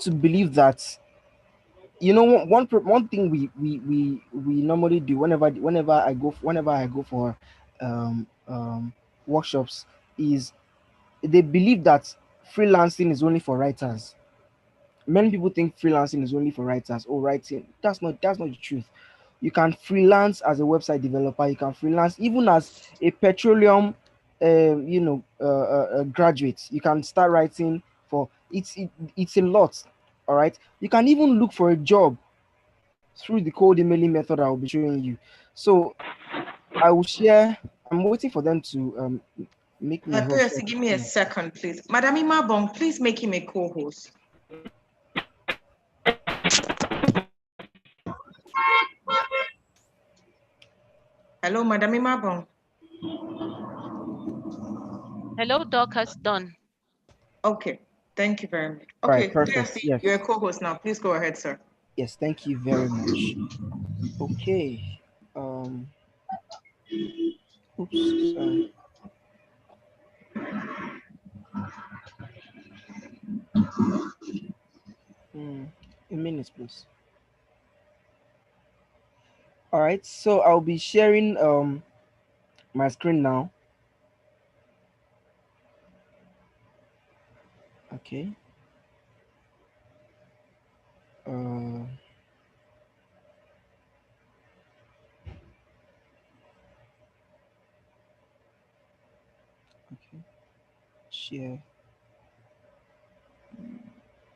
want to believe that, one thing we normally do whenever I go for workshops is they believe that freelancing is only for writers. Many people think freelancing is only for writers or writing. That's not the truth. You can freelance as a website developer. You can freelance even as a petroleum graduate. You can start writing for it's a lot. All right, you can even look for a job through the cold emailing method I will be showing you. So I will share. I'm waiting for them to make me a host. Toyosi, give me a second, please. Madam Imabong, please make him a co-host. Hello, Madam Imabong. Hello, Doc has done. Okay, thank you very much. All Okay, right, perfect. Toyosi, Yes. you're a co-host now. Please go ahead, sir. Yes, thank you very much. Okay. Oops, sorry. A minute, please. All right, so I'll be sharing my screen now. Okay. Uh, okay. Share.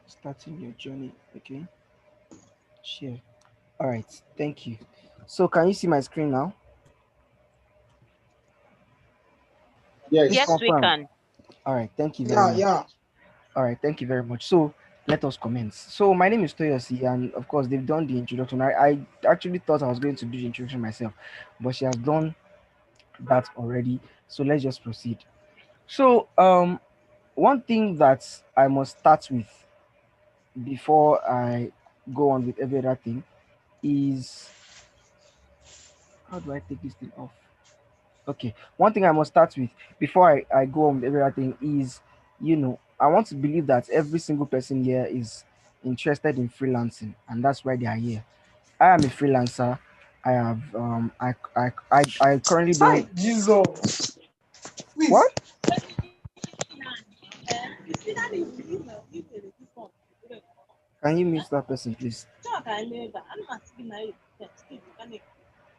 Starting your journey. Okay. Share. All right. Thank you. So can you see my screen now? Yes. Yes, we can. All right. Thank you very much. Yeah. All right. Thank you very much. So let us commence. So my name is Toyosi, and of course they've done the introduction. I actually thought I was going to do the introduction myself, but she has done that already. So let's just proceed. So one thing that I must start with before I go on with every other thing is, how do I take this thing off? Okay, one thing I must start with before I go on with every other thing is, I want to believe that every single person here is interested in freelancing, and that's why they are here. I am a freelancer. I have I currently don't. Jesus. Please. What? Can you mute that person, please?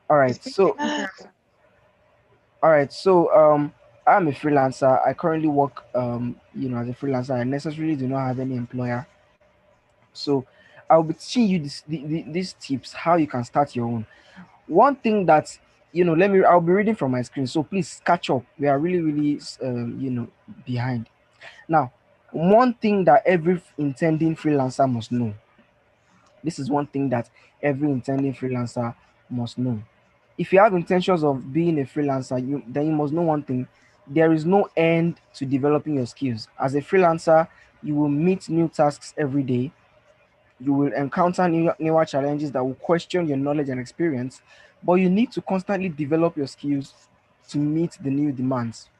All right. So I'm a freelancer. I currently work as a freelancer. I necessarily do not have any employer. So I'll be teaching you these tips how you can start your own. One thing that I'll be reading from my screen, so please catch up. We are really really behind. Now, one thing that every intending freelancer must know. This is one thing that every intending freelancer must know. If you have intentions of being a freelancer, then you must know one thing: there is no end to developing your skills. As a freelancer, you will meet new tasks every day. You will encounter newer challenges that will question your knowledge and experience, but you need to constantly develop your skills to meet the new demands.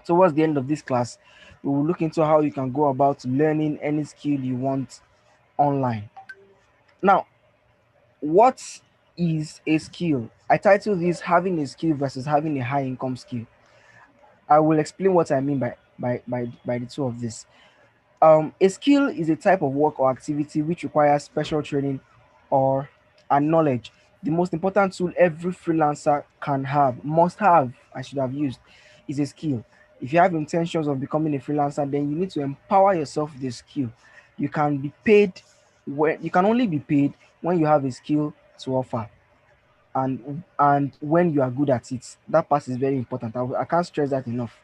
Towards the end of this class, we will look into how you can go about learning any skill you want online. Now, what is a skill? I titled this "Having a Skill versus Having a High Income Skill." I will explain what I mean by the two of this. A skill is a type of work or activity which requires special training or and knowledge. The most important tool every freelancer must have, I should have used, is a skill. If you have intentions of becoming a freelancer, then you need to empower yourself with a skill. You can be paid when you can only be paid when you have a skill to offer, and when you are good at it. That part is very important. I can't stress that enough.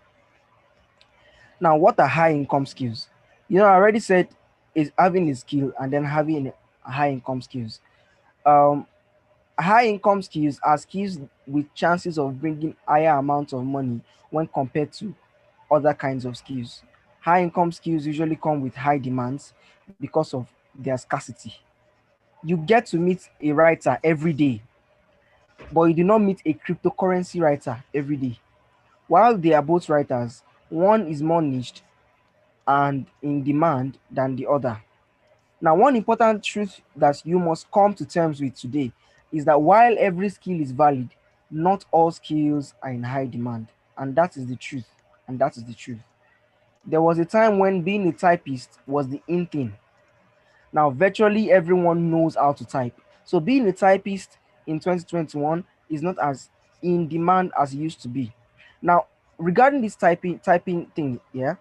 Now, what are high income skills? I already said is having a skill and then having high income skills. Um, High income skills are skills with chances of bringing higher amounts of money when compared to other kinds of skills. High income skills usually come with high demands because of their scarcity. You get to meet a writer every day, but you do not meet a cryptocurrency writer every day. While they are both writers, one is more niched and in demand than the other. Now, one important truth that you must come to terms with today is that while every skill is valid, not all skills are in high demand. And that is the truth. And that is the truth. There was a time when being a typist was the in thing. Now, virtually everyone knows how to type. So, being a typist in 2021 is not as in demand as it used to be. Now, regarding this typing thing, yeah,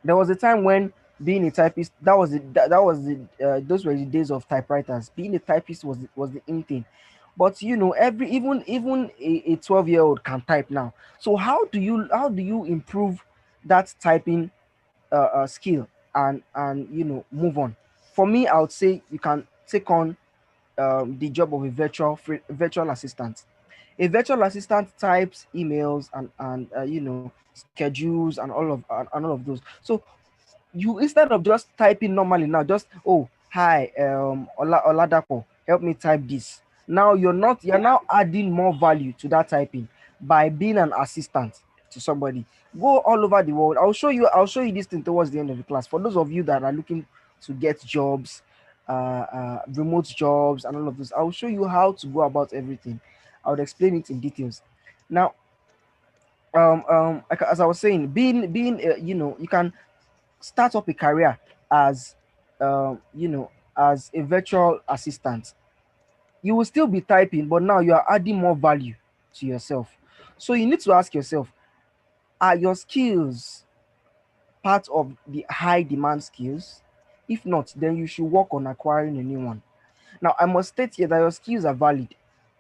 there was a time when being a typist, that was the those were the days of typewriters. Being a typist was the in thing. But you know, every even a 12-year-old can type now. So how do you improve that typing skill and you know move on? For me, I would say you can take on the job of a virtual assistant. A virtual assistant types emails and you know schedules and all of those. So you, instead of just typing normally now, just, oh hi, Oladapo, help me type this. Now you're now adding more value to that typing by being an assistant to somebody. Go all over the world. I'll show you this thing towards the end of the class. For those of you that are looking to get jobs, remote jobs and all of this, I'll show you how to go about everything. I would explain it in details. Now, as I was saying, being you know, you can start up a career as you know, as a virtual assistant. You will still be typing, but now you are adding more value to yourself. So you need to ask yourself, are your skills part of the high demand skills? If not, then you should work on acquiring a new one. Now, I must state here that your skills are valid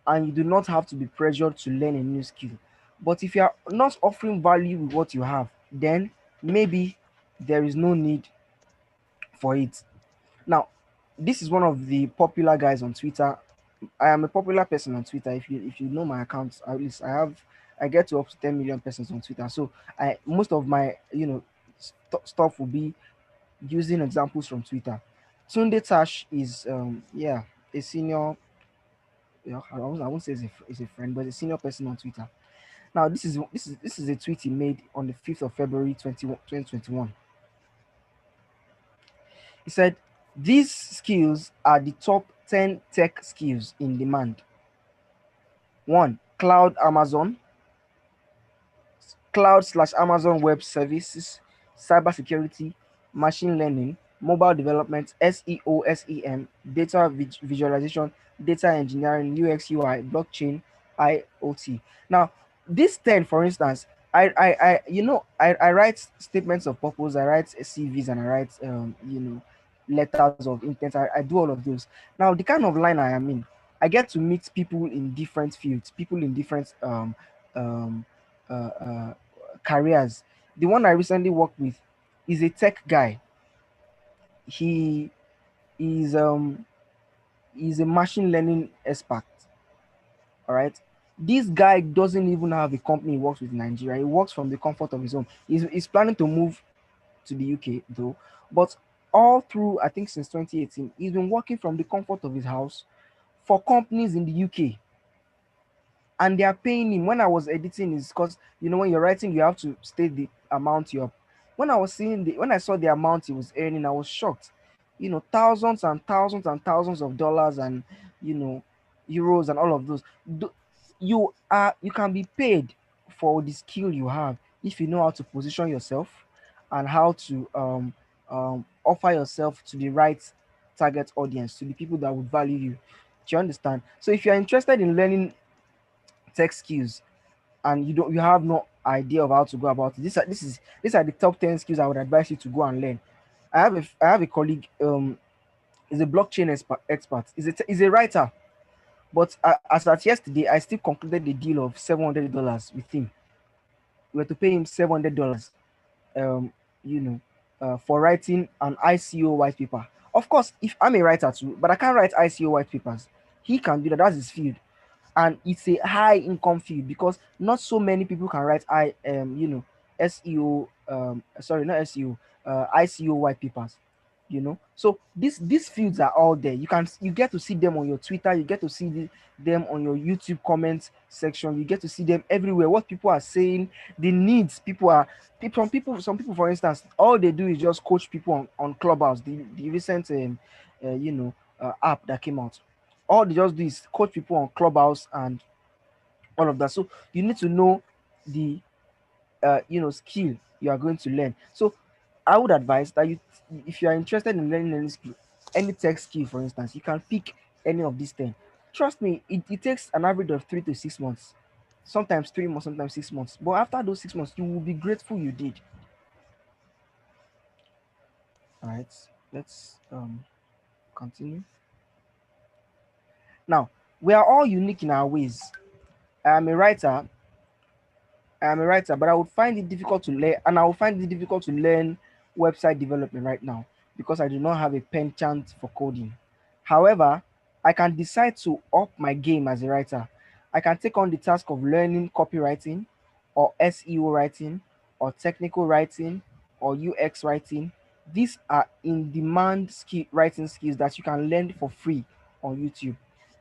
and you do not have to be pressured to learn a new skill. But if you are not offering value with what you have, then maybe there is no need for it. Now, this is one of the popular guys on Twitter. I am a popular person on Twitter. If you know my accounts, at least I get to up to 10 million persons on Twitter. So I most of my stuff will be using examples from Twitter. Tunde Tash is yeah, a senior. I won't say is a friend, but a senior person on Twitter. Now this is a tweet he made on the 5th of February 2021. He said, these skills are the top 10 tech skills in demand. One, cloud/Amazon Web Services, cybersecurity, machine learning, mobile development, SEO, SEM, data visualization, data engineering, UX, UI, blockchain, IoT. Now, this 10, for instance, I write statements of purpose, I write CVs, and I write, letters of intent. I do all of those. Now, the kind of line I am in, I get to meet people in different fields, people in different um, uh, uh, careers. The one I recently worked with is a tech guy. He is he's a machine learning expert. All right. This guy doesn't even have a company he works with in Nigeria. He works from the comfort of his home. He's planning to move to the UK though, but all through, I think, since 2018, he's been working from the comfort of his house for companies in the UK, and they are paying him. When I was editing is because, when you're writing, you have to state the amount you're. When I saw the amount he was earning, I was shocked. Thousands and thousands and thousands of dollars, and you know euros and all of those. You can be paid for the skill you have if you know how to position yourself and how to offer yourself to the right target audience, to the people that would value you. Do you understand? So if you're interested in learning tech skills and you have no idea of how to go about it, these are the top 10 skills I would advise you to go and learn. I have a colleague, is a blockchain expert, is a writer, but as at yesterday I still concluded a deal of $700 with him. We were to pay him $700, um you know for writing an ICO white paper. Of course, if I'm a writer too, but I can't write ICO white papers. He can do that. That's his field, and it's a high income field because not so many people can write SEO, sorry, not SEO, ICO white papers. So these fields are all there. You get to see them on your Twitter, you get to see them on your YouTube comments section, you get to see them everywhere, what people are saying, the needs people are some people, for instance, all they do is just coach people on Clubhouse, the recent app that came out. All they just do is coach people on Clubhouse and all of that. So you need to know the skill you are going to learn. So I would advise that if you are interested in learning any skill, any tech skill, for instance, you can pick any of these 10. Trust me, it takes an average of 3 to 6 months, sometimes 3 months, sometimes 6 months. But after those 6 months, you will be grateful you did. All right, let's continue. Now, we are all unique in our ways. I am a writer, but I would find it difficult to learn, and I would find it difficult to learn website development right now because I do not have a penchant for coding. However, I can decide to up my game as a writer. I can take on the task of learning copywriting, or SEO writing, or technical writing, or UX writing. These are in-demand writing skills that you can learn for free on YouTube.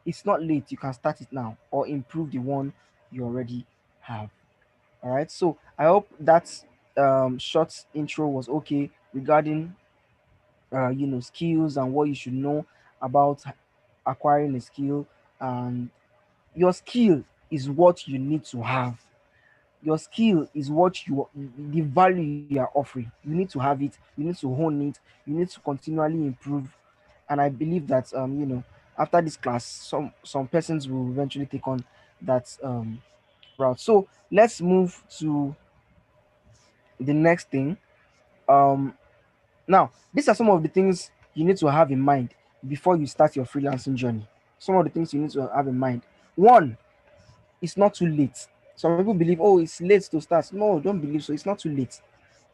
It's not late. You can start it now or improve the one you already have. All right. So I hope that short intro was okay regarding skills and what you should know about acquiring a skill. And your skill is what you need to have. Your skill is the value you are offering. You need to have it. You need to hone it. You need to continually improve. And I believe that after this class, some persons will eventually take on that route. So let's move to the next thing. Um, Now, these are some of the things you need to have in mind before you start your freelancing journey. Some of the things you need to have in mind. One, it's not too late. Some people believe, oh, it's late to start. No, don't believe so. It's not too late.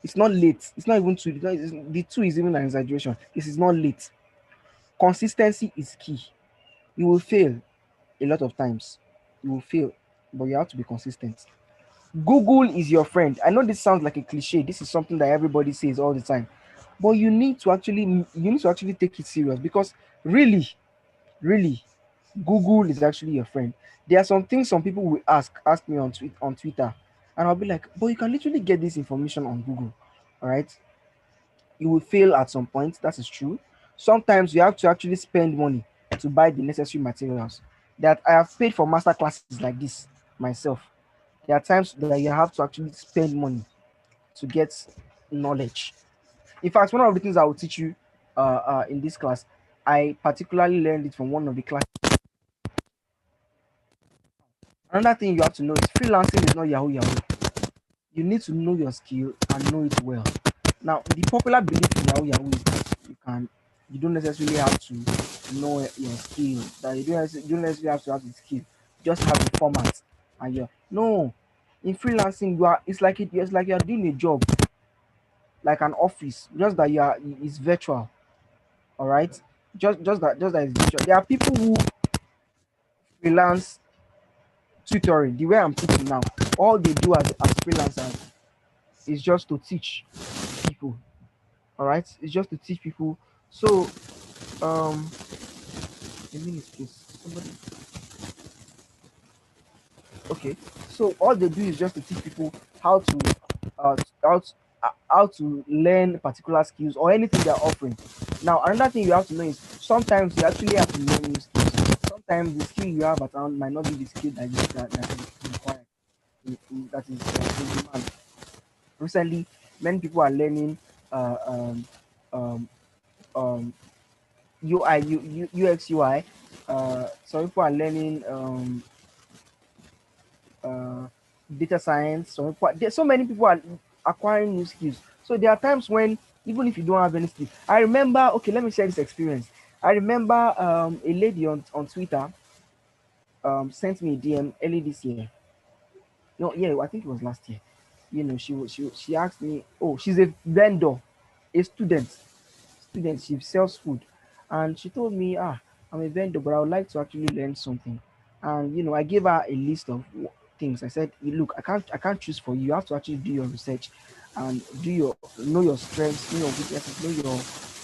It's not late. It's not even too. The two is even an exaggeration. This is not late. Consistency is key. You will fail a lot of times. You will fail, but you have to be consistent. Google is your friend. I know this sounds like a cliche. This is something that everybody says all the time, but you need to actually take it serious because really, really, Google is actually your friend. There are some things some people will ask me on Twitter, and I'll be like, but you can literally get this information on Google. All right, you will fail at some point. That is true. Sometimes you have to actually spend money to buy the necessary materials. That I have paid for master classes like this myself. There are times that you have to actually spend money to get knowledge. In fact, one of the things I will teach you in this class, I particularly learned it from one of the classes. Another thing you have to know is freelancing is not Yahoo Yahoo. You need to know your skill and know it well. Now, the popular belief in Yahoo Yahoo is that you don't necessarily have to know your skill. That you don't necessarily have to have the skill. Just have the format, and you no. In freelancing, it's like you're doing a job, like an office, just that it's virtual. All right, just that it's virtual. There are people who freelance tutoring the way I'm teaching now. All they do as freelancers is just to teach people. All right, it's just to teach people. So um a minute please, somebody. Okay, so all they do is just to teach people how to uh how to, how to learn particular skills or anything they're offering. Now, another thing you have to know is sometimes you actually have to learn new skills. Sometimes the skill you have at hand might not be the skill that is required, that is in demand. Recently, many people are learning uh, um, um, um, UX UI. Some people are learning uh, data science. There's so many people are acquiring new skills. So there are times when even if you don't have any skills, I remember. Okay, let me share this experience. I remember a lady on Twitter sent me a DM early this year. No, yeah, I think it was last year. She asked me. Oh, she's a vendor, a student. She sells food, and she told me, I'm a vendor, but I would like to actually learn something. And I gave her a list of things. I said, look, I can't choose for you. You have to actually do your research and know your strengths, know your weaknesses, know your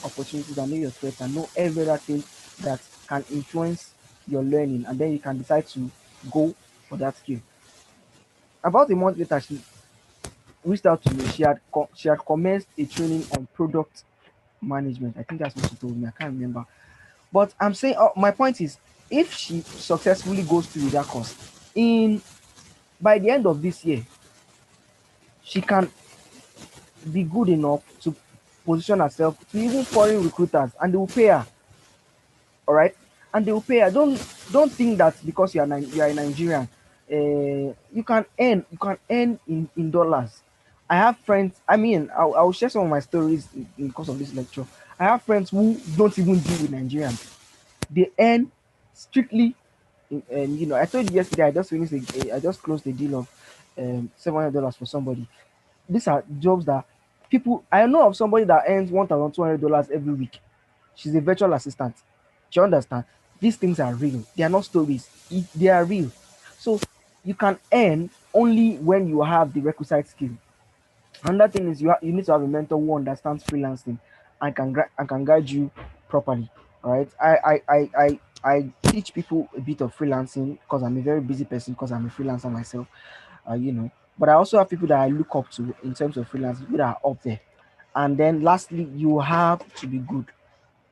opportunities and know your threats and know every other thing that can influence your learning, and then you can decide to go for that skill. About a month later, she reached out to me. She had commenced a training on product management. I think that's what she told me. I can't remember. But I'm saying, my point is, if she successfully goes through with that course, in by the end of this year, she can be good enough to position herself to even foreign recruiters, and they will pay her. All right, and they will pay her. Don't think that because you are a Nigerian, you can earn in dollars. I have friends. I mean, I'll share some of my stories in the course of this lecture. I have friends who don't even deal with Nigerians. They earn strictly and I told you yesterday I just closed a deal of $700 for somebody. These are jobs that people I know of somebody that earns $1,200 every week. She's a virtual assistant. Do you understand? These things are real. They are not stories. They are real. So you can earn only when you have the requisite skill. Another thing is you need to have a mentor who understands freelancing and can guide you properly. All right. I teach people a bit of freelancing because I'm a very busy person because I'm a freelancer myself. But I also have people that I look up to in terms of freelancing, people that are up there. And then lastly, you have to be good.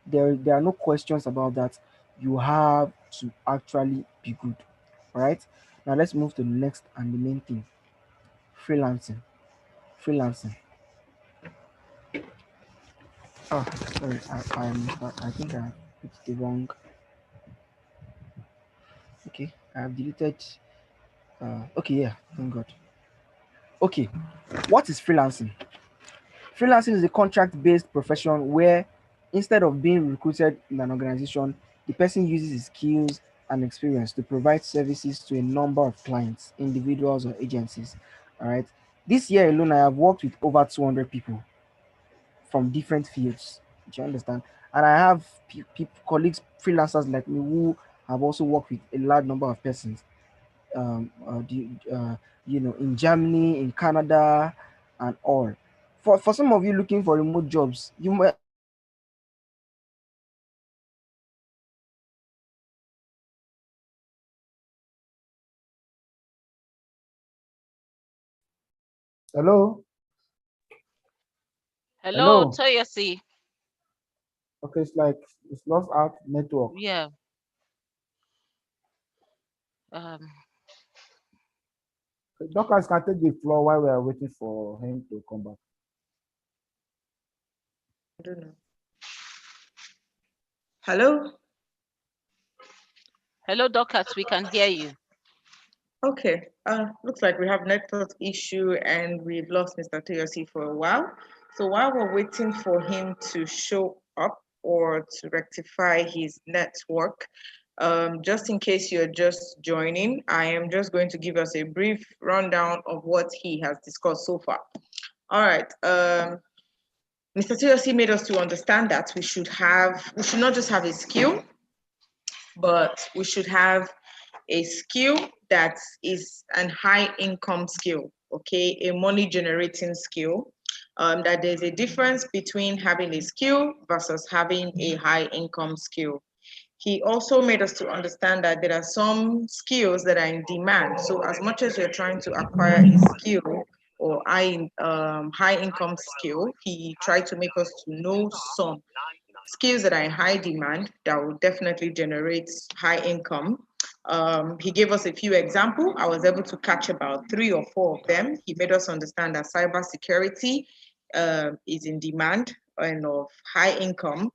There are no questions about that. You have to actually be good. All right. Now let's move to the next and the main thing: freelancing. Freelancing. Oh, sorry, I think I put the wrong. Okay, I have deleted. Okay, yeah, thank God. Okay, what is freelancing? Freelancing is a contract-based profession where instead of being recruited in an organization, the person uses his skills and experience to provide services to a number of clients, individuals, or agencies. All right. This year alone, I have worked with over 200 people from different fields. Do you understand? And I have colleagues, freelancers like me, who have also worked with a large number of persons. In Germany, in Canada, and all. For some of you looking for remote jobs, you might Hello? Hello, Hello? Toyosi. Okay, it's like it's lost out network. Yeah. Um, Okay, Doctors can take the floor while we are waiting for him to come back. I don't know. Hello? hello, Dorcas. We can hear you. Okay. Looks like we have network issue and we've lost Mr. Toyosi for a while. So while we're waiting for him to show up or to rectify his network, just in case you're just joining, I am just going to give us a brief rundown of what he has discussed so far. All right. Mr. Toyosi made us to understand that we should not just have a skill, but we should have a skill that is an high income skill, okay, a money generating skill. That there's a difference between having a skill versus having a high income skill. He also made us to understand that there are some skills that are in demand. So as much as you're trying to acquire a skill or high income skill, he tried to make us to know some skills that are in high demand that will definitely generate high income. He gave us a few examples. I was able to catch about 3 or 4 of them. He made us understand that cybersecurity is in demand and of high income,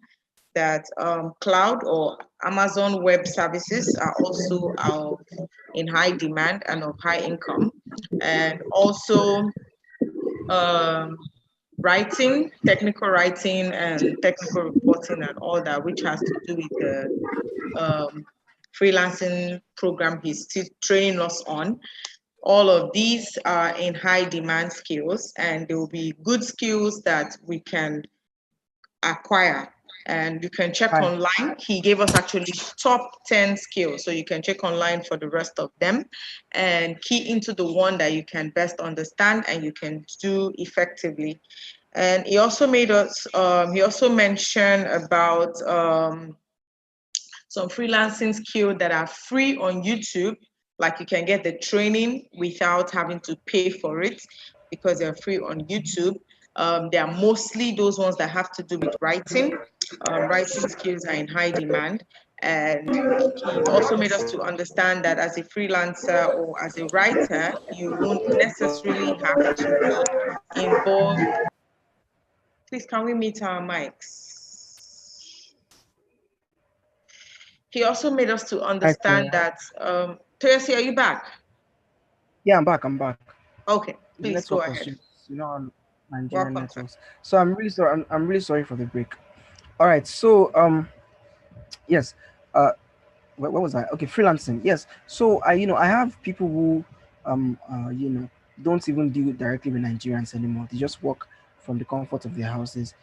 that cloud or Amazon Web Services are also in high demand and of high income. And also um, writing, technical writing and technical reporting and all that, which has to do with the freelancing program he's still training us on. All of these are in high demand skills, and they will be good skills that we can acquire. And you can check hi. online. He gave us actually top 10 skills. So you can check online for the rest of them and key into the one that you can best understand and you can do effectively. And he also made us. He also mentioned about some freelancing skills that are free on YouTube. Like you can get the training without having to pay for it because they're free on YouTube. They are mostly those ones that have to do with writing. Writing skills are in high demand. And he also made us to understand that as a freelancer or as a writer, you won't necessarily have to be involved. Please, can we meet our mics? He also made us to Hi, understand Toya. that, Toyosi, are you back? Yeah, I'm back. I'm back. Okay, The please go network was ahead. just, on Nigerian Welcome, sir. networks. So I'm really sorry. I'm really sorry for the break. All right. So yes. Where was I? Okay, freelancing. Yes. So I have people who don't even deal directly with Nigerians anymore. They just work from the comfort of their houses.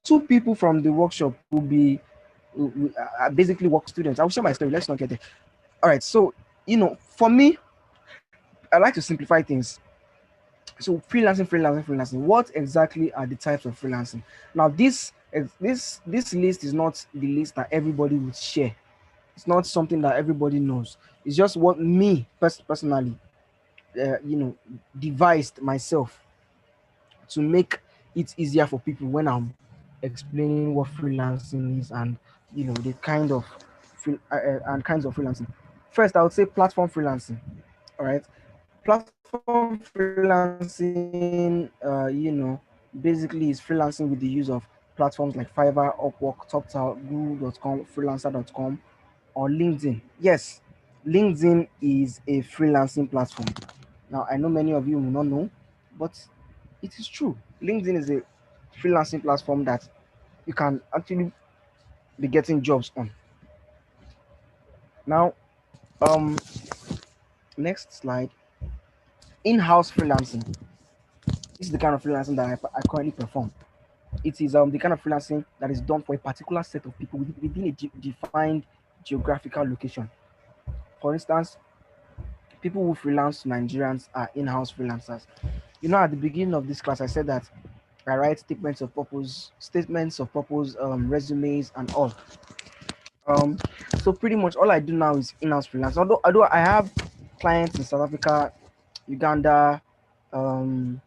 Two people from the workshop will be basically work students. I'll share my story. Let's not get there. All right. So for me, I like to simplify things. So freelancing. What exactly are the types of freelancing? Now, this list is not the list that everybody would share. It's not something that everybody knows. It's just what me personally, devised myself to make it easier for people when I'm explaining what freelancing is and the kind of and kinds of freelancing. First, I would say platform freelancing. All right, platform freelancing, basically is freelancing with the use of platforms like Fiverr, Upwork, TopTal, Google.com, Freelancer.com, or LinkedIn. Yes, LinkedIn is a freelancing platform. Now, I know many of you will not know, but it is true. LinkedIn is a freelancing platform that you can actually be getting jobs on. Now, um, next slide. In-house freelancing. This is the kind of freelancing that I currently perform. It is the kind of freelancing that is done for a particular set of people within a defined geographical location. For instance, people who freelance to Nigerians are in-house freelancers. At the beginning of this class, I said that I write statements of purpose, resumes, and all. Um, so pretty much all I do now is in-house freelance. Although I have clients in South Africa, Uganda, um,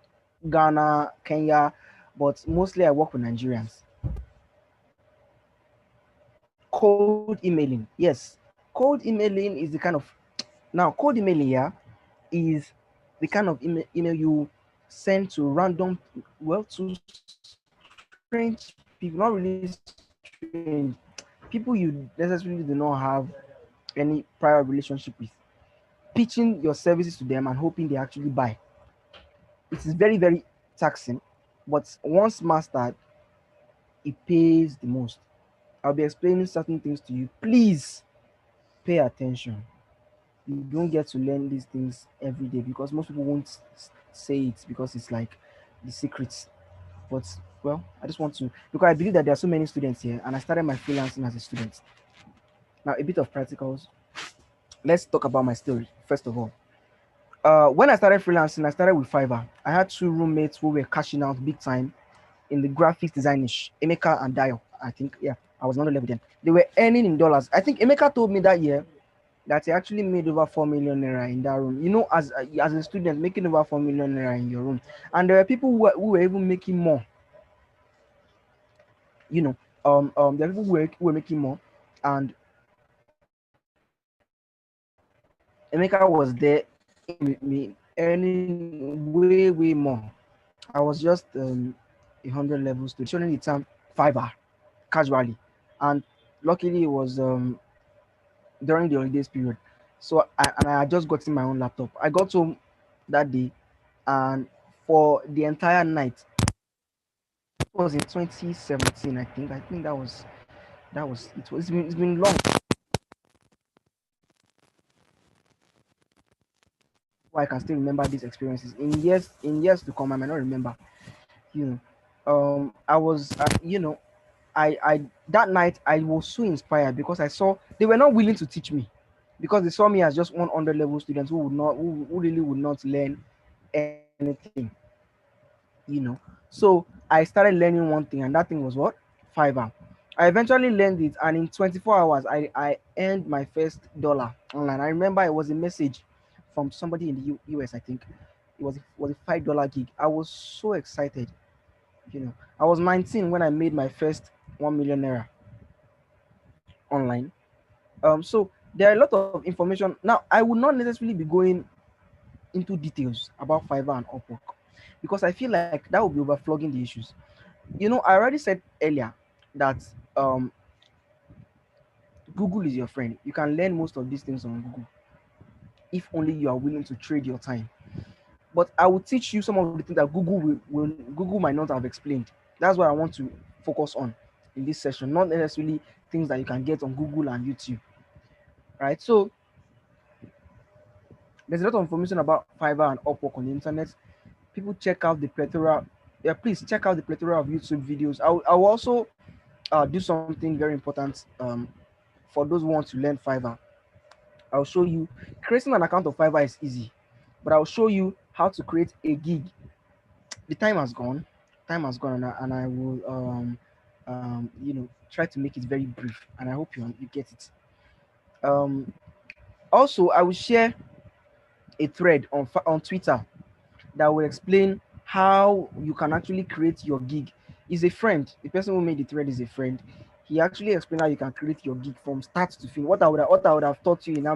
Ghana, Kenya, but mostly I work with Nigerians. Cold emailing, yes. Cold emailing is the kind of cold emailing, yeah, is the kind of email you send to random, to strange people, not really strange, people you necessarily do not have any prior relationship with, pitching your services to them and hoping they actually buy. It is very, very taxing, but once mastered, it pays the most. I'll be explaining certain things to you. Please pay attention. You don't get to learn these things every day because most people won't say it because it's like the secrets. But well, I just want to, because I believe that there are so many students here, and I started my freelancing as a student. Now, a bit of practicals. Let's talk about my story first of all. When I started freelancing, I started with Fiverr. I had two roommates who were cashing out big time in the graphics design niche, Emeka and Dio. I think, yeah, I was on the level then. They were earning in dollars. I think Emeka told me that year that he actually made over 4 million naira in that room. As a student, making over 4 million naira in your room. And there were people who were even making more. You know, there are people who were making more. And Emeka was there with me, earning way, way more. I was just 100 levels to showing the term Fiverr casually. And luckily it was during the holidays period. So I had just gotten my own laptop. I got home that day, and for the entire night, it was in 2017, I think. I think it's been long. I can still remember these experiences. In years to come, I may not remember. You I was I that night I was so inspired because I saw they were not willing to teach me. because they saw me as just one under level student who would not who really would not learn anything, you know. So I started learning one thing, and that thing was what? Fiverr. I eventually learned it, and in 24 hours, I earned my first dollar online. I remember it was a message from somebody in the US, I think. It was a $5 gig. I was so excited, you know. I was 19 when I made my first 1 million naira online. So there are a lot of information. Now I would not necessarily be going into details about Fiverr and Upwork because I feel like that would be overflogging the issues. You know, I already said earlier that um, Google is your friend. You can learn most of these things on Google if only you are willing to trade your time. But I will teach you some of the things that will Google might not have explained. That's what I want to focus on in this session, not necessarily things that you can get on Google and YouTube. Right? So there's a lot of information about Fiverr and Upwork on the internet. People check out the plethora. Yeah, please check out the plethora of YouTube videos. I will also do something very important for those who want to learn Fiverr. I'll show you creating an account of Fiverr is easy, but I'll show you how to create a gig. The time has gone. Time has gone, and I will try to make it very brief, and I hope you get it. Um, Also, I will share a thread on Twitter that will explain how you can actually create your gig. Is a friend. The person who made the thread is a friend. He actually explained how you can create your gig from start to finish. What I would have taught you in how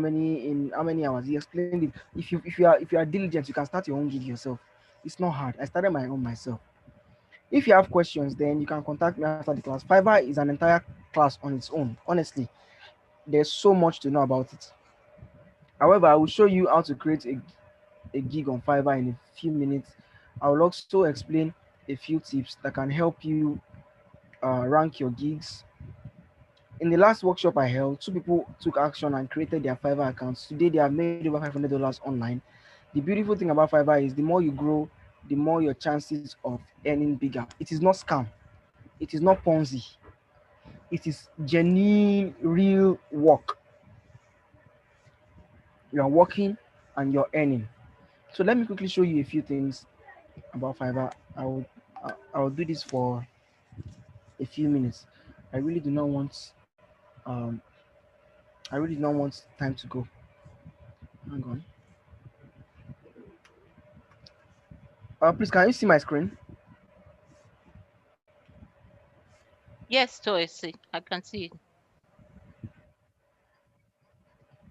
many hours. He explained it. If you are diligent, you can start your own gig yourself. It's not hard. I started my own myself. If you have questions, then you can contact me after the class. Fiverr is an entire class on its own. Honestly, there's so much to know about it. However, I will show you how to create a gig on Fiverr in a few minutes. I will also explain a few tips that can help you rank your gigs. In the last workshop I held, two people took action and created their Fiverr accounts. Today, they have made over $500 online. The beautiful thing about Fiverr is the more you grow, the more your chances of earning bigger. It is not scam. It is not Ponzi. It is genuine, real work. You are working and you're earning. So let me quickly show you a few things about Fiverr. I will do this for a few minutes. I really do not want um I really do not want time to go. Hang on. Please, can you see my screen? Yes, Toys, I can see it.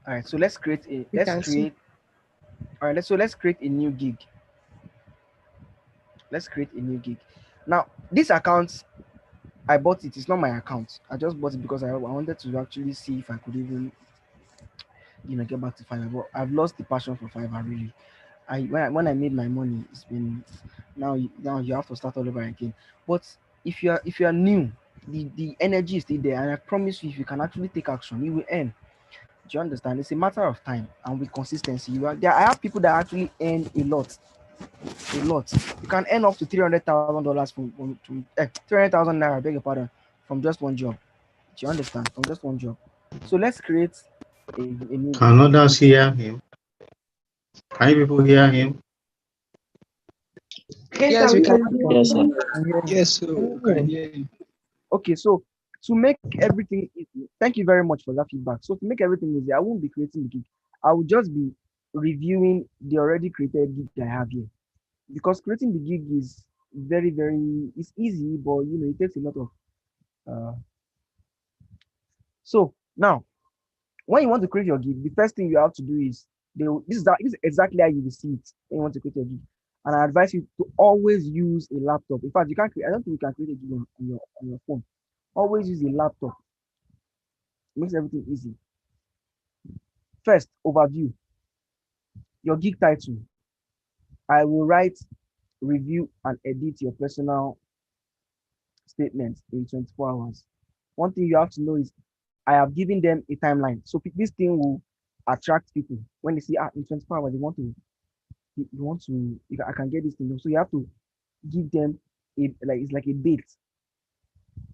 All right. So let's create a We can see. all right. Let's create a new gig. Let's create a new gig. Now this account, I bought it. It's not my account. I just bought it because I wanted to actually see if I could even get back to Fiverr. But I've lost the passion for Fiverr really. When I made my money, it's been now you have to start all over again. But if you are new, the energy is still there, and I promise you, if you can actually take action, you will earn. Do you understand? It's a matter of time and with consistency. I have people that actually earn a lot, a lot. You can earn up to $300,000 from 300,000 naira. I beg your pardon, from just one job. Do you understand? From just one job. So let's create a new gig. Can others hear him? Can you people hear him? Yes, Yes, sir, we we can. can hear Yes, you. sir. I'm hearing you. Yes, so we can hear you. Okay, so to make everything easy, thank you very much for that feedback. So to make everything easy, I won't be creating the gig. I will just be reviewing the already created gig I have here. Because creating the gig is very, very it's easy, but it takes a lot of so now when you want to create your gig, the first thing you have to do is this is exactly how you will see it when you want to create your gig. And I advise you to always use a laptop. In fact, you can't create, I don't think you can create a gig on your phone. Always use a laptop. It makes everything easy. First, overview. Your gig title. I will write, review, and edit your personal statement in 24 hours. One thing you have to know is I have given them a timeline. So this thing will attract people. When they see in 24 hours, I can get this thing. So you have to give them it's like a date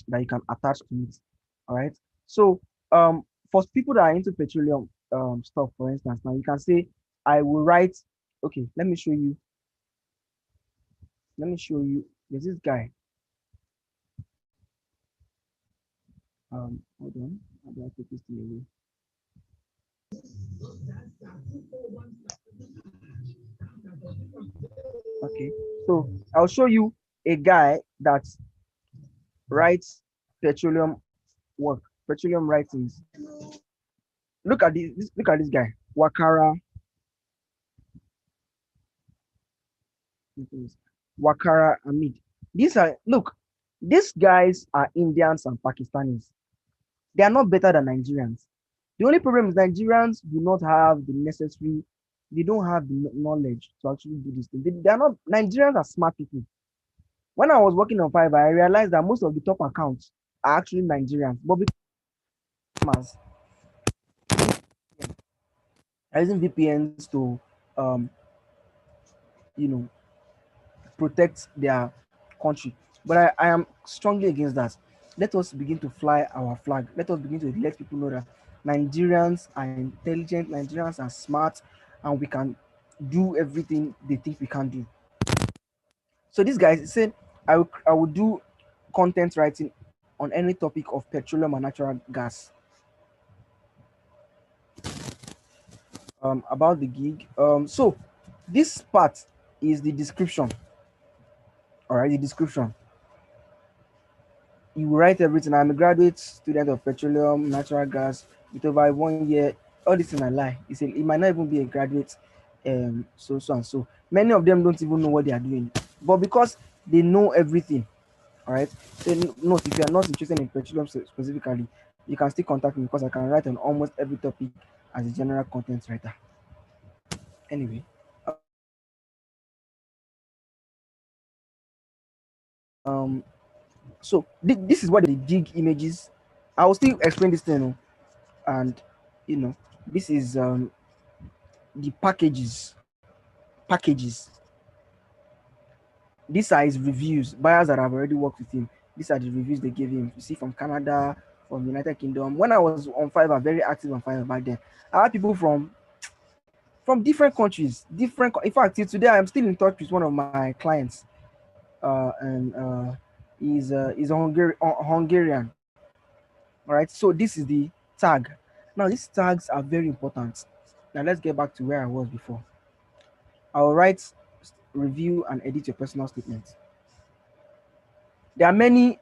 that you can attach to it. All right. So for people that are into petroleum, stuff. For instance, now you can say, I will write. Okay, let me show you. Let me show you. There's this guy. Hold on. How do I take this thing away? Okay, so I'll show you a guy that writes petroleum work, petroleum writings. Look at this. Look at this guy, Wakara. Wakara Amid. These are look. These guys are Indians and Pakistanis. They are not better than Nigerians. The only problem is Nigerians do not have the necessary. They don't have the knowledge to actually do this thing. They are not. Nigerians are smart people. When I was working on Fiverr, I realized that most of the top accounts are actually Nigerians, but because are using VPNs to, um, you know, protect their country. But I am strongly against that. Let us begin to fly our flag. Let us begin to let people know that Nigerians are intelligent, Nigerians are smart, and we can do everything they think we can do. So this guy said, I will do content writing on any topic of petroleum and natural gas. About the gig. So this part is the description. All right, the description. You write everything. I'm a graduate student of petroleum, natural gas, with over 1 year. All this thing I lie. It might not even be a graduate, so and so. Many of them don't even know what they are doing, but because they know everything, all right. They note if you are not interested in petroleum specifically, you can still contact me because I can write on almost every topic as a general content writer. Anyway, um, so this is what the dig images. I will still explain this thing, and this is the packages. These are his reviews. Buyers that have already worked with him. These are the reviews they gave him. You see, from Canada, from United Kingdom. When I was on Fiverr, very active on Fiverr back then, I had people from different countries, different. In fact, till today, I'm still in touch with one of my clients, and he's a Hungarian. All right. So this is the tag. Now these tags are very important. Now let's get back to where I was before. I'll write, review, and edit your personal statement. There are many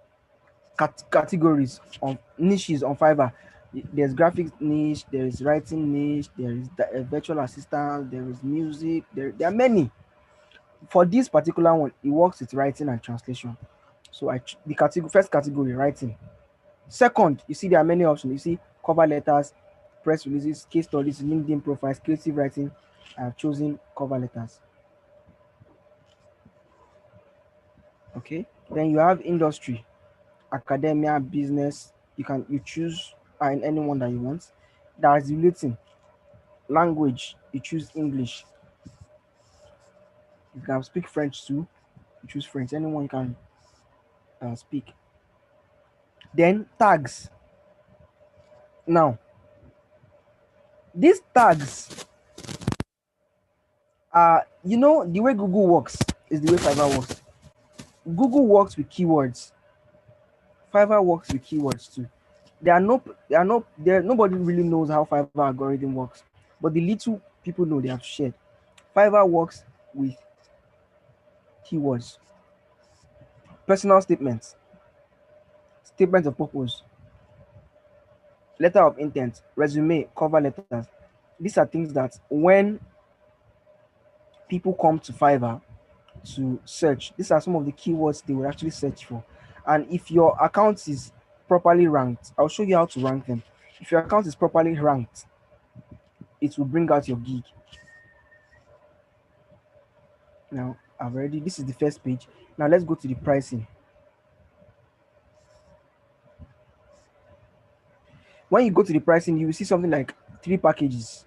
categories of niches on Fiverr. There's graphics niche, there is writing niche, there is virtual assistant, there is music. There are many. For this particular one, it works with writing and translation. So the first category, writing. Second, you see there are many options. You see cover letters, press releases, case studies, LinkedIn profiles, creative writing. I have chosen cover letters. Okay. Then you have industry, academia, business. You choose anyone that you want. That is relating. Language, you choose English. You can speak French too. You choose French. Anyone can speak. Then tags. Now, these tags are, the way Google works is the way Fiverr works. Google works with keywords. Fiverr works with keywords too. Nobody really knows how Fiverr algorithm works, but the little people know they have shared. Fiverr works with keywords. Personal statements, statements of purpose, letter of intent, resume, cover letters. These are things that when people come to Fiverr to search, these are some of the keywords they will actually search for. And if your account is properly ranked, I'll show you how to rank them. If your account is properly ranked, it will bring out your gig. Now, this is the first page. Now let's go to the pricing. When you go to the pricing, you will see something like 3 packages.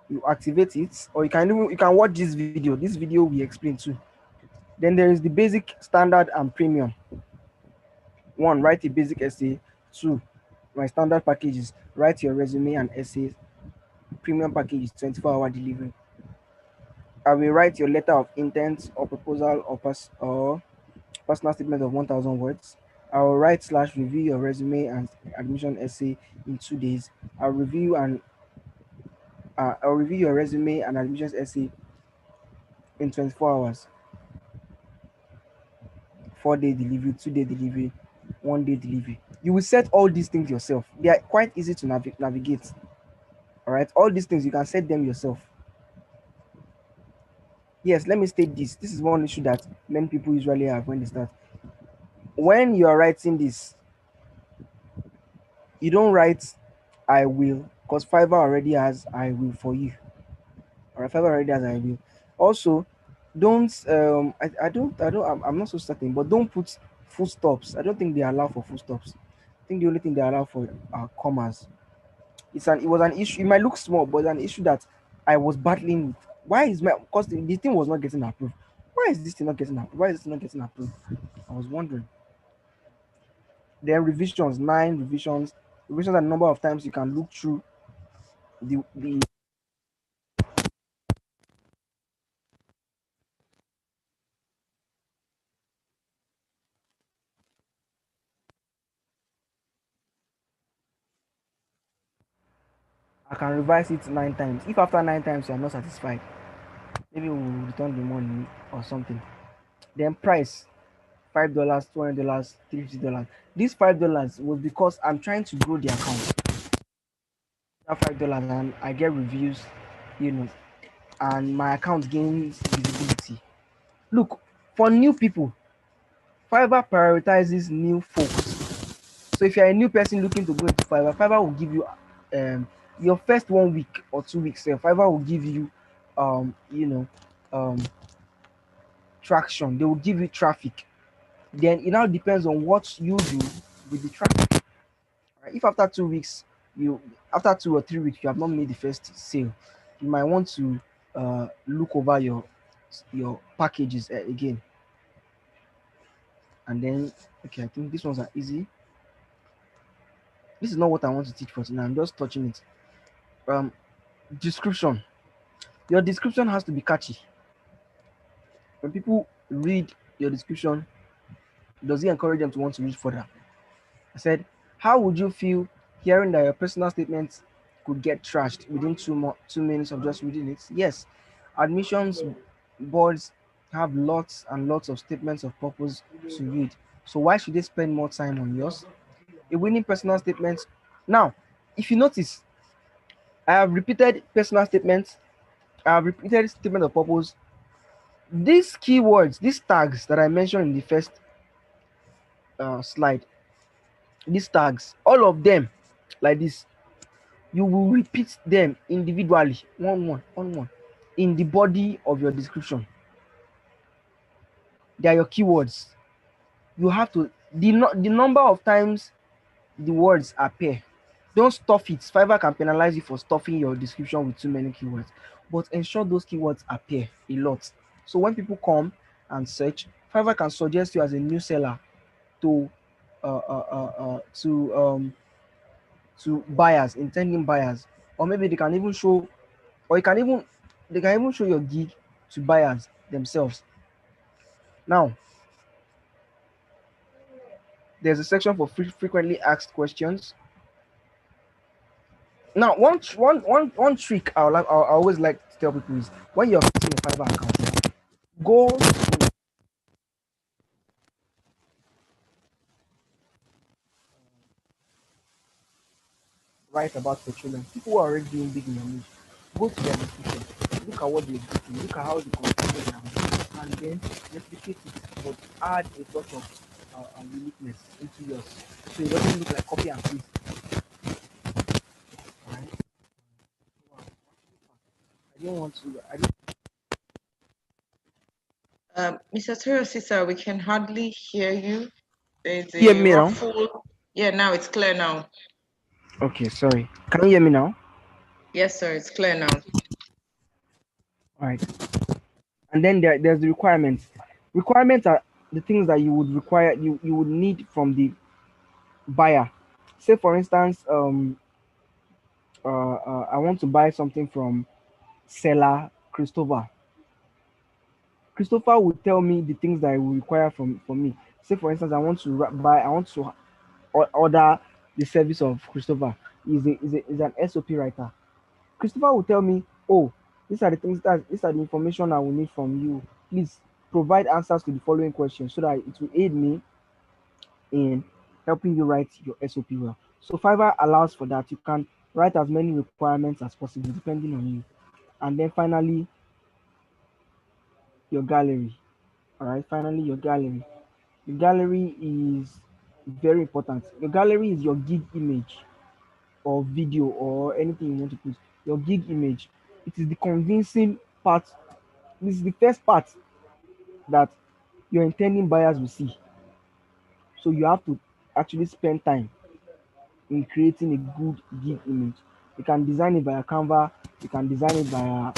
You activate it, or you can watch this video. This video we explain too. Then there is the basic, standard, and premium. 1, write a basic essay. 2, My standard package is write your resume and essays. Premium package is 24-hour delivery. I will write your letter of intent or proposal or personal statement of 1,000 words. I will write slash review your resume and admission essay in 2 days. I'll review your resume and admissions essay in 24 hours. 4-day delivery, 2-day delivery, 1-day delivery. You will set all these things yourself. They are quite easy to navigate. All right, all these things you can set them yourself. Yes, let me state this. This is one issue that many people usually have when they start. When you are writing this, you don't write I will, because Fiverr already has I will for you. All right, Fiverr already has I will. Also, don't I'm not so certain, but don't put full stops. I don't think they allow for full stops. I think the only thing they allow for are commas. It was an issue. It might look small, but an issue that I was battling with. Why is my because the thing was not getting approved? Why is this thing not getting approved? Why is this not getting approved? I was wondering. Then revisions, 9 revisions. Revisions are the number of times you can look through the I can revise it 9 times. If after 9 times you are not satisfied, maybe we'll return the money or something. Then price, $5, $200, $350. This $5 was because I'm trying to grow the account. That $5 and I get reviews, you know, and my account gains visibility. Look, for new people, Fiverr prioritizes new folks. So if you're a new person looking to go into Fiverr, Fiverr will give you your first 1 week or 2 weeks. Fiverr will give you you know um traction. They will give you traffic. Then it now depends on what you do with the traffic. Right? If after 2 weeks you after 2 or 3 weeks you have not made the first sale, you might want to look over your packages again. And then okay, I think these ones are easy. This is not what I want to teach for tonight. I'm just touching it. Um, description. Your description has to be catchy. When people read your description, does it encourage them to want to read further? I said, how would you feel hearing that your personal statements could get trashed within 2 minutes of just reading it? Yes, admissions boards have lots and lots of statements of purpose to read. So why should they spend more time on yours? A winning personal statement. Now, if you notice, I have repeated personal statements. I have repeated statement of purpose. These keywords, these tags that I mentioned in the first slide, these tags, all of them like this, you will repeat them individually, one, in the body of your description. They are your keywords. You have to, the number of times the words appear. Don't stuff it. Fiverr can penalize you for stuffing your description with too many keywords, but ensure those keywords appear a lot. So when people come and search, Fiverr can suggest you as a new seller to to buyers, intending buyers, or maybe they can even show, or they can even show your gig to buyers themselves. Now, there's a section for frequently asked questions. Now, one trick I always like to tell people is when you're creating a Fiverr account, go to write about petroleum. People who are already doing big in your niche, go to their description, look at what they're doing, look at how they constructed their house, and then replicate it, but add a lot of uniqueness into yours, so it doesn't look like copy and paste. Right? Wow. I didn't want to. I didn't Mr. Toyosisa, we can hardly hear you. There's hear a me now. ruffle. Yeah, now it's clear now. Okay, sorry. Can you hear me now? Yes, sir, it's clear now. All right. And then there's the requirements. Requirements are the things that you would require, you would need from the buyer Say for instance, I want to buy something from seller Christopher. Christopher will tell me the things that he will require from me. Say for instance, I want to order the service of Christopher. Is an SOP writer. Christopher will tell me, oh, these are the information I will need from you. Please provide answers to the following questions so that it will aid me in helping you write your SOP well. So Fiverr allows for that. You can write as many requirements as possible depending on you. And then finally, your gallery. All right, finally, your gallery. The gallery is very important. Your gallery is your gig image or video or anything you want to put. Your gig image. It is the convincing part. This is the first part that your intending buyers will see. So you have to actually spend time in creating a good gig image. You can design it via Canva, you can design it via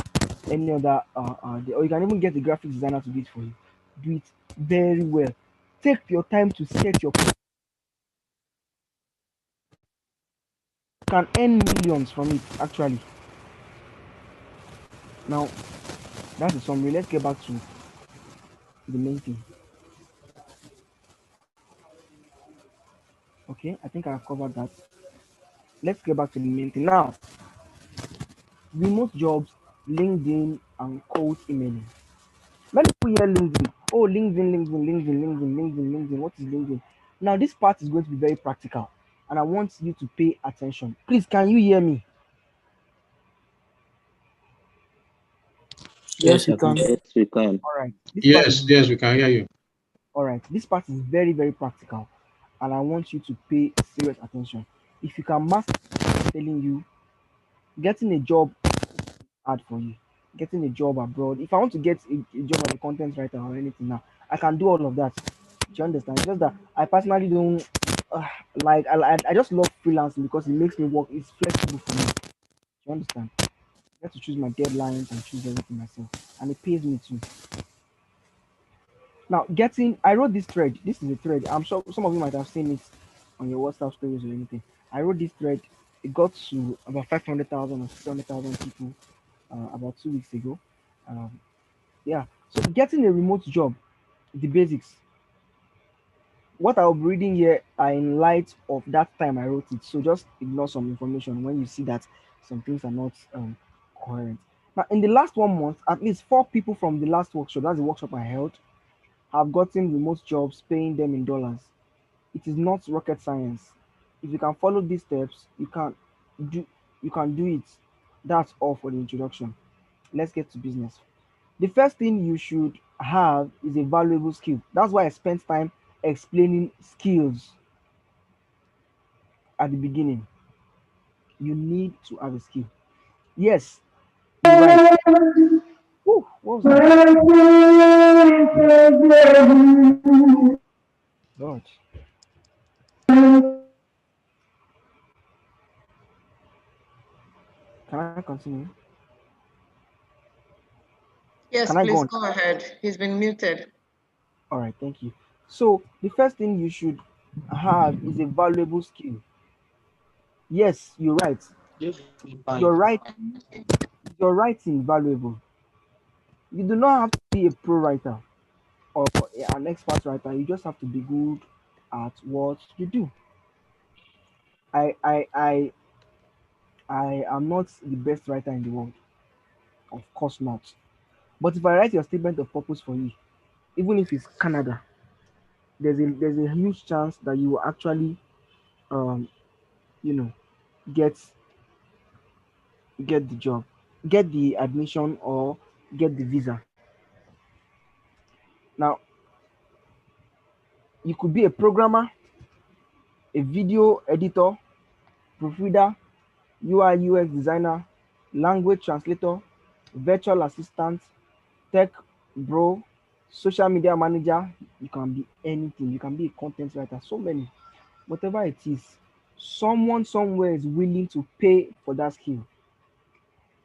any other, or you can even get a graphic designer to do it for you. Do it very well. Take your time to set your. You can earn millions from it actually. Now that's the summary. Let's get back to the main thing. Okay, I think I've covered that. Let's get back to the main thing now. Remote jobs, LinkedIn, and cold emailing. Many people hear LinkedIn. Oh, LinkedIn. What is LinkedIn? Now, this part is going to be very practical, and I want you to pay attention. Please, can you hear me? Yes, Yes, I we can. can. Yes, we can. All right. This part is Yes, yes, we can hear you. all right. This part is very, very practical, and I want you to pay serious attention. If you can master, I'm telling you, getting a job hard for you. Getting a job abroad. If I want to get a job as a content writer or anything now, I can do all of that. Do you understand? It's just that I personally don't uh, I just love freelancing because it makes me work. It's flexible for me. Do you understand? I get to choose my deadlines and choose everything myself, and it pays me too. Now, I wrote this thread. This is a thread. I'm sure some of you might have seen it on your WhatsApp stories or anything. I wrote this thread. It got to about 500,000 or 600,000 people about 2 weeks ago. Um, yeah. So getting a remote job, the basics. What I'll be reading here are in light of that time I wrote it. So just ignore some information when you see that some things are not coherent. Now, in the last 1 month, at least 4 people from the last workshop, that's the workshop I held, have gotten remote jobs paying them in dollars. It is not rocket science. If you can follow these steps, do you can do it. That's all for the introduction. Let's get to business. The first thing you should have is a valuable skill. That's why I spent time explaining skills at the beginning. You need to have a skill. Yes, you're right. Whew, what was that? Lord, can I continue? Can Yes, I go please on? go ahead. He's been muted. All right, thank you. So the first thing you should have is a valuable skill. Yes, you're right. You're right. Your writing valuable. You do not have to be a pro writer or an expert writer. You just have to be good at what you do. I I I I am not the best writer in the world. Of course not. But if I write your statement of purpose for you, even if it's Canada, there's a huge chance that you will actually um you know get get the job, get the admission or get the visa. Now you could be a programmer, a video editor, proofreader, UI UX designer, language translator, virtual assistant, tech bro, social media manager. You can be anything. You can be a content writer. So many. Whatever it is, someone somewhere is willing to pay for that skill.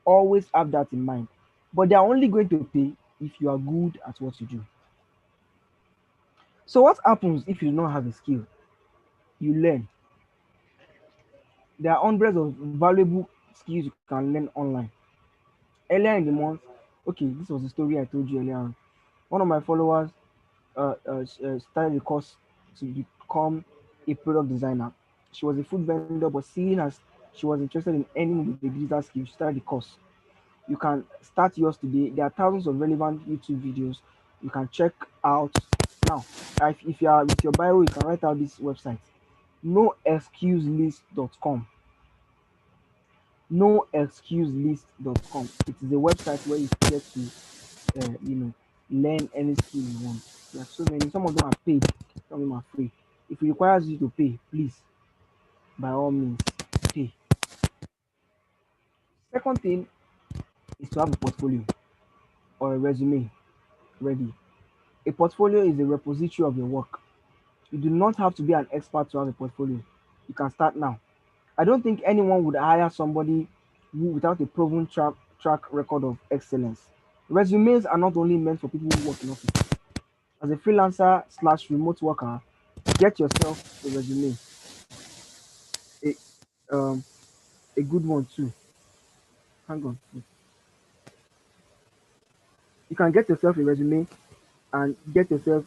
Always have that in mind. But they are only going to pay if you are good at what you do. So what happens if you do not have a skill? You learn. There are hundreds of valuable skills you can learn online. Earlier in the month, okay, this was the story I told you earlier on. One of my followers started a course to become a product designer. She was a food vendor, but seeing as she was interested in earning with the digital skills, she started the course. You can start yours today. There are thousands of relevant YouTube videos you can check out. Now, if you are with your bio, you can write out this website: noexcuselist.com. Noexcuselist.com. It is a website where you get to learn any skill you want. There are so many. Some of them are paid, some of them are free. If it requires you to pay, please, by all means, pay. Second thing is to have a portfolio or a resume ready. A portfolio is a repository of your work. You do not have to be an expert to have a portfolio. You can start now. I don't think anyone would hire somebody without a proven track record of excellence. Resumes are not only meant for people who work in office. As a freelancer slash remote worker, get yourself a resume, a um a good one too. Hang on, you can get yourself a resume and get yourself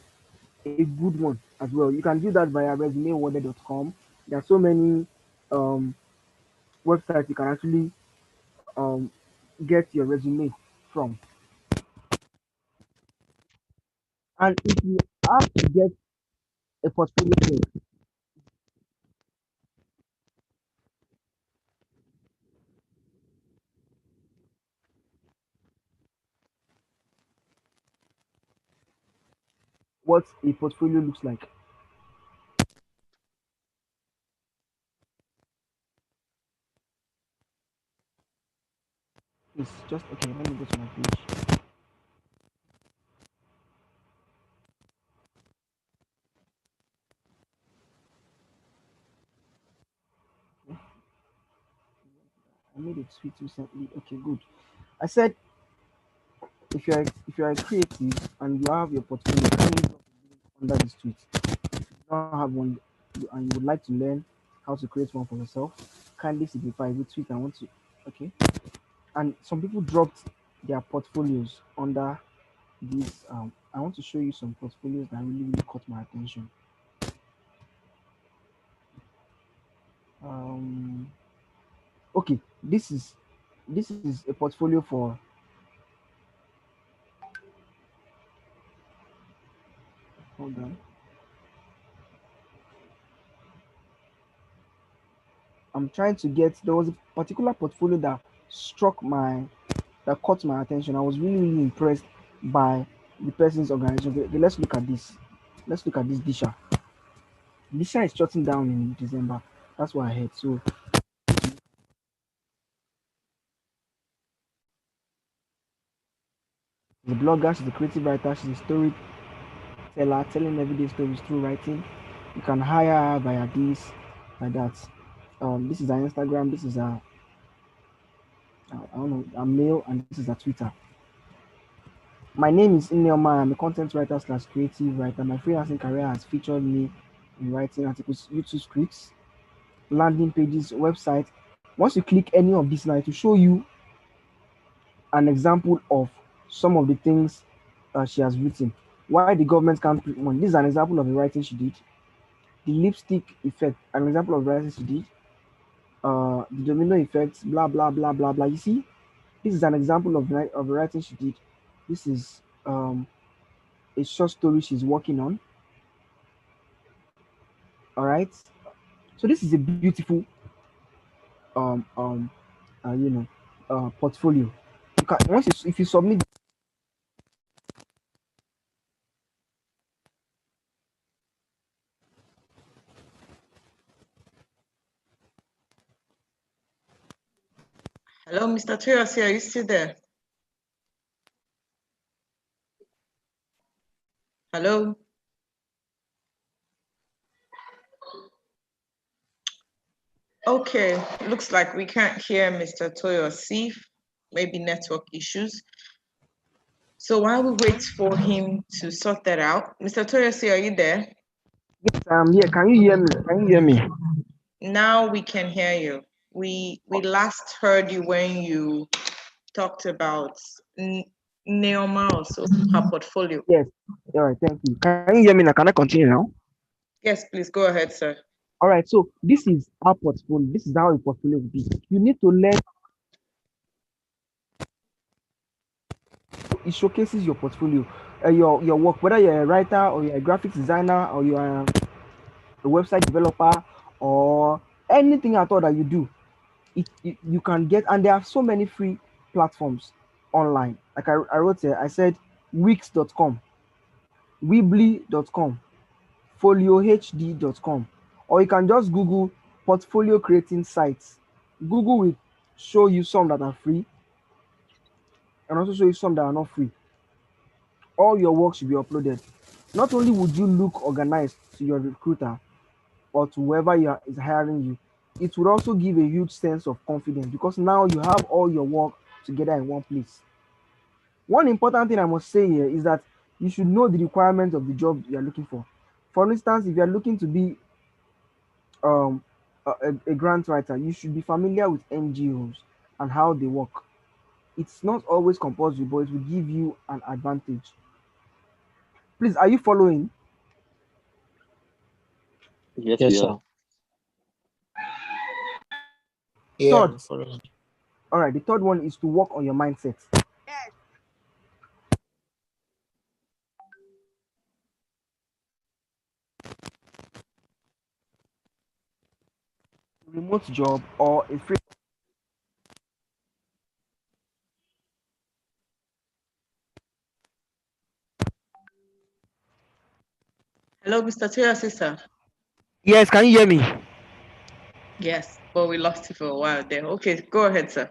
a good one as well. You can do that via resumewonder.com. There are so many um websites you can actually um get your resume from. And if you have to get a portfolio thing, what a portfolio looks like. It's just okay. Let me go to my page. I made a tweet recently. Okay, good. I said if you are creative and you have your portfolio, kindly drop under this tweet. If you don't have one and you would like to learn how to create one for yourself, kindly signify with tweet I want to. Okay. And some people dropped their portfolios under this. I want to show you some portfolios that really caught my attention. Um, okay, this is a portfolio for. Hold on. I'm trying to get. There was a particular portfolio that caught my attention. I was really impressed by the person's organization. Okay, let's look at this. Let's look at this Disha. Disha is shutting down in December. That's what I heard. So she's a blogger, she's a creative writer, she's a storyteller, telling everyday stories through writing. You can hire her via this, like that. This is her Instagram. This is her, I don't know, her mail, and this is her Twitter. My name is Ineoma. I'm a content writer slash creative writer. My freelancing career has featured me in writing articles, YouTube scripts, landing pages, website. Once you click any of these now, to show you an example of some of the things she has written. Why the government can't print money. This is an example of the writing she did. The lipstick effect, an example of the writing she did. The domino effect, blah blah blah blah blah. You see, this is an example of the writing she did. This is a short story she's working on. All right. So this is a beautiful um um you know portfolio. You can once you, if you submit. Hello, Mr. Toyosi, are you still there? Hello? Okay, looks like we can't hear Mr. Toyosi, maybe network issues. So while we wait for him to sort that out, Mr. Toyosi, are you there? Yes, I'm here. Can you hear me? Can you hear me? Now we can hear you. We last heard you when you talked about Neoma also, her portfolio. Yes. All right. Thank you. Can you hear me now? Can I continue now? Yes, please go ahead, sir. All right. So this is our portfolio. This is how a portfolio will be. You need to learn. It showcases your portfolio, your work, whether you're a writer or you're a graphics designer or you are a website developer or anything at all that you do. You can get, and there are so many free platforms online. Like I wrote here, I said wix.com, weebly.com, foliohd.com, or you can just Google portfolio creating sites. Google will show you some that are free and also show you some that are not free. All your work should be uploaded. Not only would you look organized to your recruiter or to whoever is hiring you, it would also give a huge sense of confidence because now you have all your work together in one place. One important thing I must say here is that you should know the requirements of the job you are looking for. For instance, if you are looking to be um, a grant writer, you should be familiar with NGOs and how they work. It's not always compulsory, but it will give you an advantage. Please, are you following? Yes, Yes, we sir. are. Yeah, Third, I'm following. all right, the third one is to work on your mindset. Remote job or a free. Hello, Mr. Toyosi, sir. Yes, can you hear me? Yes, but we lost you for a while there. Okay, go ahead, sir.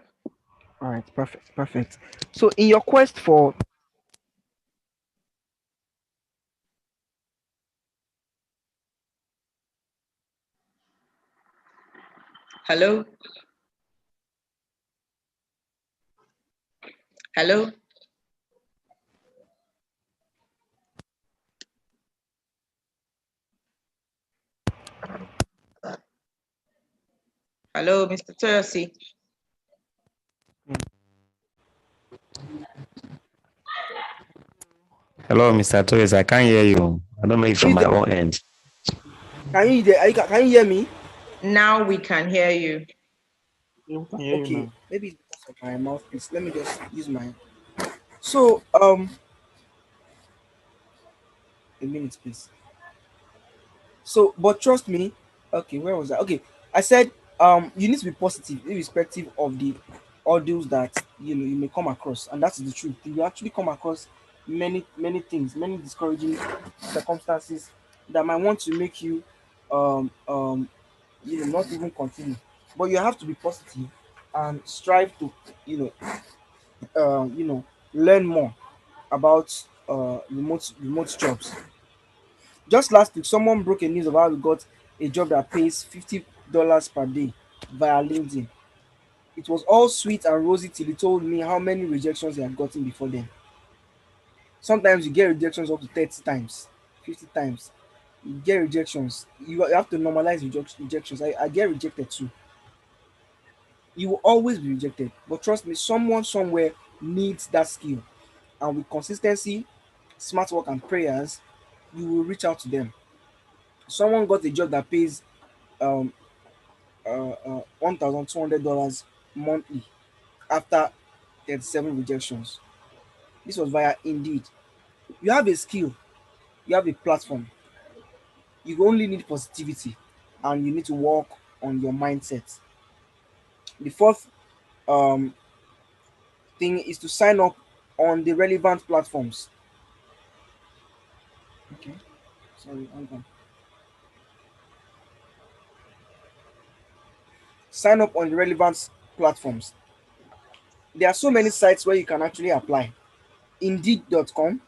All right, perfect, perfect. So, in your quest for Hello? Hello? Hello, Mr. Toyosi. Hello, Mr. Torres. I can't hear you. I don't know if from my own end. can you hear me? Now we can hear you. You can hear you Okay, now. maybe it's because of my mouthpiece. Let me just use mine. So, a minute, please. So, but trust me. Okay, where was I? Okay, I said you need to be positive, irrespective of the ordeals that you may come across, and that's the truth. You actually come across many things, many discouraging circumstances that might want to make you um um not even continue. But you have to be positive and strive to you learn more about remote jobs. Just last week, someone broke a news of how we got a job that pays $50 per day via LinkedIn. It was all sweet and rosy till he told me how many rejections he had gotten before then. Sometimes you get rejections up to 30 times, 50 times. You get rejections. You have to normalize rejections. I get rejected too. You will always be rejected. But trust me, someone somewhere needs that skill. And with consistency, smart work, and prayers, you will reach out to them. Someone got a job that pays um $1,200 monthly after 37 rejections. This was via Indeed. You have a skill, you have a platform. You only need positivity and you need to work on your mindset. The fourth um, thing is to sign up on the relevant platforms. Okay, sorry, hold on. Sign up on the relevant platforms. There are so many sites where you can actually apply. Indeed.com,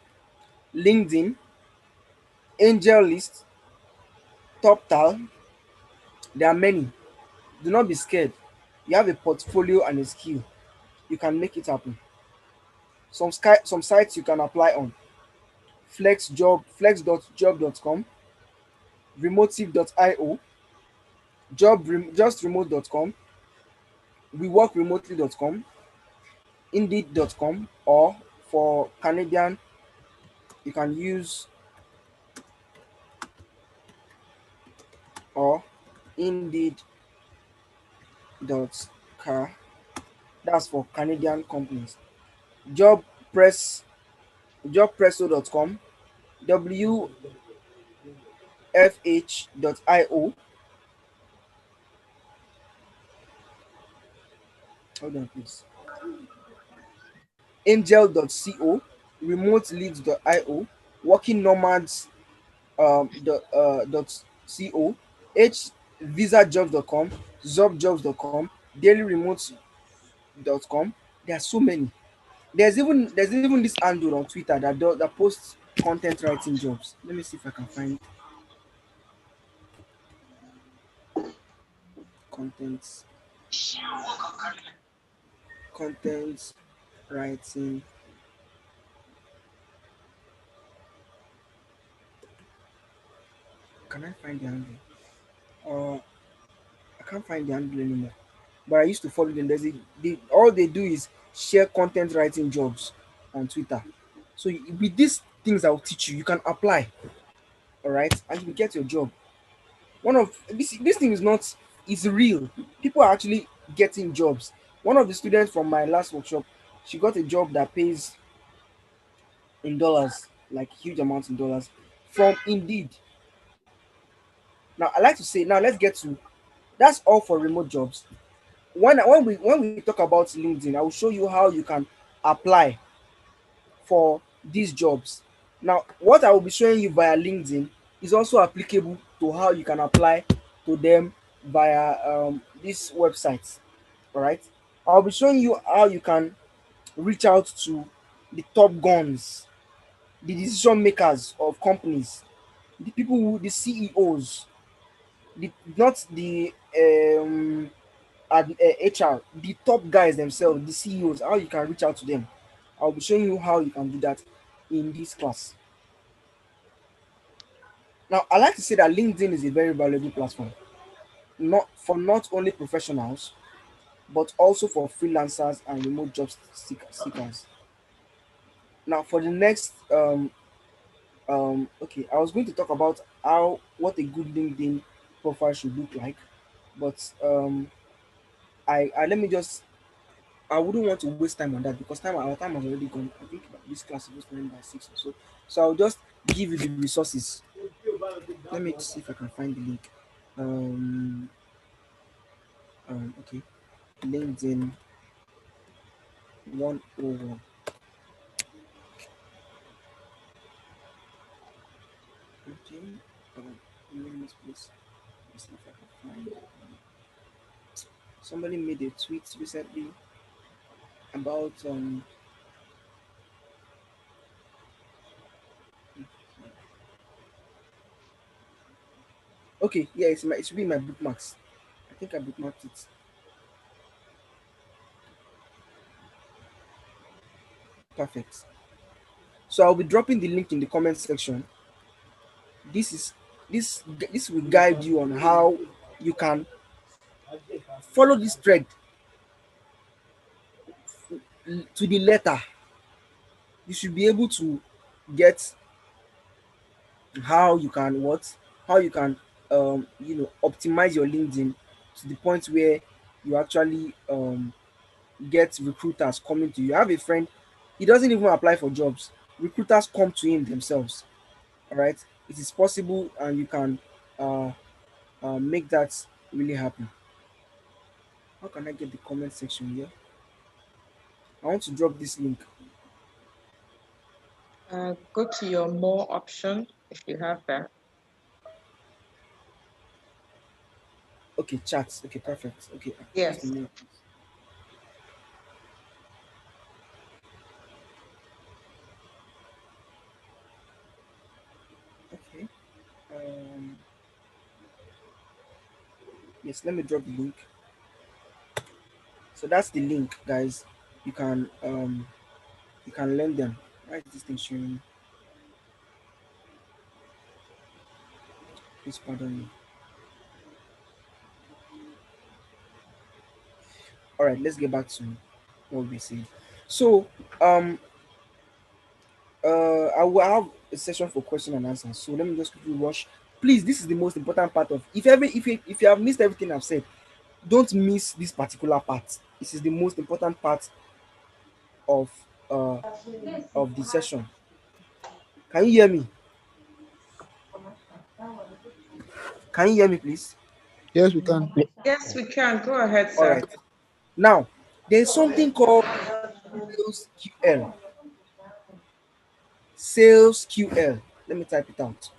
LinkedIn, Angel List, TopTal. There are many. Do not be scared. You have a portfolio and a skill. You can make it happen. Some sites you can apply on: flex.job.com, remotive.io, justremote.com, weworkremotely.com, indeed.com, or for Canadian, you can use or indeed.car. That's for Canadian companies. Job press jobpresso.com, wfh.io. Hold on, please. Angel.co, remoteleads.io, working nomads .co, hvisajobs.com, zobjobs.com, dailyremote.com. There are so many. There's even this handle on Twitter that posts content writing jobs. Let me see if I can find content content writing. Can I find the handle? I can't find the handle anymore. But I used to follow them. All they do is share content writing jobs on Twitter. So with these things I'll teach you, you can apply, all right, and you will get your job. One of this thing is not is real. People are actually getting jobs. One of the students from my last workshop, she got a job that pays in dollars, like huge amounts in dollars, from Indeed. Now I like to say, now let's get to that's all for remote jobs. When we talk about LinkedIn, I will show you how you can apply for these jobs. Now, what I will be showing you via LinkedIn is also applicable to how you can apply to them via these websites. All right, I'll be showing you how you can reach out to the top guns, the decision makers of companies, the people who, the CEOs, not the HR, the top guys themselves, the CEOs, how you can reach out to them. I'll be showing you how you can do that in this class. Now, I like to say that LinkedIn is a very valuable platform, not only professionals, but also for freelancers and remote job seekers. Now, for the next, okay, I was going to talk about what a good LinkedIn profile should look like, but I let me just I wouldn't want to waste time on that because our time has already gone. I think this class is supposed to end by 6 or so. So I'll just give you the resources. Let me see if I can find the link. Um, okay. LinkedIn 101. Okay. Minutes, please. Let's see if I can find it. Somebody made a tweet recently about okay, yeah, it should be my bookmarks. I think I bookmarked it. Perfect. So I'll be dropping the link in the comment section. This is this will guide you on how you can follow this thread to the letter. You should be able to get how you can optimize your LinkedIn to the point where you actually get recruiters coming to you. I have a friend, he doesn't even apply for jobs. Recruiters come to him themselves. All right, it is possible, and you can uh, make that really happen. How can I get the comment section here? I want to drop this link. Go to your more option if you have that. Okay, chats. Okay, perfect. Okay, just a Yes. minute. Okay. Um, yes, let me drop the link. So that's the link, guys. You can learn them. Why is this thing showing? Please pardon me. All right, let's get back to what we said. So, um, I will have a session for question and answer. So let me just quickly rush. Please, this is the most important part of. If you have missed everything I've said, don't miss this particular part. This is the most important part of uh of the session. Can you hear me? Can you hear me, please? Yes, we can. Yes, we can. Go ahead, All sir. right. Now, there's something called sales QL. Sales QL. Let me type it out.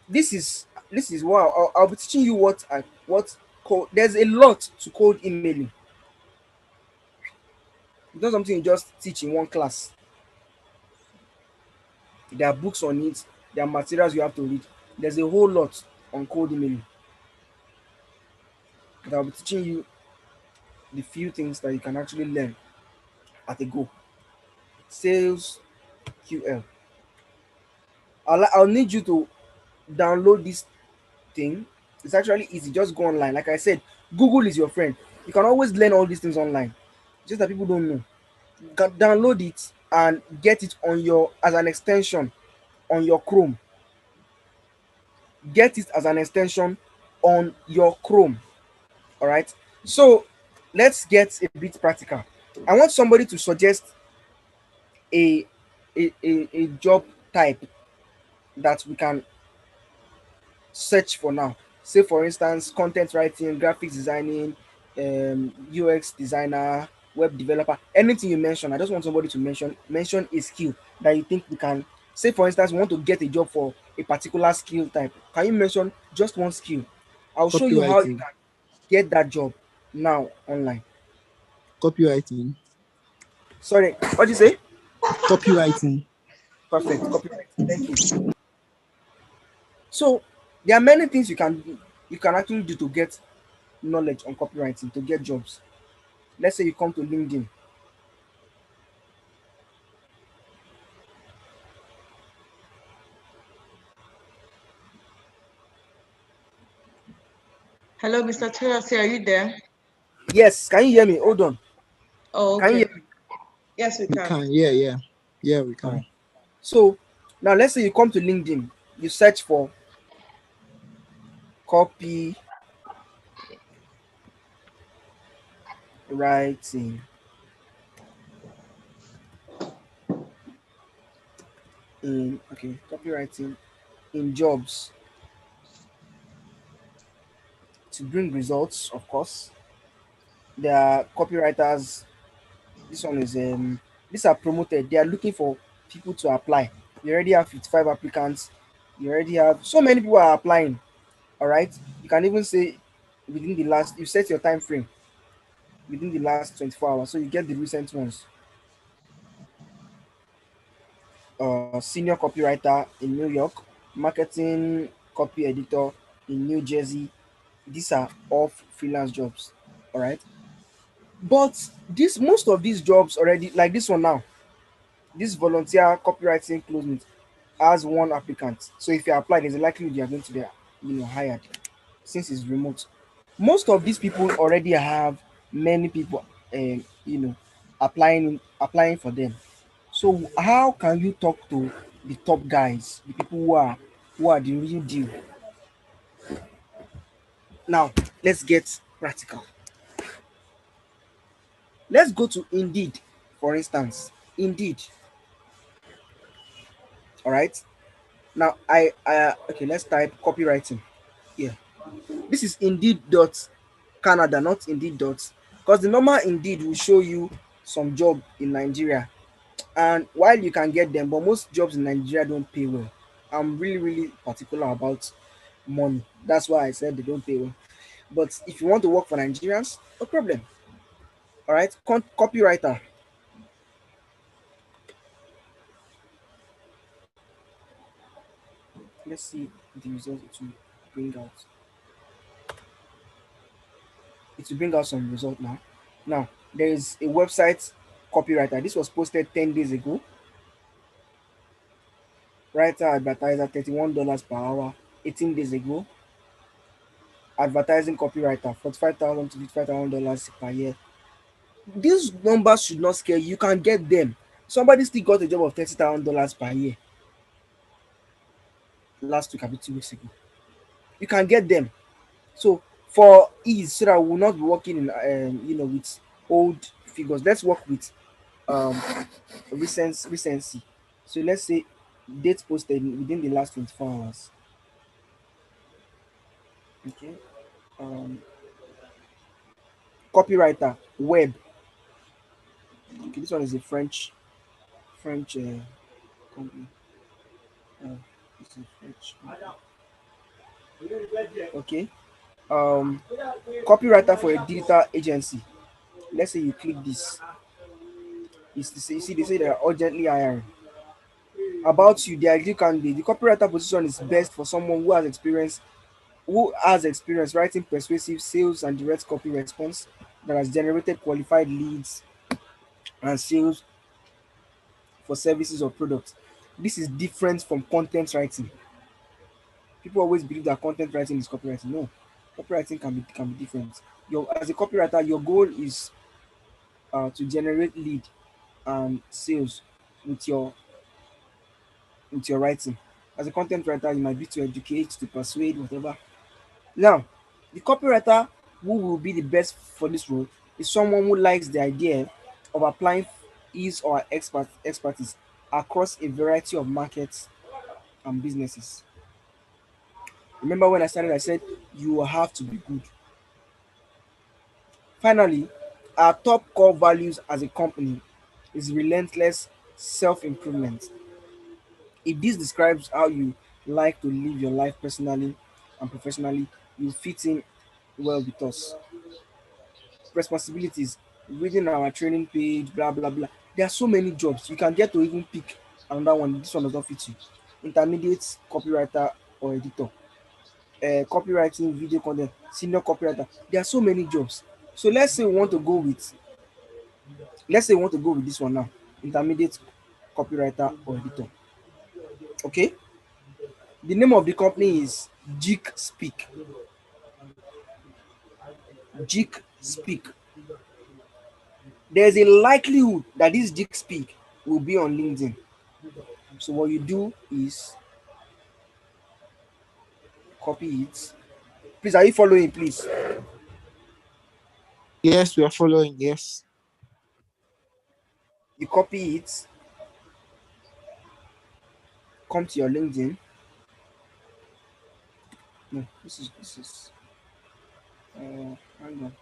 This is wow. I'll be teaching you what code. There's a lot to code emailing. It's not something you just teach in one class. There are books on it. There are materials you have to read. There's a whole lot on code emailing. But I'll be teaching you the few things that you can actually learn at a go. Sales QL. I'll need you to download this thing. It's actually easy. Just go online. Like I said, Google is your friend. You can always learn all these things online. Just that people don't know. Download it and get it on your as an extension on your Chrome. Get it as an extension on your Chrome. All right. So let's get a bit practical. I want somebody to suggest a a job type that we can search for now. Say for instance, content writing, graphics designing, UX designer, web developer, anything you mention. I just want somebody to mention a skill that you think we can. Say for instance, we want to get a job for a particular skill type. Can you mention just one skill? I'll show you how you Copywriting. can get that job now online. Copywriting. Sorry, what did you say? Copywriting. Perfect, copyright. Thank you. So there are many things you can actually do to get knowledge on copywriting to get jobs. Let's say you come to LinkedIn. Hello, Mr. Toyosi, are you there? Yes, can you hear me? Hold on. Oh, Can you okay. hear me? Yes, we We can. can. Yeah, yeah. Yeah, we All can. right. So now let's say you come to LinkedIn, you search for copywriting. Copywriting in jobs to bring results, of course. There are copywriters. This one is these are promoted. They are looking for people to apply. You already have 55 applicants. You already have so many people are applying. All right. You can even say within the last you set your time frame within the last 24 hours. So you get the recent ones. Senior copywriter in New York, marketing copy editor in New Jersey. These are all freelance jobs. All right. But this most of these jobs already like this one now, this volunteer copywriting closing has one applicant. So if you apply, there's a likelihood you are going to be hired since it's remote. Most of these people already have many people applying for them. So how can you talk to the top guys, the people who are the real deal? Now let's get practical. Let's go to Indeed, for instance. Indeed. All right. Now I okay, let's type copywriting. Yeah. This is Indeed dot Canada, not Indeed dot, because the normal Indeed will show you some job in Nigeria, and while you can get them, but most jobs in Nigeria don't pay well. I'm really really particular about money. That's why I said they don't pay well. But if you want to work for Nigerians, no problem. All right, copywriter. Let's see the results it will bring out. It will bring out some result now. Now there is a website copywriter. This was posted 10 days ago. Writer advertiser $31 per hour 18 days ago. advertising copywriter, $45,000 to $55,000 per year. These numbers should not scare you. You can get them. Somebody still got a job of $30,000 per year last week, 2 weeks ago. You can get them. So for ease, so that we will not be working in with old figures. Let's work with um recency. So let's say dates posted within the last 24 hours. Okay. Um, Copywriter, web. Okay, this one is a French company. Uh, it's a French company. Okay. Um, Copywriter for a digital agency. Let's say you click this. It's to say, you see, they say they are urgently hiring. About you, the ideal candidate. The copywriter position is best for someone who has experience writing persuasive sales and direct copy response that has generated qualified leads and sales for services or products. This is different from content writing. People always believe that content writing is copywriting. No, copywriting can be different. As a copywriter, your goal is to generate lead and sales with your writing. As a content writer, you might be to educate, to persuade, whatever. Now, the copywriter who will be the best for this role is someone who likes the idea of applying his or her expertise across a variety of markets and businesses. Remember when I started, I said you have to be good. Finally, our top core values as a company is relentless self improvement. If this describes how you like to live your life personally and professionally, you fit in well with us. Responsibilities, reading our training page, blah blah blah. There are so many jobs. You can get to even pick another one. This one does not fit you. Intermediate copywriter or editor, copywriting, video content, senior copywriter. There are so many jobs. So let's say we want to go with this one now. Intermediate copywriter or editor. Okay. The name of the company is Jig Speak. Jig Speak. There's a likelihood that this Jig Speak will be on LinkedIn. So what you do is copy it. Please, are you following? Please, Yes, we are following. Yes. you copy it. Come to your LinkedIn. No, this is. Hang on.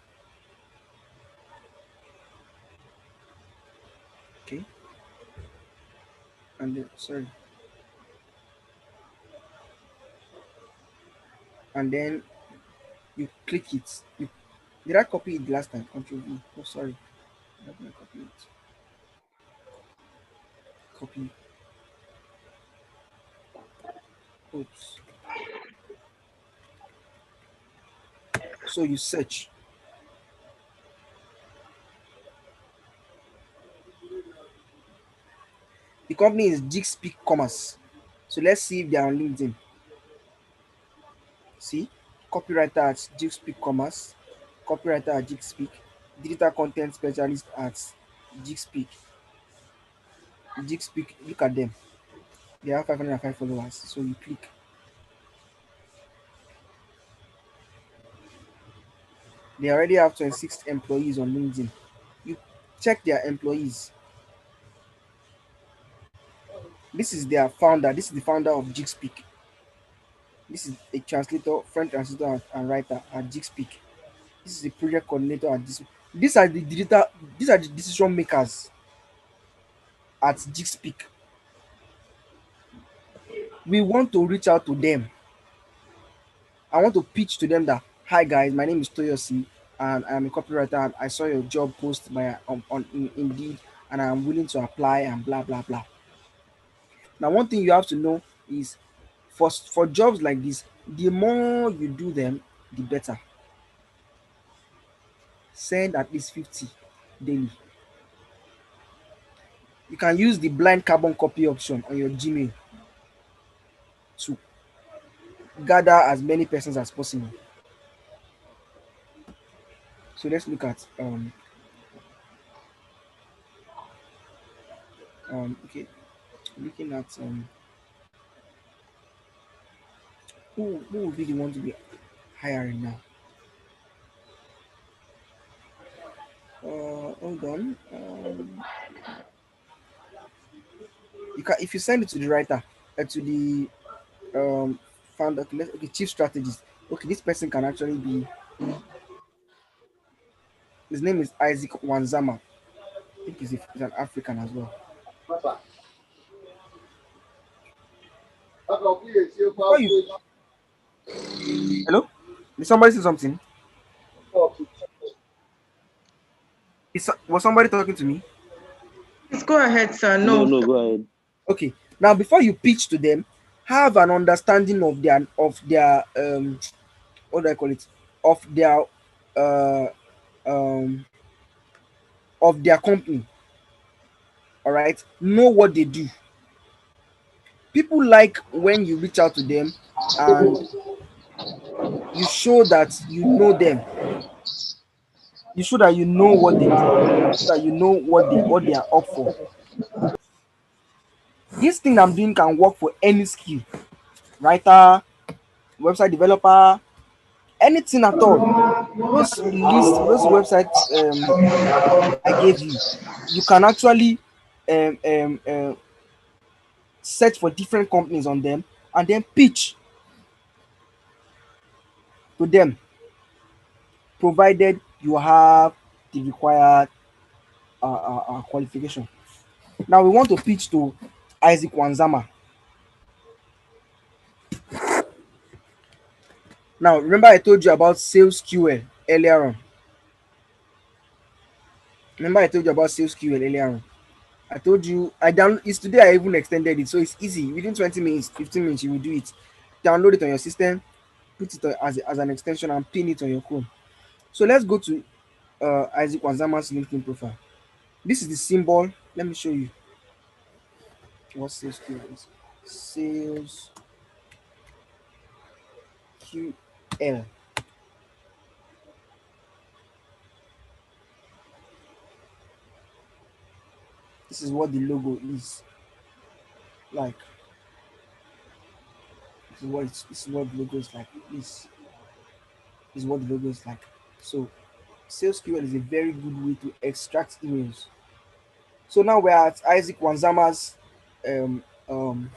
Okay, and then sorry, and then you click it. Did I copy it last time? Control V. Oh, sorry. Let me copy it. Copy. Oops. So you search. The company is Jig Speak Commerce. So let's see if they are on LinkedIn. See, copywriter at Jig Speak Commerce, copywriter at Jig Speak, digital content specialist at Jig Speak. Jig Speak, look at them. They have 505 followers. So you click. They already have 26 employees on LinkedIn. You check their employees. This is their founder. This is the founder of Jig Speak. This is a translator, French translator and writer at Jig Speak. This is a project coordinator at this. These are the decision makers at Jig Speak. We want to reach out to them. I want to pitch to them that, hi guys, my name is Toyosi and I'm a copywriter and I saw your job post on Indeed and I'm willing to apply and blah blah blah. Now, one thing you have to know is for jobs like this, the more you do them, the better. Send at least 50 daily. You can use the blind carbon copy option on your Gmail to gather as many persons as possible. So let's look at okay, looking at who would be the one to be hiring now. Hold on. You can, if you send it to the writer, to the founder, okay, okay, chief strategist. Okay, this person can actually be. His name is Isaac Wanzama. I think he's an African as well. Before you, hello, did somebody say something? Was somebody talking to me? Please go ahead, sir. No, No. no, go ahead. Okay. Now, before you pitch to them, have an understanding of their what do I call it? Of their uh um of their company. All right. Know what they do. People like when you reach out to them and you show that you know them. You show that you know what they do. So that you know what they are up for. This thing I'm doing can work for any skill. Writer, website developer, anything at all. Those websites I gave you, you can actually um, um, uh, search for different companies on them and then pitch to them, provided you have the required qualification. Now we want to pitch to Isaac Wanzama. Now remember I told you about sales QL earlier on. Remember I told you about sales QL earlier on. I told you it's today I even extended it, so it's easy. Within 20 minutes, 15 minutes, you will do it. Download it on your system, put it as an extension, and pin it on your Chrome. So let's go to Isaac Wanzama's LinkedIn profile. This is the symbol. Let me show you what sales QL is. Sales QL. This is what the logo is like. This is what the logo is like. This is what the logo is like. So sales QL is a very good way to extract emails. So now we're at um, um,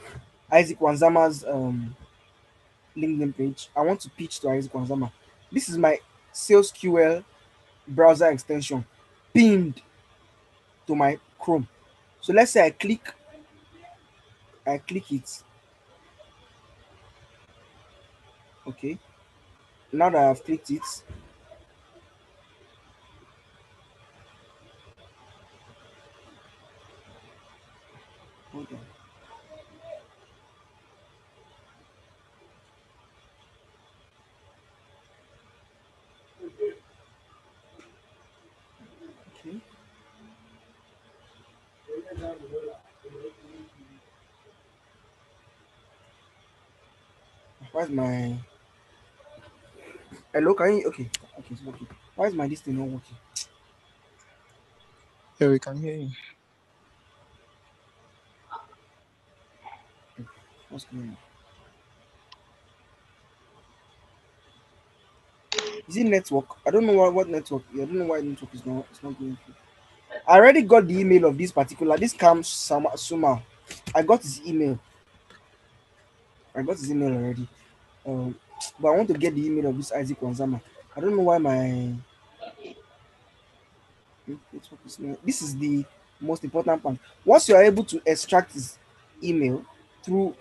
Isaac Wanzama's LinkedIn page. I want to pitch to Isaac Wanzama. This is my Sales QL browser extension pinned to my Chrome. So let's say I click it. Okay. Now that I've clicked it, hold on. Okay. Where's my hello? Can you okay? Okay, it's working. Why is my this thing not working? Yeah, we can hear you. What's going on? Is it network? I don't know what network. I don't know why network is not. It's not going through. I already got the email of this Cam Suma. I got his email. I got his email already. Um, but I want to get the email of this Isaac Wanzama. I don't know why my network is not. This is the most important part. Once you are able to extract his email through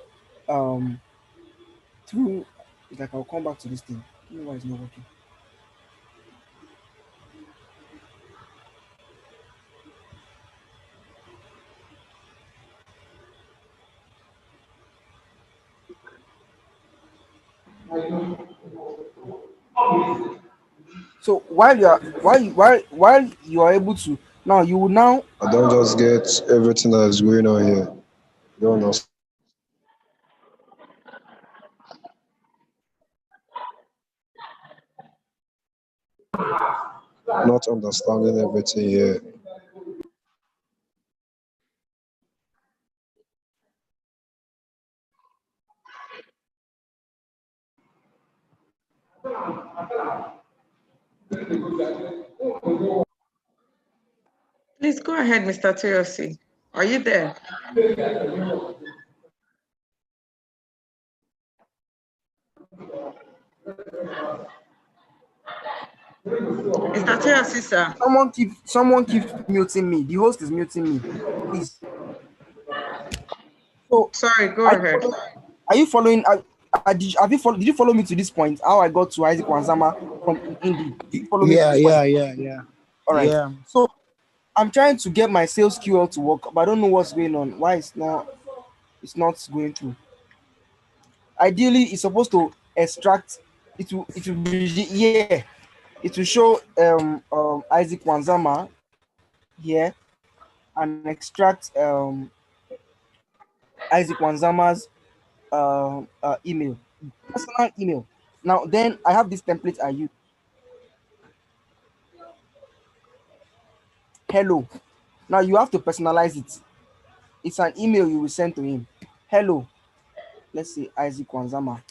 um through, it's like I'll come back to this thing. I don't know why it's not working. So while you are able to now you will now I don't just get everything that is going on here. You don't know. Not understanding everything here. Please go ahead, Mr. Toyosi. Are you there? Mr. Toyosi, sir. Someone keeps muting me. The host is muting me. Please. So Sorry, go are you ahead. following? Are you following? Did you follow me to this point? How I got to Isaac Wanzama from Indeed? Did you follow me to Yeah, this point? yeah, yeah, yeah. All right. Yeah. So I'm trying to get my sales QL to work, but I don't know what's going on. Why it's not going through. Ideally, it's supposed to extract. It will be, yeah. It will show Isaac Wanzama here and extract Isaac Wanzama's email, personal email. Now then I have this template I use. Hello. Now you have to personalize it. It's an email you will send to him. Hello. Let's say Isaac Wanzama.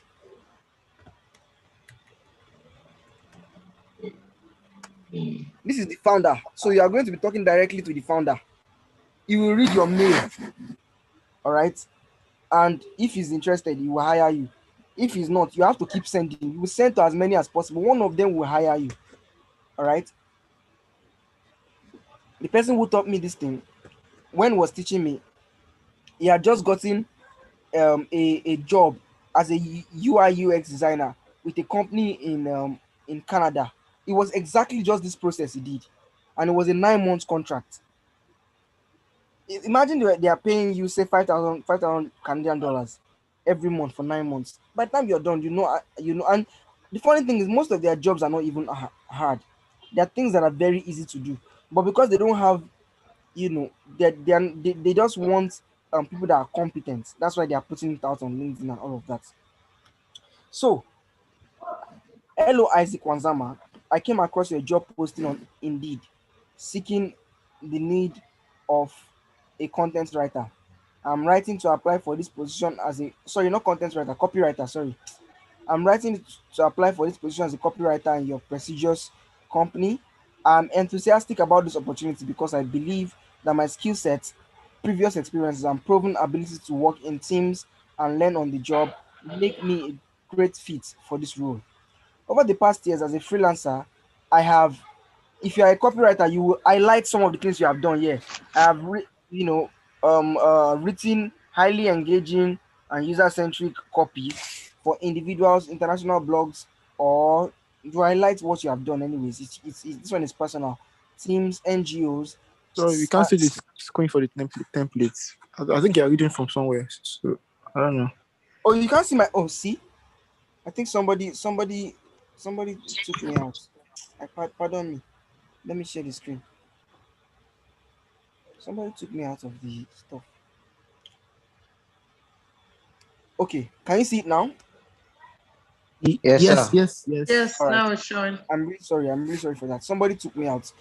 This is the founder. So you are going to be talking directly to the founder. He will read your mail. All right. And if he's interested, he will hire you. If he's not, you have to keep sending. You will send to as many as possible. One of them will hire you. All right. The person who taught me this thing, when he was teaching me, he had just gotten a job as a UI UX designer with a company in Canada. It was exactly just this process he did, and it was a 9 month contract. Imagine they are paying you say 5,000 Canadian dollars every month for 9 months. By the time you're done, and the funny thing is most of their jobs are not even hard. There are things that are very easy to do, but because they don't have, they just want people that are competent. That's why they are putting it out on LinkedIn and all of that. So, hello Isaac Wanzama. I came across your job posting on Indeed, seeking the need of a content writer. I'm writing to apply for this position as a sorry, not content writer, copywriter. Sorry, I'm writing to apply for this position as a copywriter in your prestigious company. I'm enthusiastic about this opportunity because I believe that my skill set, previous experiences, and proven ability to work in teams and learn on the job make me a great fit for this role. Over the past years as a freelancer, I have, if you are a copywriter, you will highlight some of the things you have done here. I have, written highly engaging and user-centric copy for individuals, international blogs, or you highlight what you have done. Anyways, this one is personal. Teams, NGOs. Sorry, we can't see this screen for the templates. I think you're reading from somewhere. So I don't know. Oh, you can't see my. Oh, see. I think somebody took me out. Pardon me. Let me share the screen. Somebody took me out of the stuff. Okay, can you see it now? Yes, Yes, sir. yes, yes. Yes, All right. now it's showing. I'm really sorry. I'm really sorry for that. Somebody took me out.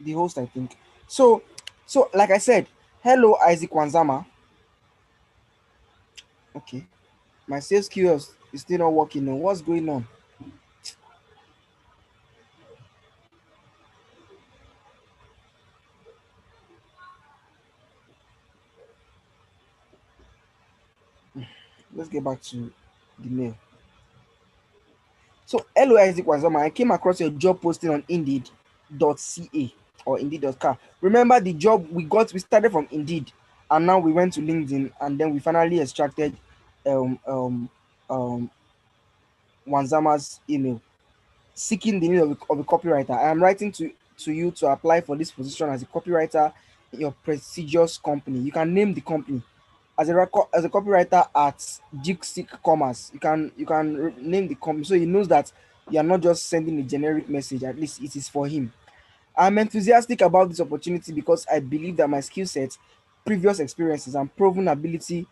The host, I think. So like I said, hello Isaac Wanzama. Okay, my sales QS is still not working. Now, what's going on? Let's get back to the mail. So, hello Isaac Wanzama. I came across your job posting on Indeed.ca or Indeed.car. Remember the job we got? We started from Indeed, and now we went to LinkedIn, and then we finally extracted um um um Wanzama's email, seeking the need of a copywriter. I am writing to you to apply for this position as a copywriter in your prestigious company. You can name the company as a copywriter at Jigsick Commerce. You can name the company so he knows that you are not just sending a generic message. At least it is for him. I'm enthusiastic about this opportunity because I believe that my skill set, previous experiences, and proven ability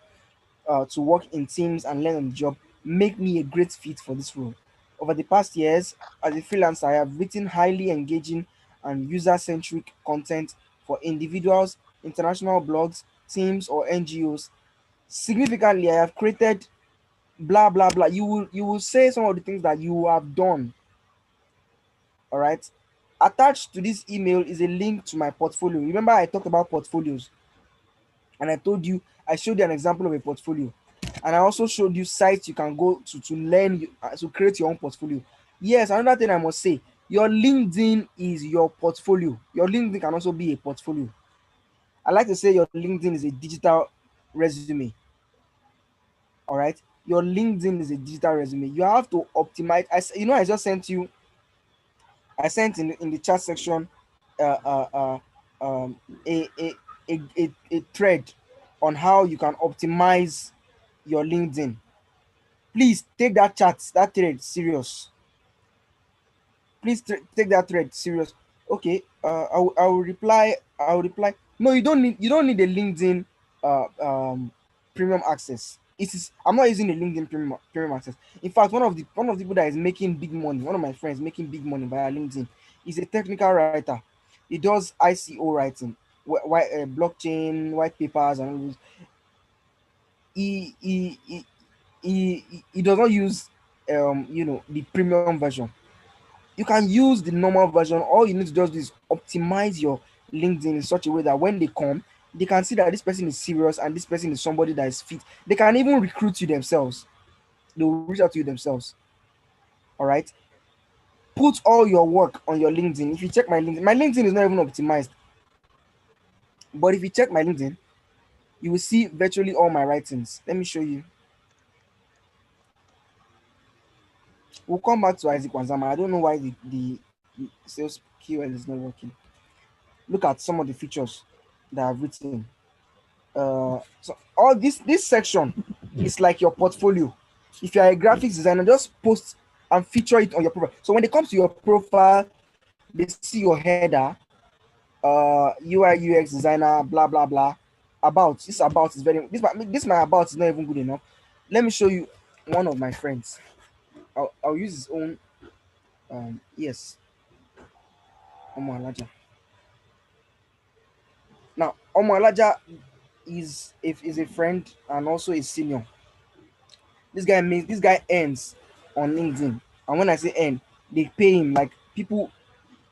to work in teams and learn on the job make me a great fit for this role. Over the past years, as a freelancer, I have written highly engaging and user-centric content for individuals, international blogs, teams, or NGOs. Significantly, I have created blah blah blah. You will say some of the things that you have done. All right. Attached to this email is a link to my portfolio. Remember, I talked about portfolios, and I showed you an example of a portfolio, and I also showed you sites you can go to learn to create your own portfolio. Yes, another thing I must say, your LinkedIn is your portfolio. Your LinkedIn can also be a portfolio. I like to say your LinkedIn is a digital resume. All right, your LinkedIn is a digital resume. You have to optimize. I just sent you. I sent in the chat section uh, uh, uh, um, a, a, a thread on how you can optimize your LinkedIn. Please take that thread serious. Please take that thread serious. Okay, I will reply. I will reply. No, you don't need a LinkedIn uh, um, premium access. I'm not using the LinkedIn premium access. In fact, one of the people that is making big money, one of my friends making big money via LinkedIn, is a technical writer. He does ICO writing, blockchain, white papers, and all those. He he he he does not use the premium version. You can use the normal version. All you need to just do is optimize your LinkedIn in such a way that when they come, they can see that this person is serious and this person is somebody that is fit. They can even recruit you themselves. They will reach out to you themselves. All right. Put all your work on your LinkedIn. If you check my LinkedIn is not even optimized. But if you check my LinkedIn, you will see virtually all my writings. Let me show you. We'll come back to Isaac Wanzama. I don't know why the sales keyword is not working. Look at some of the features that I've written. So all this section is like your portfolio. If you are a graphics designer, just post and feature it on your profile. So when it comes to your profile, they see your header, UI UX designer, blah blah blah. About is very this my about is not even good enough. Let me show you one of my friends. I'll use his own. Yes, Omo Alaja. Now Omo Alaja is a friend and also a senior. This guy earns on LinkedIn, and when I say earn, they pay him like people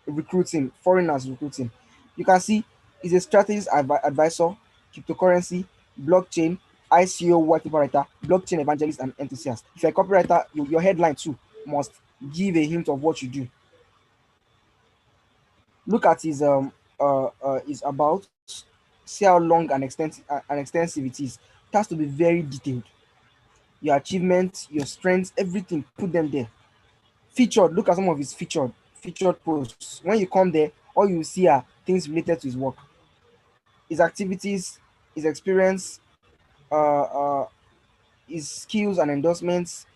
recruiting, foreigners recruiting. You can see he's a strategist advisor, cryptocurrency, blockchain, ICO white paper writer, blockchain evangelist, and enthusiast. If you're a copywriter, your headline too must give a hint of what you do. Look at his about, see how long and extensive it is. It has to be very detailed. Your achievements, your strengths, everything, put them there. Featured, look at some of his featured posts. When you come there, all you see are things related to his work, his activities, his experience, uh, uh, his skills and endorsements,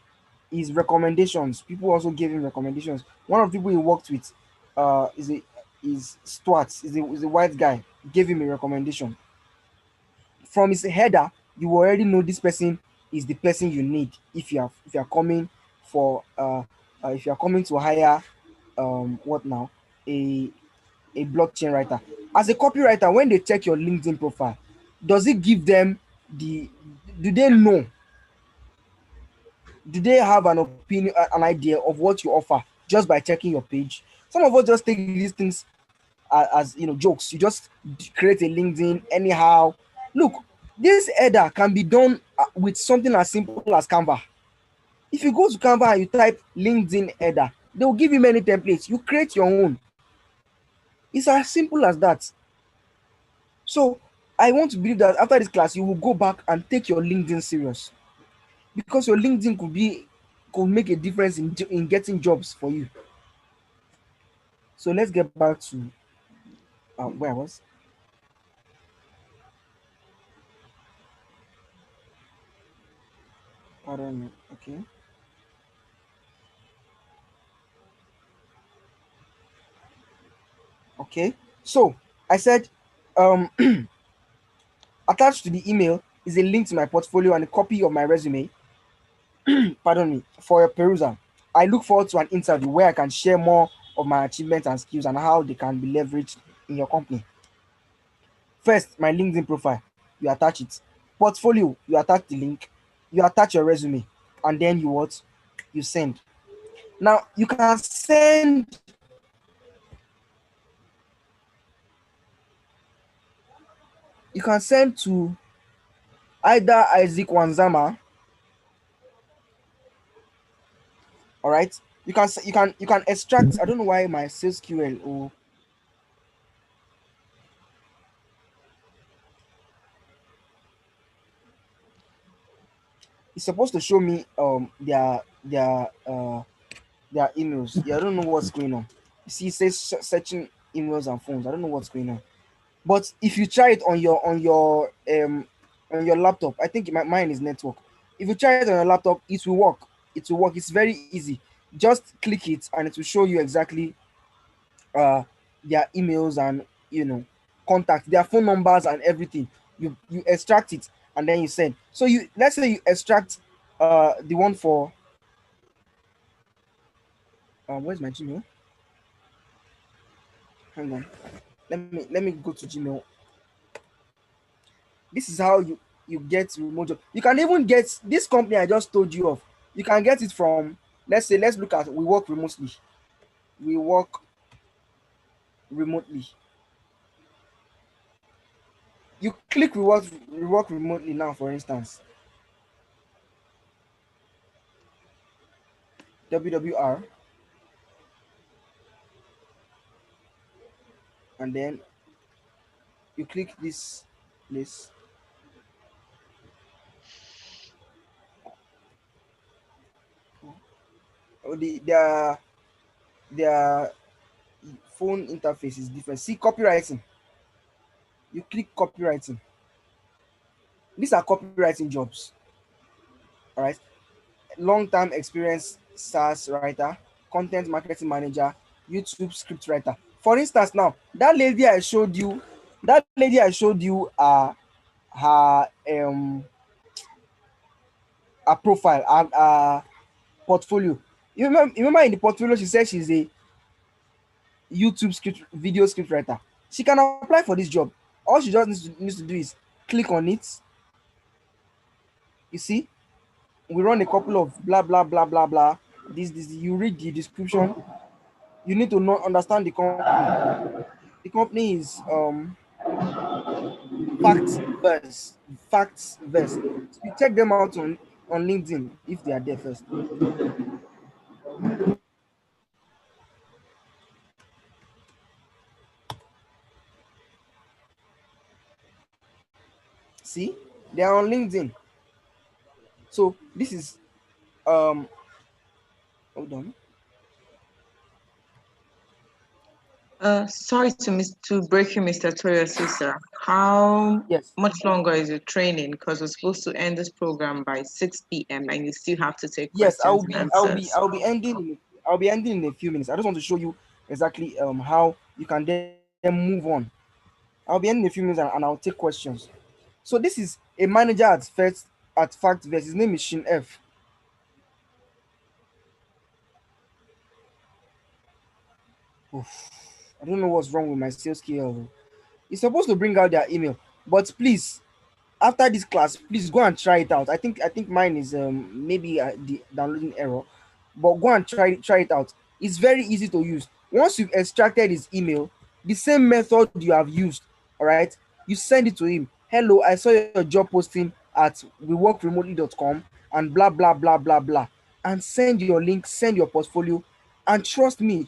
his recommendations. People also gave him recommendations. One of the people he worked with is Stuart, is a white guy, gave him a recommendation. From his header, you already know this person is the person you need if you are coming for if you are coming to hire what now a blockchain writer. As a copywriter, when they check your LinkedIn profile, does it give them the do they know, do they have an opinion, an idea of what you offer just by checking your page? Some of us just take these things as jokes. You just create a LinkedIn anyhow. Look, this header can be done with something as simple as Canva. If you go to Canva and you type LinkedIn header, they will give you many templates. You create your own. It's as simple as that. So I want to believe that after this class, you will go back and take your LinkedIn serious, because your LinkedIn could make a difference in getting jobs for you. So let's get back to where I was. Pardon me. Okay. Okay. So I said, um, attached to the email is a link to my portfolio and a copy of my resume. Pardon me, for your perusal. I look forward to an interview where I can share more of my achievements and skills and how they can be leveraged in your company. First, my LinkedIn profile, you attach it. Portfolio, you attach the link. You attach your resume, and then you what? You send. Now you can send to either Isaac Wanzama, all right. You can extract. I don't know why my sales QL or it's supposed to show me their emails. Yeah, I don't know what's going on. You see, it says searching emails and phones. I don't know what's going on. But if you try it on your laptop, I think mine is network. If you try it on your laptop, it will work. It will work. It's very easy. Just click it and it will show you exactly uh their emails and contact, their phone numbers and everything. You extract it and then you send. So you let's say you extract the one for where's my Gmail? Hang on. Let me go to Gmail. This is how you get remote job. You can even get this company I just told you of. You can get it from, let's look at we work remotely. We work remotely. You click we work remotely now, for instance. WWR, and then you click this place. Oh, their phone interface is different. See copywriting. You click copywriting. These are copywriting jobs. All right. Long-term experience SaaS writer, content marketing manager, YouTube script writer. For instance, now that lady I showed you her her profile, her portfolio. You remember in the portfolio she said she's a YouTube script video script writer. She can apply for this job. All she just needs to do is click on it. You see, we run a couple of blah blah blah blah blah. This you read the description. You need to know understand the company. The company is Facts Verse. Facts Verse. So you check them out on LinkedIn if they are there first. See, they are on LinkedIn. So this is um hold on. Sorry to break you, Mr. Toyosi, sir. How Yes. much longer is your training? Because we're supposed to end this program by 6 p.m. and you still have to take Yes, questions and answers. I'll be ending in a few minutes. I just want to show you exactly how you can then move on. I'll be ending in a few minutes and I'll take questions. So this is a manager at FactVest. His name is Shin F. Oof. I don't know what's wrong with my sales skill. It's supposed to bring out their email, but please, after this class, please go and try it out. I think mine is maybe the downloading error, but go and try it out. It's very easy to use. Once you've extracted his email, the same method you have used, all right, you send it to him. Hello, I saw your job posting at weworkremotely.com and blah blah blah blah blah, and send your link, send your portfolio, and trust me,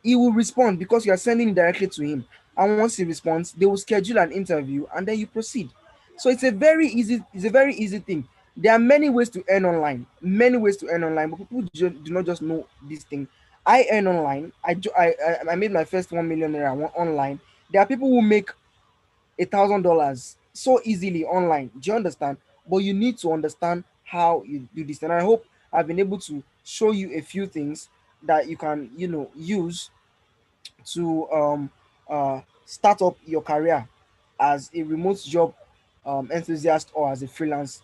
he will respond because you are sending it directly to him. And once he responds, they will schedule an interview and then you proceed. So it's a very easy thing. There are many ways to earn online, but people do not just know this thing. I earn online. I made my first 1 million naira online. There are people who make $1,000 so easily online. Do you understand? But you need to understand how you do this. And I hope I've been able to show you a few things that you can use to start up your career as a remote job enthusiast or as a freelancer.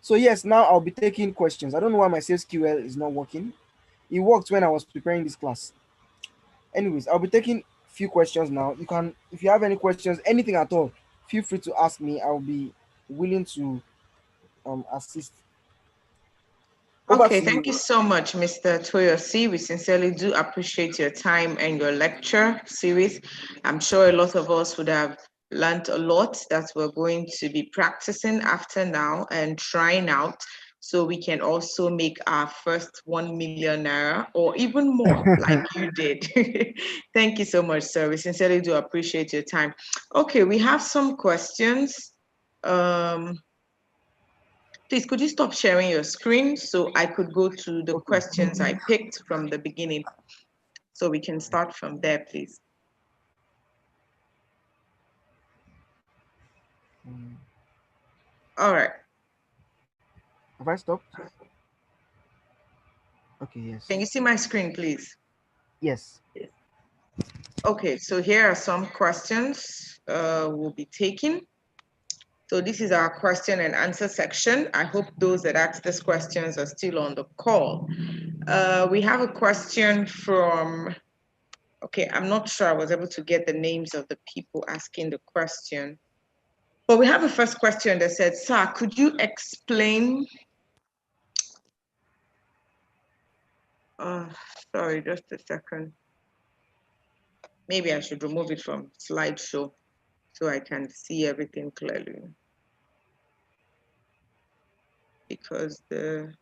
So yes, now I'll be taking questions. I don't know why my sales QL is not working. It worked when I was preparing this class. Anyways, I'll be taking few questions now. You can, if you have any questions, anything at all, feel free to ask me. I'll be willing to assist. Over Okay, to thank you you. so much, Mr. Toyosi. We sincerely do appreciate your time and your lecture series. I'm sure a lot of us would have learned a lot that we're going to be practicing after now and trying out so we can also make our first 1 million naira or even more like you did. Thank you so much, sir. We sincerely do appreciate your time. Okay, we have some questions. Please, could you stop sharing your screen so I could go to the Okay. questions I picked from the beginning? So we can start from there, please. Mm. All right. Have I stopped? Okay, yes. Can you see my screen, please? Yes. Okay, so here are some questions we'll be taking. So this is our question and answer section. I hope those that asked these questions are still on the call. We have a question from, okay, I'm not sure I was able to get the names of the people asking the question. But we have a first question that said, sir, could you explain, sorry, just a second. Maybe I should remove it from slideshow so I can see everything clearly. Because the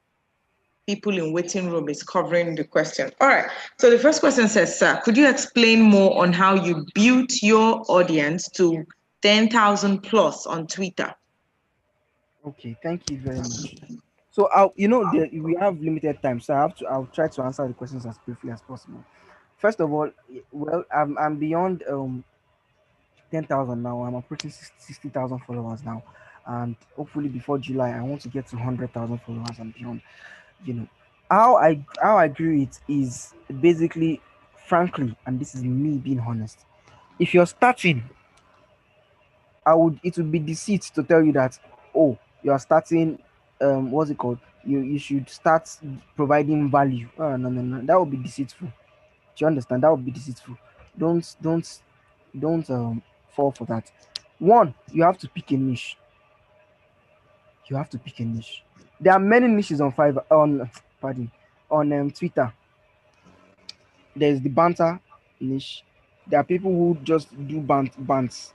people in waiting room is covering the question. All right, so the first question says, sir, could you explain more on how you built your audience to 10,000 plus on Twitter? Okay, thank you very much. So we have limited time, so I'll try to answer the questions as briefly as possible. First of all, well, I'm beyond 10,000 now. I'm approaching 60,000 followers now, and hopefully before July, I want to get to 100,000 followers and beyond. You know, how I grew it is basically, frankly, and this is me being honest. If you're starting, it would be deceit to tell you that, oh, you are starting, what's it called? You should start providing value. Oh, no, no, no, that would be deceitful. Do you understand? That would be deceitful. Don't fall for that. One, you have to pick a niche. You have to pick a niche. There are many niches on Fiverr, on pardon, on Twitter. There's the banter niche. There are people who just do bants.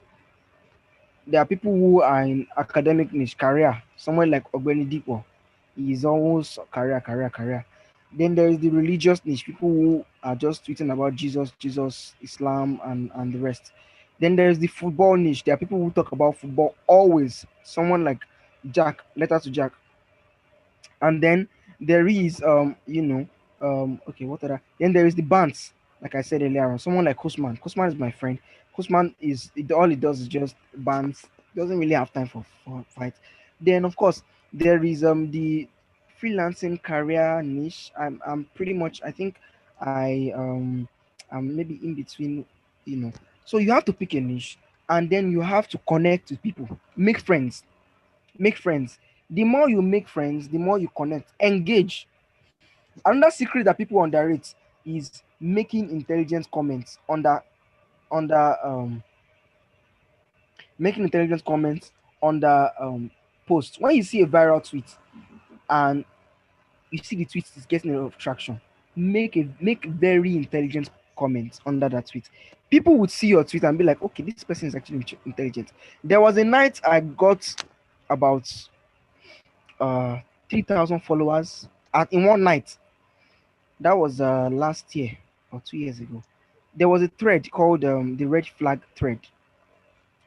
There are people who are in academic niche career, someone like Ogbeni Dipo. He is almost career. Then there is the religious niche, people who are just tweeting about Jesus, Islam, and the rest. Then there is the football niche. There are people who talk about football always. Someone like Jack, letter to Jack. And then there is okay, what other, then there is the bands, like I said earlier on, someone like Kusman is my friend. All he does is just bands. Doesn't really have time for fight. Then of course there is the freelancing career niche. I'm pretty much, I think, I'm maybe in between, you know. So you have to pick a niche, and then you have to connect with people, make friends. The more you make friends, the more you connect, engage. Another secret that people underrate is making intelligent comments under making intelligent comments under posts. When you see a viral tweet and you see the tweet is getting a lot of traction, make very intelligent comments under that tweet. People would see your tweet and be like, okay, this person is actually intelligent. There was a night I got about uh 3,000 followers in one night. That was last year or 2 years ago. There was a thread called the red flag thread.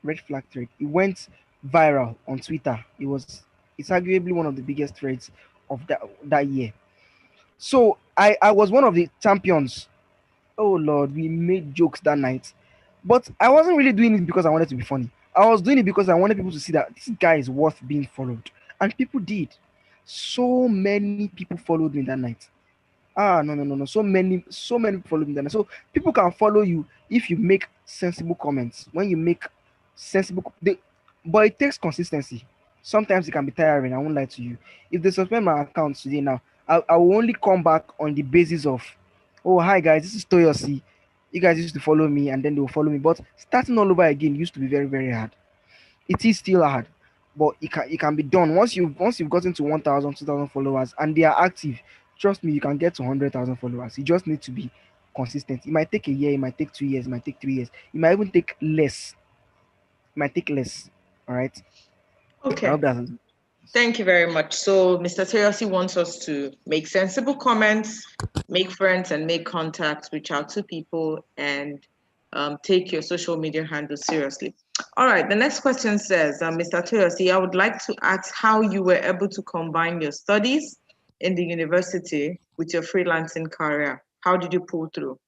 It went viral on Twitter. It's arguably one of the biggest threads of that year. So I was one of the champions. Oh Lord, we made jokes that night, but I wasn't really doing it because I wanted to be funny. I was doing it because I wanted people to see that this guy is worth being followed, and people did. So many people followed me that night. Ah, no, no, no, no. So many people follow me then. So people can follow you if you make sensible comments. When you make but it takes consistency. Sometimes it can be tiring. I won't lie to you. If they suspend my account today now, I will only come back on the basis of, oh hi guys, this is Toyosi. You guys used to follow me, and then they will follow me. But starting all over again used to be very very hard. It is still hard, but it can be done once you've gotten to 1,000, 2,000 followers and they are active. Trust me, you can get to 100,000 followers. You just need to be consistent. It might take a year, it might take 2 years, it might take 3 years, it might even take less. It might take less. All right. I Okay. hope that's Thank you very much. So Mr. Terasi wants us to make sensible comments, make friends and make contacts, reach out to people, and take your social media handles seriously. All right, the next question says, Mr. Terasi, I would like to ask how you were able to combine your studies in the university with your freelancing career. How did you pull through?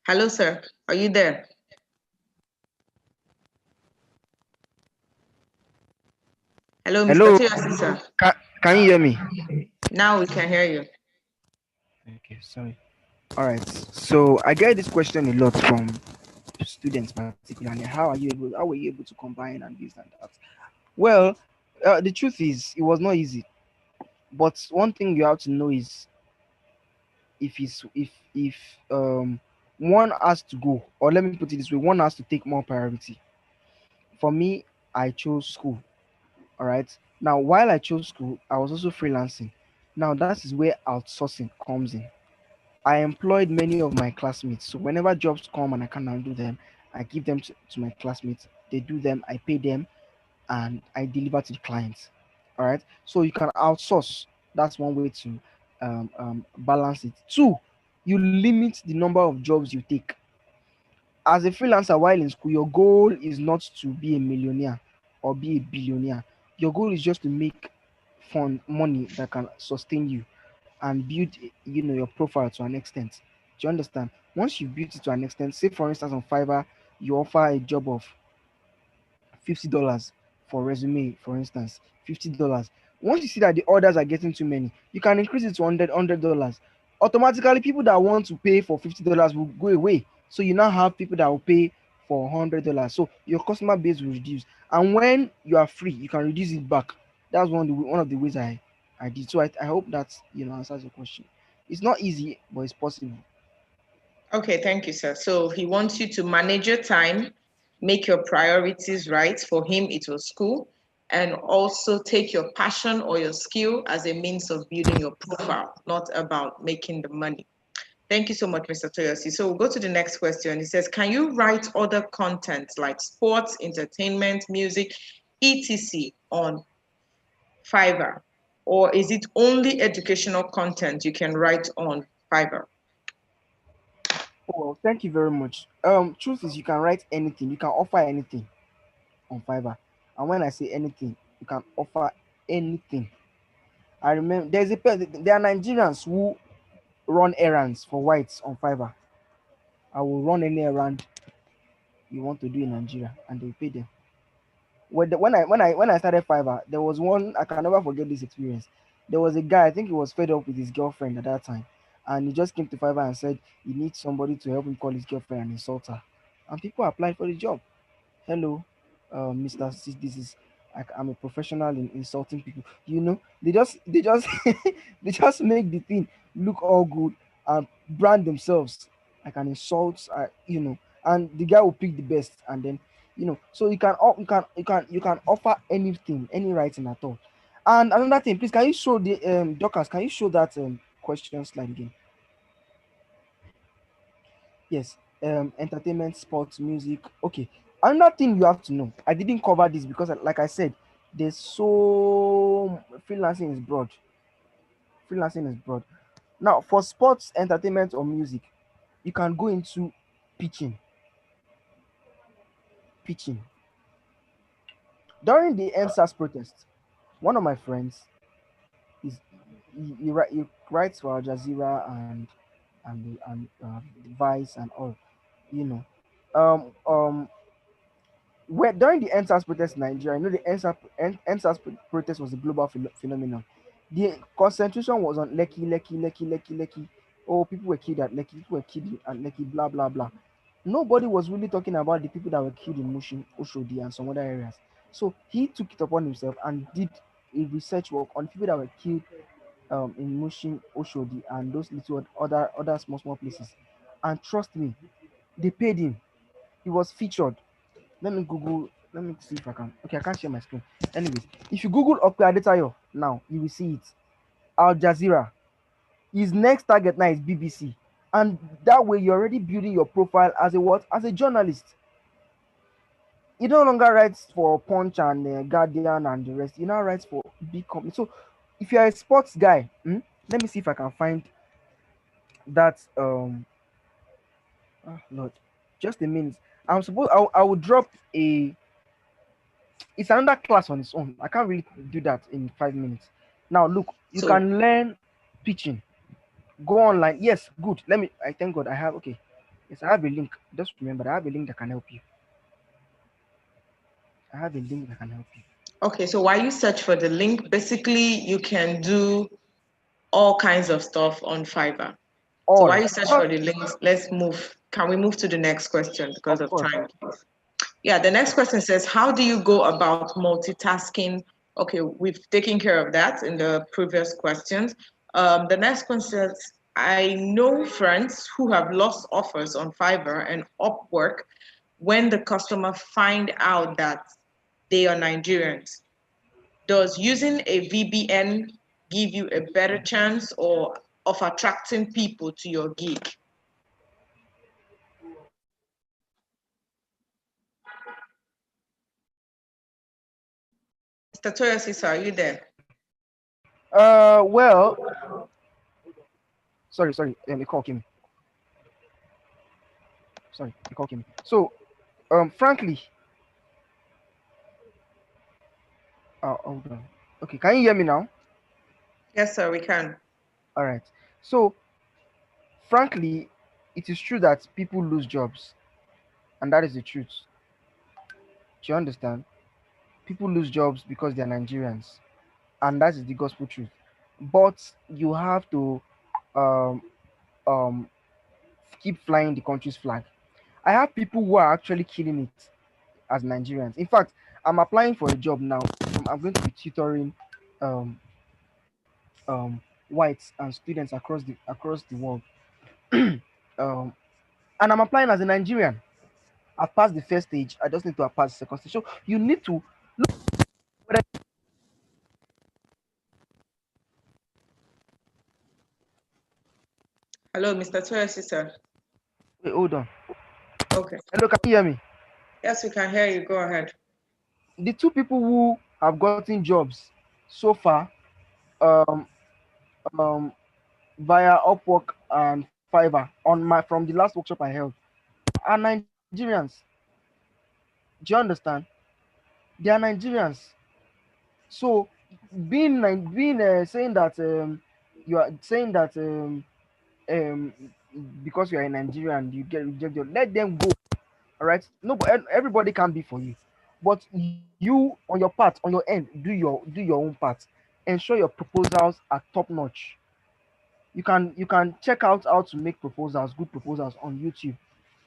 Hello, sir. Are you there? Hello, Mr. hello. Terasi, sir. Can you hear me? Now we can hear you. Okay, sorry. All right. So I get this question a lot from students, particularly. How were you able to combine and this and that? Well, the truth is, it was not easy. But one thing you have to know is, if one has to go, or let me put it this way, one has to take more priority. For me, I chose school. All right. Now, while I chose school, I was also freelancing. Now, that is where outsourcing comes in. I employed many of my classmates. So whenever jobs come and I cannot do them, I give them to my classmates. They do them, I pay them, and I deliver to the clients. All right. So you can outsource. That's one way to balance it. Two, you limit the number of jobs you take. As a freelancer while in school, your goal is not to be a millionaire or be a billionaire. Your goal is just to make fun money that can sustain you and build, your profile to an extent. Do you understand? Once you build it to an extent, say for instance on Fiverr, you offer a job of $50 for resume, for instance, $50. Once you see that the orders are getting too many, you can increase it to $100. Automatically, people that want to pay for $50 will go away. So you now have people that will pay for $100. So your customer base will reduce. And when you are free, you can reduce it back. That's one of the ways I did. So I hope that answers your question. It's not easy, but it's possible. Okay, thank you, sir. So he wants you to manage your time, make your priorities right. For him, it was school, and also take your passion or your skill as a means of building your profile, not about making the money. Thank you so much, Mr. Toyosi. So we'll go to the next question. It says, can you write other content like sports, entertainment, music, etc. on Fiverr? Or is it only educational content you can write on Fiverr? Oh, well, thank you very much. Truth is, you can write anything, you can offer anything on Fiverr. And when I say anything, you can offer anything. I remember there are Nigerians who run errands for whites on Fiverr. I will run any errand you want to do in Nigeria, and they pay them. When I started Fiverr, there was one I can never forget this experience. There was a guy, I think he was fed up with his girlfriend at that time, and he just came to Fiverr and said he needs somebody to help him call his girlfriend and insult her. And people applied for the job. Hello, Mr. This is I'm a professional in insulting people. They just they just make the thing look all good and brand themselves like an insult. And the guy will pick the best, and then so you can offer anything, any writing at all. And another thing, please, can you show the Dorcas? Can you show that question slide again? Yes. Entertainment, sports, music. Okay. Another thing you have to know. I didn't cover this because, like I said, there's so freelancing is broad. Freelancing is broad. Now, for sports, entertainment, or music, you can go into pitching. Pitching. During the NSAS protest, one of my friends is he writes for Al Jazeera and Vice and all. You know, When during the NSAS protest in Nigeria, the NSAS protest was a global phenomenon. The concentration was on Lekki, Lekki, Lekki, Lekki, Lekki. Oh, people were killed at Lekki, people were killed at Lekki, blah blah blah. Nobody was really talking about the people that were killed in Mushin, Oshodi, and some other areas. So he took it upon himself and did a research work on people that were killed in Mushin, Oshodi, and those little other small places. And trust me, they paid him. He was featured. Let me Google. Let me see if I can. Okay, I can't share my screen. Anyways, if you Google Okpe Adetayo now, you will see it. Al Jazeera. His next target now is BBC, and that way you're already building your profile as a what? As a journalist. He no longer writes for Punch and Guardian and the rest. He now writes for big companies. So, if you're a sports guy, let me see if I can find that. Lord, just a minute. I'm supposed. I will drop a. It's another class on its own. I can't really do that in 5 minutes. Now, look, you So, can learn pitching. Go online. Yes, good. Let me. I thank God. I have. Okay. Yes, I have a link. Just remember, I have a link that can help you. I have a link that can help you. okay, so while you search for the link, basically you can do all kinds of stuff on Fiverr. So while All. you search Not, for the links, let's move. Can we move to the next question because of of course. time, please? Yeah, the next question says, how do you go about multitasking? Okay, we've taken care of that in the previous questions. The next question says, I know friends who have lost offers on Fiverr and Upwork when the customer find out that they are Nigerians. Does using a VPN give you a better chance or of attracting people to your gig? Mr. Toyosi, are you there? Well, sorry. A call came. Sorry, a call came. So, frankly, hold on. Okay, can you hear me now? Yes, sir, we can. All right. So, frankly, it is true that people lose jobs, and that is the truth. Do you understand? People lose jobs because they're Nigerians, and that is the gospel truth. But you have to um, um, keep flying the country's flag. I have people who are actually killing it as Nigerians. In fact, I'm applying for a job now. I'm going to be tutoring um, whites and students across the world. And I'm applying as a Nigerian. I've passed the first stage. I just need to pass the second stage. So you need to Hello, Mr. Toyosi, sir. wait, hold on. Okay. Hello, can you hear me? Yes, we can hear you. Go ahead. The two people who have gotten jobs so far, um, um, via Upwork and Fiverr on my from the last workshop I held, are Nigerians. Do you understand? They are Nigerians. So being saying that you are saying that um because you are a Nigerian you get rejected, let them go. All right, no, but everybody can be for you, but you on your part, on your end, do your own part. Ensure your proposals are top notch. You can check out how to make proposals, good proposals on YouTube.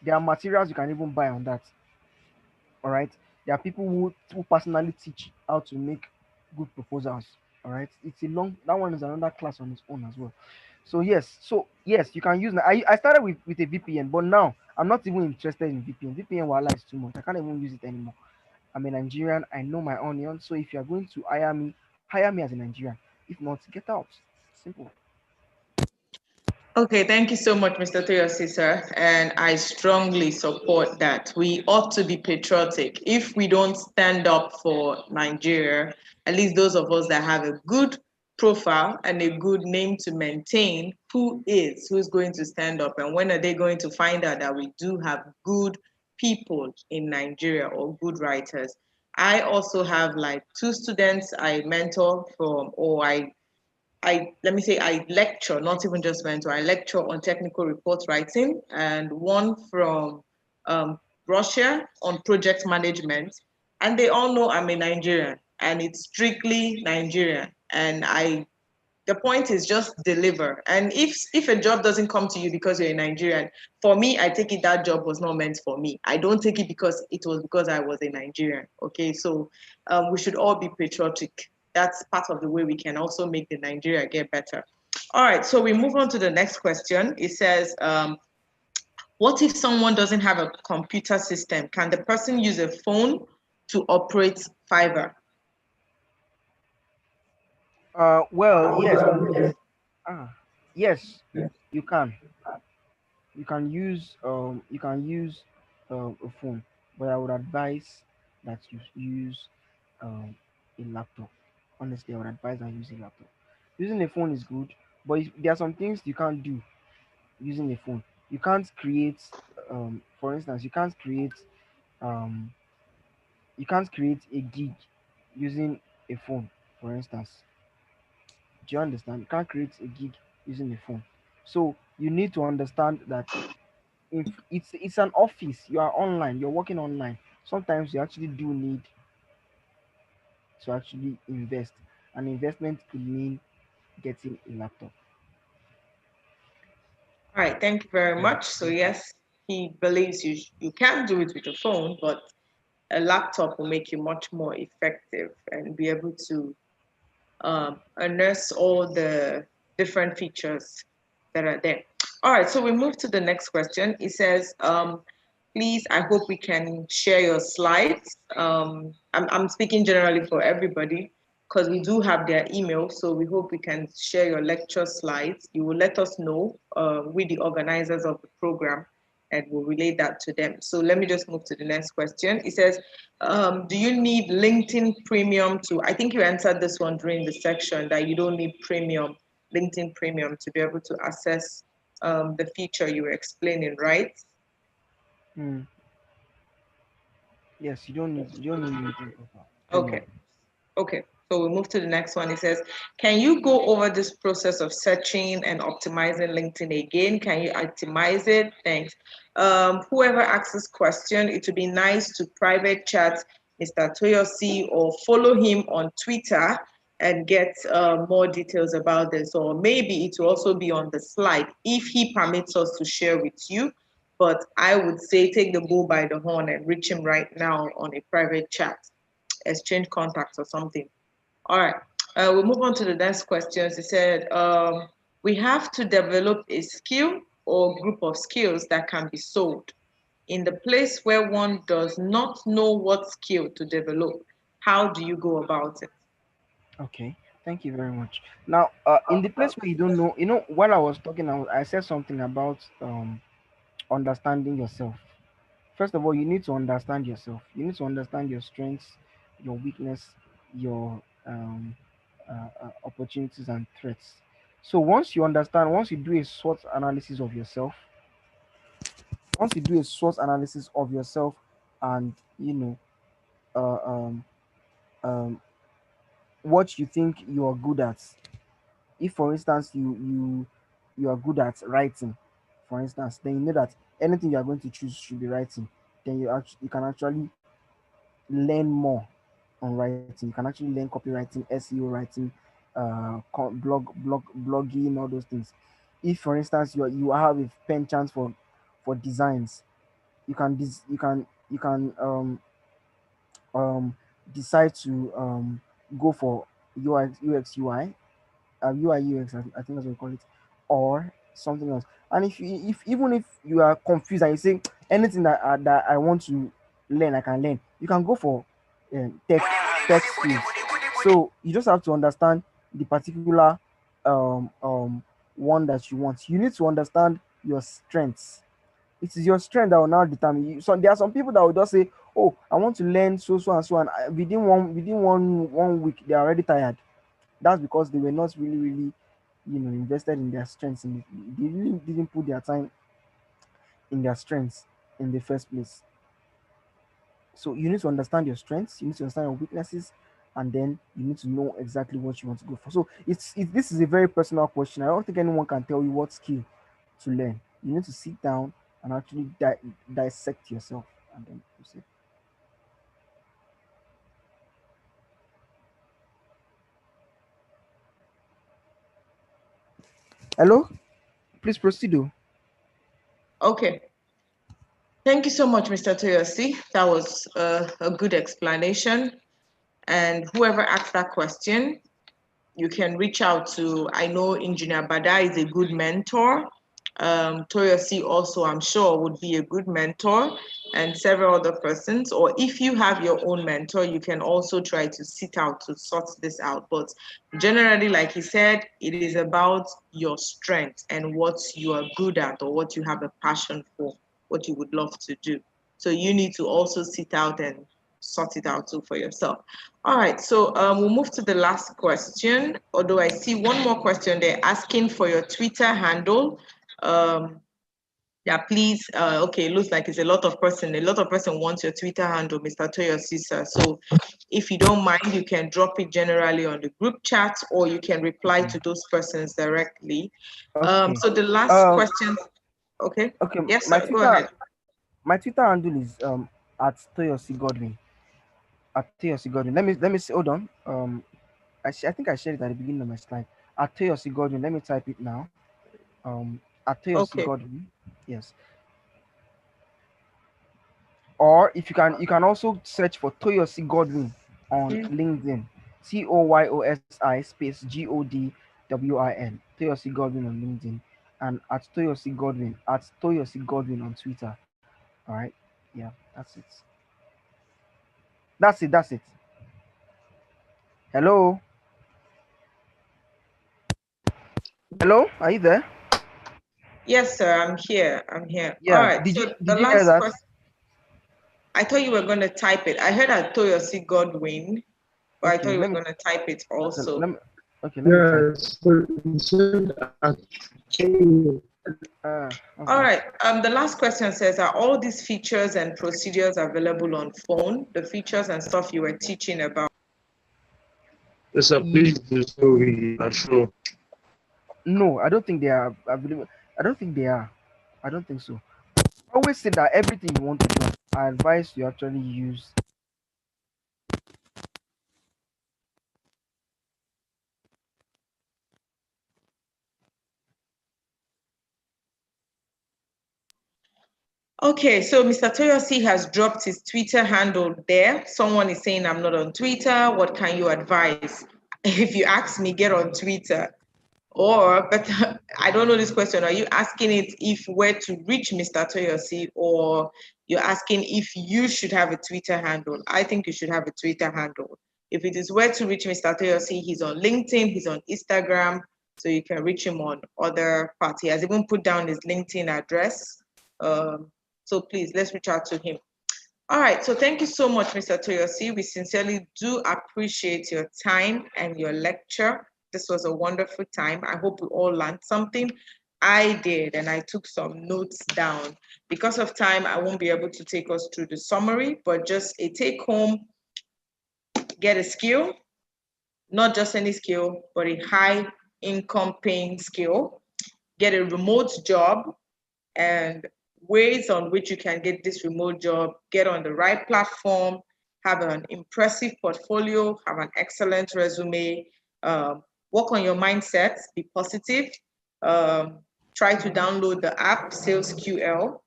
There are materials you can even buy on that. All right, there are people who personally teach how to make good proposals. All right, it's a long, that one is another class on its own as well. So yes, you can use. I started with a VPN, but now I'm not even interested in VPN. VPN wala is too much. I can't even use it anymore. I'm a Nigerian. I know my onion. So if you are going to hire me as a Nigerian. If not, get out. Simple. Okay, thank you so much, Mr. Toyosi, sir. And I strongly support that. We ought to be patriotic. If we don't stand up for Nigeria, at least those of us that have a good profile and a good name to maintain, who's going to stand up? And when are they going to find out that we do have good people in Nigeria or good writers? I also have like two students I mentor from, or let me say I lecture, not even just mentor, I lecture on technical report writing, and one from Russia on project management. And they all know I'm a Nigerian and it's strictly Nigerian. And I The point is just deliver. And if a job doesn't come to you because you're a Nigerian, for me, I take it that job was not meant for me. I don't take it because it was because I was a Nigerian. Okay, so we should all be patriotic. That's part of the way we can also make the Nigeria get better. All right, so we move on to the next question. It says, what if someone doesn't have a computer system? Can the person use a phone to operate Fiverr? Well, yes. Yes, you can. You can use a phone, but I would advise that you use a laptop. Honestly, I would advise that you use a laptop. Using a phone is good, but there are some things you can't do using a phone. You can't create, for instance, um, you can't create a gig using a phone. For instance, do you understand? You can't create a gig using a phone. So you need to understand that if it's an office, you are online, you're working online. Sometimes you actually do need to actually invest. An investment could mean getting a laptop. All right, thank you very much. So yes, he believes you can do it with a phone, but a laptop will make you much more effective and be able to harness all the different features that are there. All right, so we move to the next question. It says, please, I hope we can share your slides. I'm speaking generally for everybody because we do have their email, so we hope we can share your lecture slides. You will let us know, with the organizers of the program, and we'll relay that to them. So let me just move to the next question. It says, do you need LinkedIn Premium to, I think you answered this one during the section that you don't need premium, LinkedIn Premium to be able to access the feature you were explaining, right? Hmm. Yes, you don't need LinkedIn profile Okay. premium. Okay, so we move to the next one. It says, can you go over this process of searching and optimizing LinkedIn again? Can you optimize it? Thanks. Whoever asks this question, it would be nice to private chat Mr. Toyosi or follow him on Twitter and get more details about this. Or maybe it will also be on the slide if he permits us to share with you. But I would say take the bull by the horn and reach him right now on a private chat, exchange contacts or something. All right, we'll move on to the next questions. He said, we have to develop a skill or group of skills that can be sold. In the place where one does not know what skill to develop, how do you go about it? Okay, thank you very much. Now, in the place where you don't know, while I was talking, I said something about understanding yourself. First of all, you need to understand yourself. You need to understand your strengths, your weakness, your opportunities and threats. So once you do a SWOT analysis of yourself, and uh, um, um, what you think you are good at. If, for instance, you are good at writing, for instance, then you know that anything you are going to choose should be writing. Then you can actually learn more on writing. You can actually learn copywriting, SEO writing, blogging, all those things. If, for instance, you have a pen chance for designs, you can um decide to go for UI UX, I think that's what we call it, or something else. And if even if you are confused and you say anything that I want to learn, I can learn. You can go for tech skills. So you just have to understand the particular one that you want. You need to understand your strengths. It is your strength that will now determine you. So there are some people that will just say, "Oh, I want to learn so and so," and within one week they are already tired. That's because they were not really invested in their strengths. They really didn't put their time in their strengths in the first place. So you need to understand your strengths, you need to understand your weaknesses, and then you need to know exactly what you want to go for. So this is a very personal question. I don't think anyone can tell you what skill to learn. You need to sit down and actually dissect yourself and then proceed. Hello? Please proceed. Oh. Okay. Thank you so much, Mr. Toyosi. That was a good explanation. And whoever asked that question, you can reach out to, I know Engineer Bada is a good mentor. Toyosi also, I'm sure, would be a good mentor, and several other persons. Or if you have your own mentor, you can also try to sit out to sort this out. But generally, like he said, it is about your strength and what you are good at or what you have a passion for, what you would love to do. So you need to also sit out and sort it out too for yourself. All right, so we'll move to the last question. Although I see one more question, they're asking for your Twitter handle. Yeah, please. Okay, looks like it's a lot of person. A lot of person wants your Twitter handle, Mr. Toyosi, sir. So if you don't mind, you can drop it generally on the group chat, or you can reply to those persons directly. Okay. So the last question. Okay. Okay. Yes, sir. Go ahead. My Twitter handle is at Toyosi Godwin. At Toyosi Godwin. Let me see. Hold on. I think I shared it at the beginning of my slide. At Toyosi Godwin. Let me type it now. At Toyosi Okay. Godwin. Yes. Or if you can also search for Toyosi Godwin on LinkedIn. Toyosi space Godwin. Toyosi Godwin on LinkedIn, and at Toyosi Godwin on Twitter. All right. Yeah, that's it. That's it. Hello. Hello. Are you there? Yes, sir. I'm here. I'm here. All Yeah. right. So the Did you hear last that? question. I thought you were going to type it. I heard at Toyosi Godwin, but I thought Okay. you Let were me. going to type it Okay. also. Let me type. Yes, so you said actually, All Okay. right. The last question says, are all these features and procedures available on phone? The features and stuff you were teaching about. yes, sir, please do so we are sure. No, I don't think they are available. I don't think they are. I don't think so. Always say that everything you want to do, I advise you actually use. Okay, so Mr. Toyosi has dropped his Twitter handle there. Someone is saying, I'm not on Twitter. What can you advise? If you ask me, get on Twitter. Or, but I don't know this question. Are you asking it if where to reach Mr. Toyosi, or you're asking if you should have a Twitter handle? I think you should have a Twitter handle. If it is where to reach Mr. Toyosi, he's on LinkedIn, he's on Instagram, so you can reach him on other parts. He has even put down his LinkedIn address. So please, let's reach out to him. All right, so thank you so much, Mr. Toyosi. We sincerely do appreciate your time and your lecture. This was a wonderful time. I hope we all learned something. I did, and I took some notes down. Because of time, I won't be able to take us through the summary, but just a take home, get a skill, not just any skill, but a high income paying skill, get a remote job, and ways on which you can get this remote job, get on the right platform, have an impressive portfolio, have an excellent resume, work on your mindset, be positive, try to download the app, SalesQL.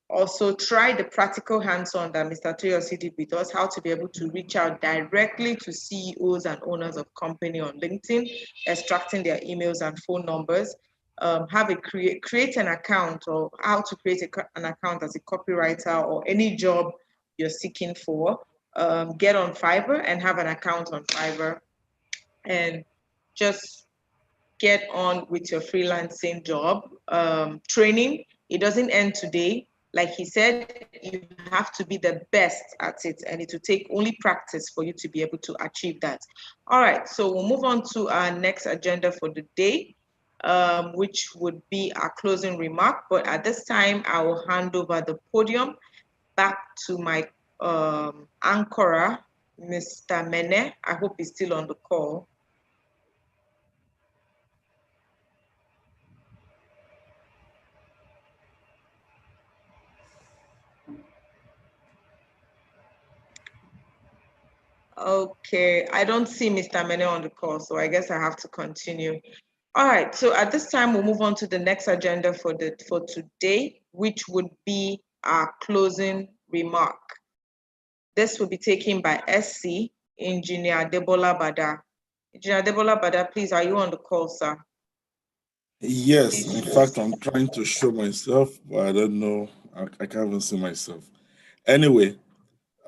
Also, try the practical hands-on that Mr. Toyosi did with us, how to be able to reach out directly to CEOs and owners of company on LinkedIn, extracting their emails and phone numbers. Create an account, or how to create an account as a copywriter or any job you're seeking for. Get on Fiverr and have an account on Fiverr, and just get on with your freelancing job. Training, it doesn't end today. Like he said, you have to be the best at it, and it will take only practice for you to be able to achieve that. All right, so we'll move on to our next agenda for the day, which would be our closing remark. But at this time, I will hand over the podium back to my anchorer, Mr. Mene. I hope he's still on the call. Okay, I don't see Mr. Mene on the call, so I guess I have to continue. All right, so at this time, we'll move on to the next agenda for today, which would be our closing remark. This will be taken by SC, Engineer Debola Bada. Engineer Debola Bada, please, are you on the call, sir? Yes, in fact, I'm trying to show myself, but I don't know. I can't even see myself. Anyway,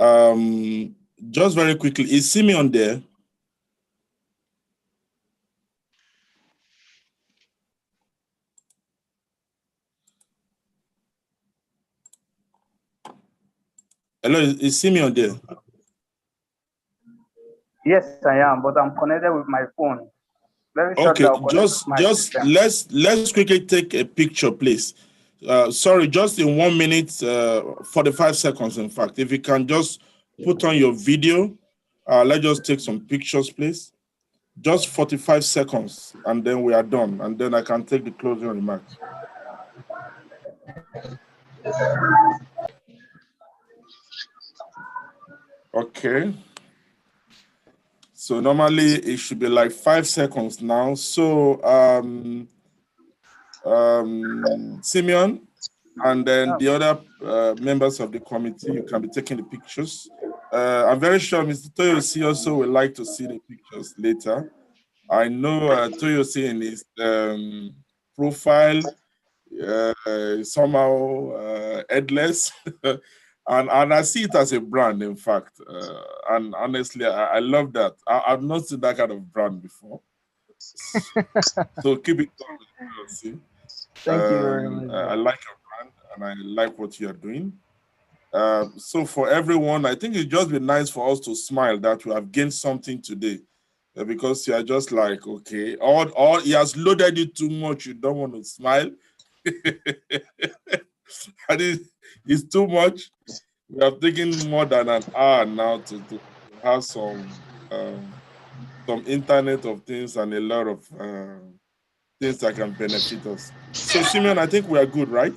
just very quickly, is Simeon there? Hello, is Simeon there? Yes, I am, but I'm connected with my phone. Very short. Okay, let's quickly take a picture, please. Sorry, just in 1 minute, 45 seconds, in fact. If you can just put on your video, let's just take some pictures, please. Just 45 seconds, and then we are done. And then I can take the closing remarks. Okay. So normally it should be like 5 seconds now. So Simeon, and then the other members of the committee, you can be taking the pictures. I'm very sure Mr. Toyosi also would like to see the pictures later. I know Toyosi in his profile somehow headless, and I see it as a brand, in fact. And honestly, I love that. I've not seen that kind of brand before. So keep it up, Toyosi. Thank you very much. I like your brand and I like what you're doing. So for everyone, I think it'd just be nice for us to smile that we have gained something today. Because you are just like, okay, or he has loaded you too much, you don't want to smile. And it's too much. We have taken more than an hour now to have some internet of things and a lot of things that can benefit us. So Simeon, I think we are good, right?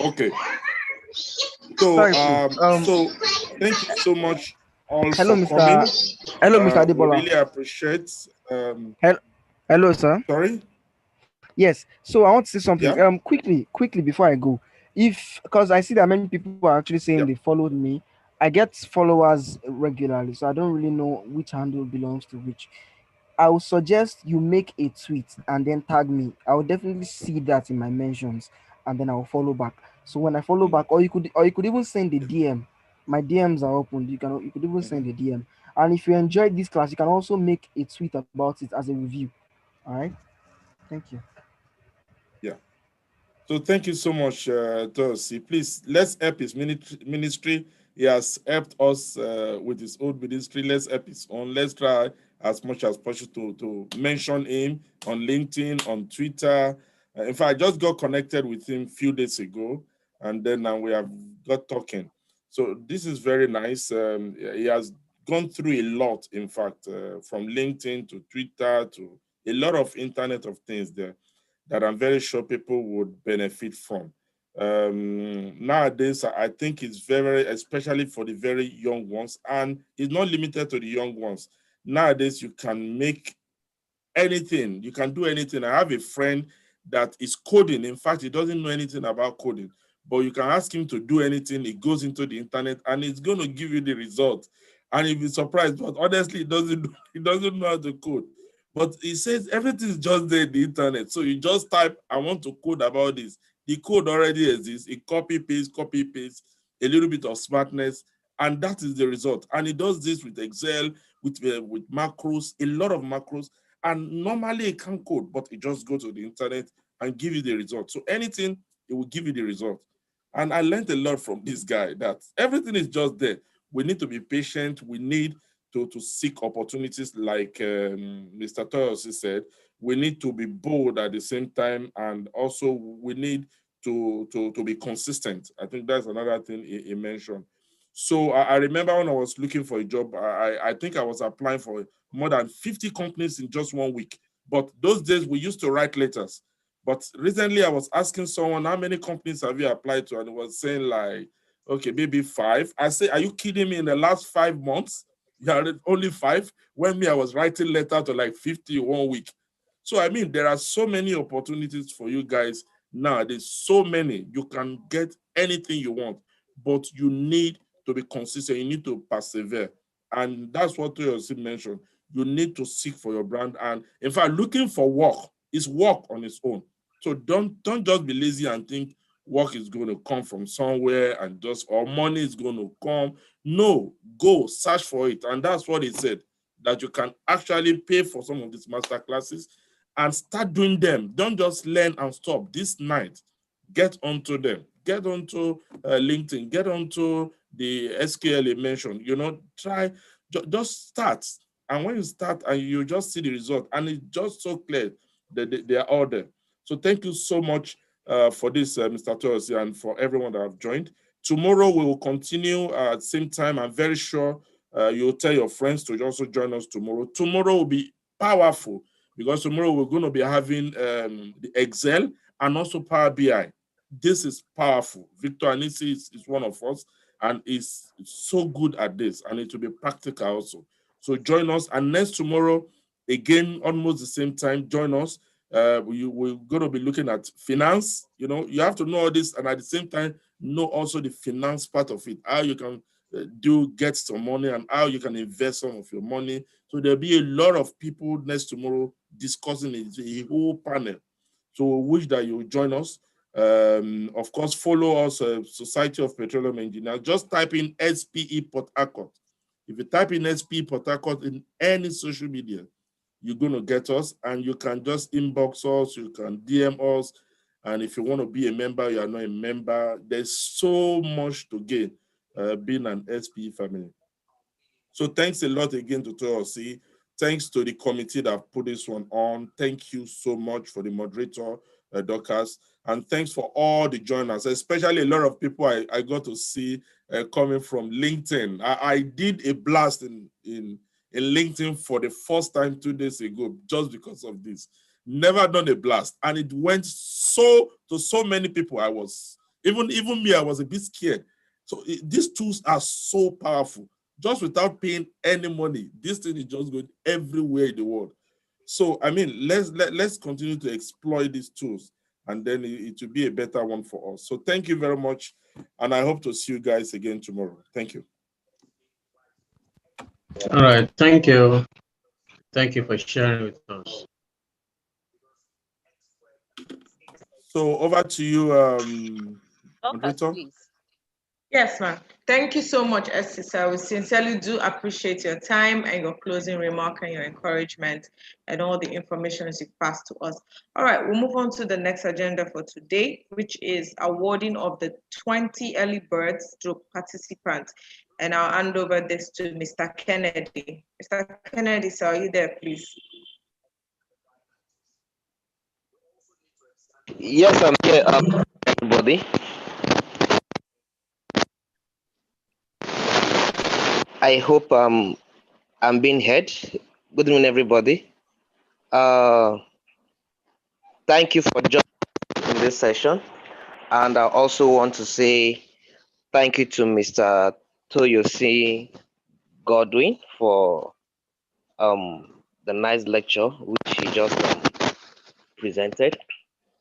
Okay. So so thank you so much all hello, for Mr. coming. Hello, Mr. We Adebola. really appreciate. Hello, sir. Sorry. Yes. So I want to say something. Yeah. Quickly before I go, because I see that many people are actually saying they followed me. I get followers regularly, so I don't really know which handle belongs to which. I would suggest you make a tweet and then tag me. I will definitely see that in my mentions, and then I will follow back. So when I follow back, or you could even send a DM. My DMs are open. You could even send a DM. And if you enjoyed this class, you can also make a tweet about it as a review. All right. Thank you. Yeah. So thank you so much, Tosi. Please, let's help his ministry. He has helped us with his old ministry. Let's help his own. Let's try as much as possible to mention him on LinkedIn, on Twitter. In fact, I just got connected with him a few days ago, and then we have got talking. So this is very nice. He has gone through a lot, in fact, from LinkedIn to Twitter to a lot of internet of things there that I'm very sure people would benefit from. Nowadays, I think it's very, especially for the very young ones, and it's not limited to the young ones. Nowadays, you can make anything, you can do anything. I have a friend that is coding. In fact, he doesn't know anything about coding, but you can ask him to do anything. He goes into the internet and it's going to give you the result. And you'll be surprised, but honestly, he doesn't know how to code. But he says everything is just there in the internet. So you just type, I want to code about this. The code already exists. It copy, paste, a little bit of smartness, and that is the result. And he does this with Excel, with macros, a lot of macros. And normally it can't code, but it just go to the internet and give you the result. So anything, it will give you the result. And I learned a lot from this guy that everything is just there. We need to be patient. We need to seek opportunities like Mr. Toyosi said. We need to be bold at the same time. And also we need to be consistent. I think that's another thing he mentioned. So I remember when I was looking for a job, I think I was applying for more than 50 companies in just 1 week. But those days we used to write letters. But recently I was asking someone, how many companies have you applied to? And it was saying like, okay, maybe 5. I say, are you kidding me? In the last 5 months, You are only 5. When me, I was writing letter to like 50 1 week. So I mean, there are so many opportunities for you guys now. There's so many. You can get anything you want, but you need to be consistent. You need to persevere. And that's what Toyosi mentioned. You need to seek for your brand. And in fact, looking for work is work on its own. So don't just be lazy and think work is going to come from somewhere and just, or money is going to come. No, go search for it. And that's what he said, that you can actually pay for some of these master classes and start doing them. Don't just learn and stop. This night, get onto them. Get onto LinkedIn. Get onto the SQL you mentioned. You know, try, just start. And when you start and you just see the result, and it's just so clear that they are all there. So thank you so much for this, Mr. Toyosi, and for everyone that have joined. Tomorrow we will continue at the same time. I'm very sure you'll tell your friends to also join us tomorrow. Tomorrow will be powerful because tomorrow we're going to be having the Excel and also Power BI. This is powerful. Victor Anisi is one of us and is so good at this, and it will be practical also. So join us, and next tomorrow, again, almost the same time, join us. We're going to be looking at finance. You know, you have to know all this, and at the same time, know also the finance part of it, how you can get some money and how you can invest some of your money. So there'll be a lot of people next tomorrow discussing it, a whole panel. So we wish that you will join us. Of course, follow us, Society of Petroleum Engineers. Just type in SPE Port Harcourt. If you type in SPE Port Harcourt in any social media, you're going to get us, and you can just inbox us, you can DM us, and if you want to be a member, you are not a member. There's so much to gain being an SPE family. So thanks a lot again to TLC. Thanks to the committee that put this one on. Thank you so much for the moderator, Dorcas. And thanks for all the joiners, especially a lot of people I got to see coming from LinkedIn. I did a blast in LinkedIn for the first time 2 days ago, just because of this. Never done a blast. And it went so many people. I was, even me, I was a bit scared. So these tools are so powerful. Just without paying any money, this thing is just going everywhere in the world. So I mean, let's continue to exploit these tools, and then it will be a better one for us. So thank you very much, and I hope to see you guys again tomorrow. Thank you. All right, thank you. Thank you for sharing with us. So over to you, Dorcas, moderator. please. Yes, ma'am. Thank you so much, Esther. We sincerely do appreciate your time and your closing remark and your encouragement and all the information you passed to us. All right, we'll move on to the next agenda for today, which is awarding of the 20 early birds to participants. And I'll hand over this to Mr. Kennedy. Mr. Kennedy, sir, are you there, please? Yes, I'm here, everybody. I hope I'm being heard. Good evening, everybody. Thank you for joining in this session. And I also want to say thank you to Mr. Toyosi Godwin for the nice lecture which he just presented.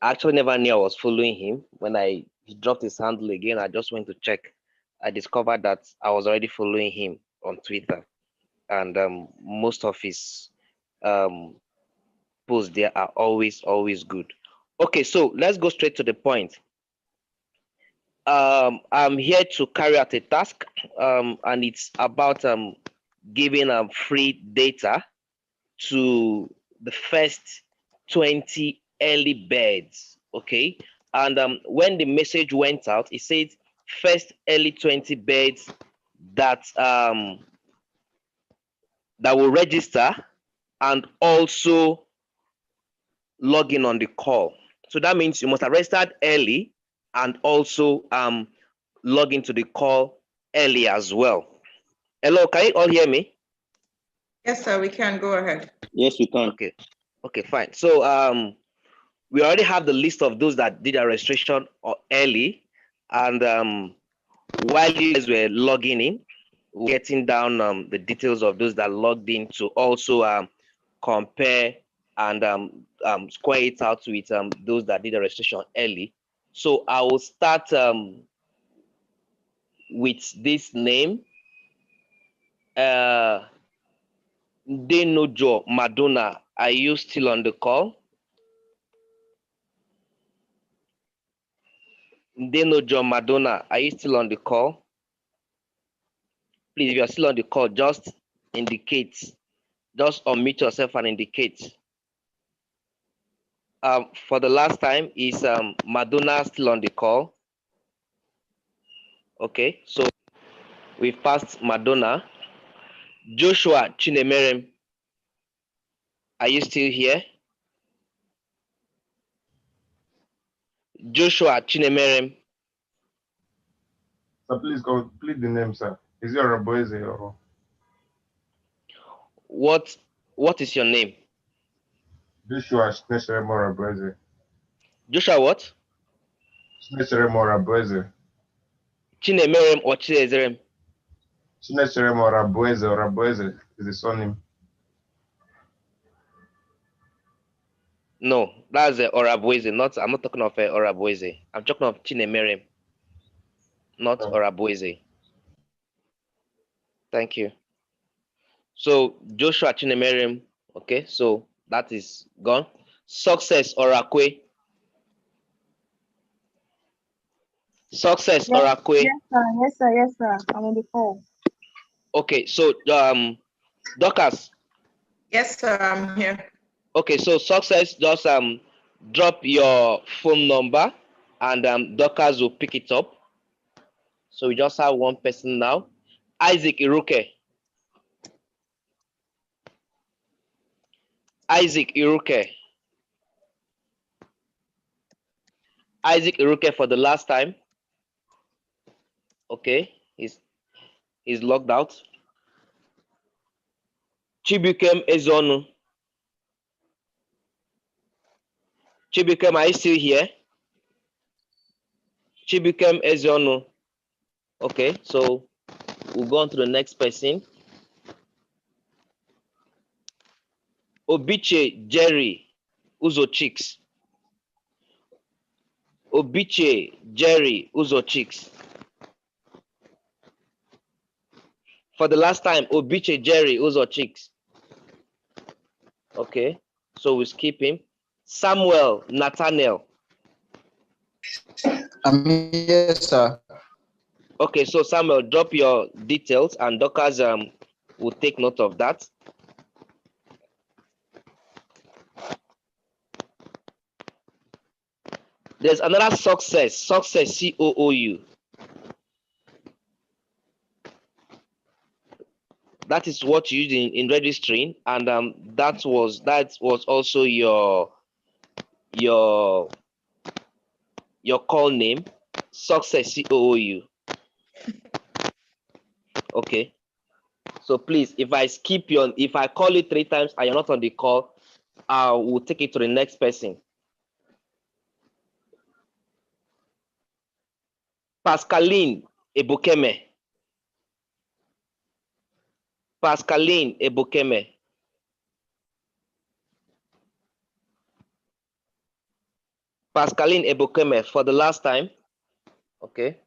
I actually never knew I was following him. When he dropped his handle again, I just went to check. I discovered that I was already following him on Twitter, and most of his posts there are always good. Okay, so let's go straight to the point. I'm here to carry out a task, and it's about giving free data to the first 20 early birds. Okay, and when the message went out, it said first early 20 birds that that will register and also log in on the call. So that means you must have registered early and also log into the call early as well. Hello, can you all hear me? Yes, sir, we can go ahead. Yes, we can. Okay, fine. So we already have the list of those that did a registration early, and while you guys were logging in, getting down the details of those that logged in to also compare and square it out with those that did the registration early. So I will start with this name, Denojo Madonna. Are you still on the call? Denojo Madonna, are you still on the call? Please, if you're still on the call, just indicate. Just unmute yourself and indicate. For the last time, is Madonna still on the call? Okay, so we've passed Madonna. Joshua Chinemerem, are you still here? Joshua Chinemerem. So please complete the name, sir. Is it Araboise or? What is your name? Joshua Snesheremo Araboise. Joshua what? Snesheremo Araboise. Chinemerem or Chizerem? Snesheremo Araboise. Araboise is the surname. No, that's Oraboise. I'm not talking of Oraboise. I'm talking of Chinemerem, not Oraboise. Thank you. So Joshua Chinemerem, okay, so that is gone. Success Orakwe. Success Orakwe. Yes, sir. I'm on the call. Okay, so Dorcas. Yes, sir, I'm here. Okay, so Success, just drop your phone number and Dorcas will pick it up. So we just have one person now. Isaac Iruke. Isaac Iruke. Isaac Iruke for the last time. Okay, he's logged out. Chibukem Ezonu. Chibukem, are you still here? Chibukem Ezonu. Okay, so we'll go on to the next person. Obiche Jerry Uzochicks. Obiche Jerry Uzochicks. For the last time, Obiche Jerry Uzochicks. Okay, so we skip him. Samuel Nathaniel. Yes, sir. Okay, so Samuel, drop your details and Dorcas will take note of that. There's another success COOU. That is what you used in registering, and that was also your call name, success COOU. Okay. So please, if I call you 3 times and you're not on the call, I will take it to the next person. Pascaline Ebukeme. Pascaline Ebukeme. Pascaline Ebukeme for the last time. Okay.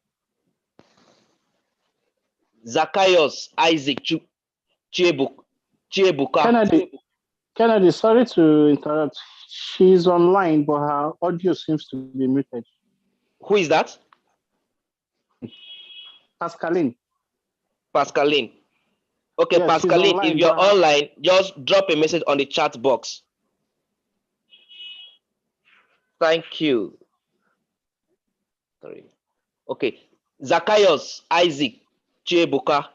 Zacchaeus Isaac Chiebuka. Kennedy, sorry to interrupt. She's online, but her audio seems to be muted. Who is that? Pascaline. Pascaline. Okay, yes, Pascaline, online, if you're online, just drop a message on the chat box. Thank you. Sorry. Okay. Zacchaeus Isaac Chiebuka.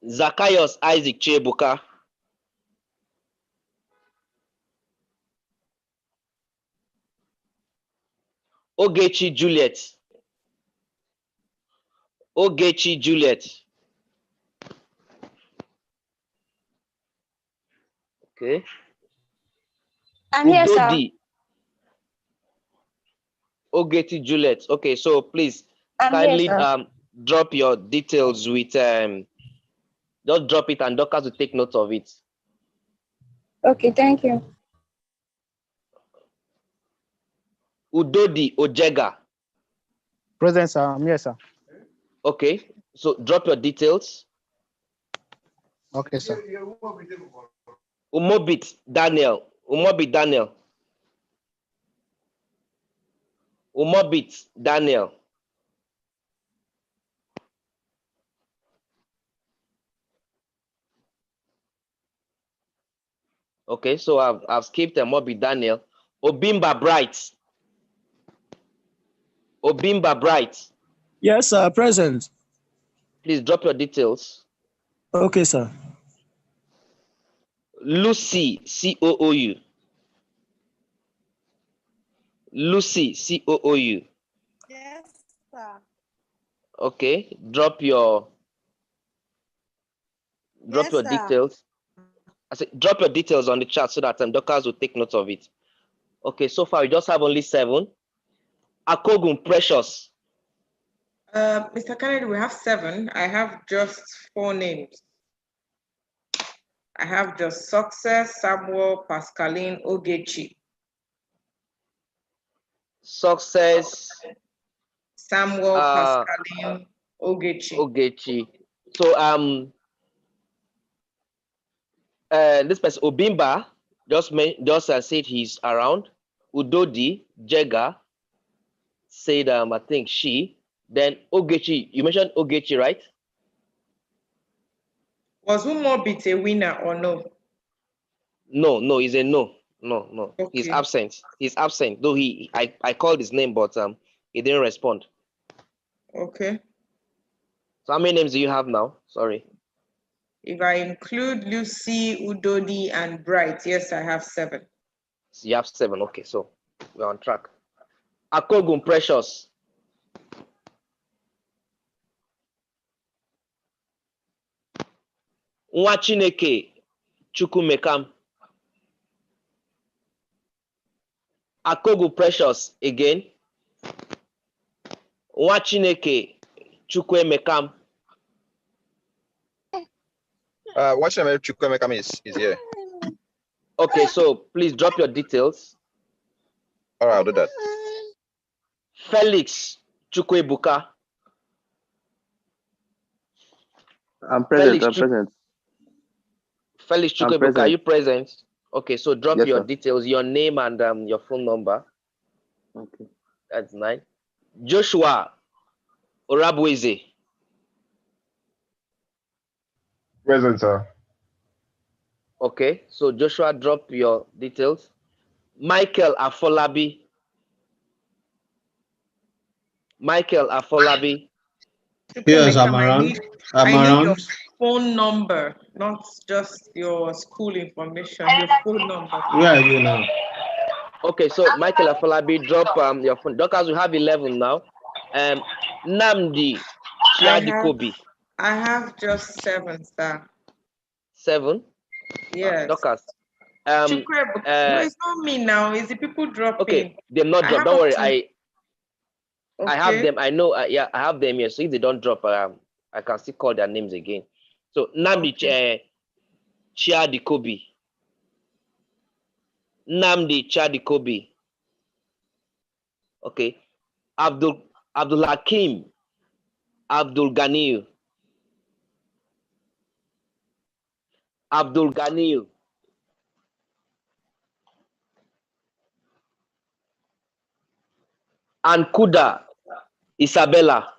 Zacchaeus Isaac Chiebuka. Ogechi Juliet. Ogechi Juliet. Okay. I'm here, sir. Ogechi Juliet. Okay, so please I'm kindly here, sir. drop your details with just drop it and Dorcas will take note of it. Okay, thank you. Udodi Ojega. Present, sir. Yes, sir. Okay, so drop your details. Okay, sir. Umobit Daniel. Umobit Daniel. Umobit Daniel. Okay, so I've skipped Umobit Daniel. Obimba Bright. Obimba Bright. Yes, sir. Present. Please drop your details. Okay, sir. Lucy COOU. Lucy COOU. Yes, sir. Okay, drop your Yes, sir. details. I said drop your details on the chat so that Dorcas will take note of it. Okay, so far we just have only 7. Akogun Precious. Mr. Kennedy, we have 7. I have just 4 names. I have just Success, Samuel, Pascaline, Ogechi. Success. Samuel, Pascaline, Ogechi. Ogechi. So this person Obimba just said he's around. Udodi Jega said I think she. Then Ogechi, you mentioned Ogechi, right? Was Umobit a winner or no? No, he's a no. Okay. He's absent. He's absent. Though I called his name, but he didn't respond. Okay. So how many names do you have now? Sorry. If I include Lucy, Udodi, and Bright, yes, I have 7. So you have 7. Okay, so we're on track. Akogun Precious. Nwa Chineke Chukwumekam. Akogun Precious again. Nwa Chineke Chukwumekam. What Chukwemekam is here. Okay, so please drop your details. All right, I'll do that. Felix Chukwebuka. I'm present. Felix I'm Chukwebuka, present. are you present? Okay, so drop Yes, your sir. details, your name and your phone number. Okay. That's 9. Joshua Orabueze. Present, sir. Okay, so Joshua, drop your details. Michael Afolabi. Michael Afolabi. Yes, I'm around. I need your phone number, not just your school information, your phone number. Where are you now? Okay, so Michael Afolabi, drop your phone. Doctors, we have 11 now. Namdi Chiadikobi. I have just 7, sir. 7? Yes. Doctors. No, it's not me now. It's the people dropping. Okay, they're not dropped. Don't worry. I have them. I know. Yeah, I have them here. So if they don't drop, I can still call their names again. So Namdi Chiadikobi. Namdi Chiadikobi. Okay. Abdul Hakim Abdul Ganiyu. Abdul Ganiyu. And Kuda Isabella.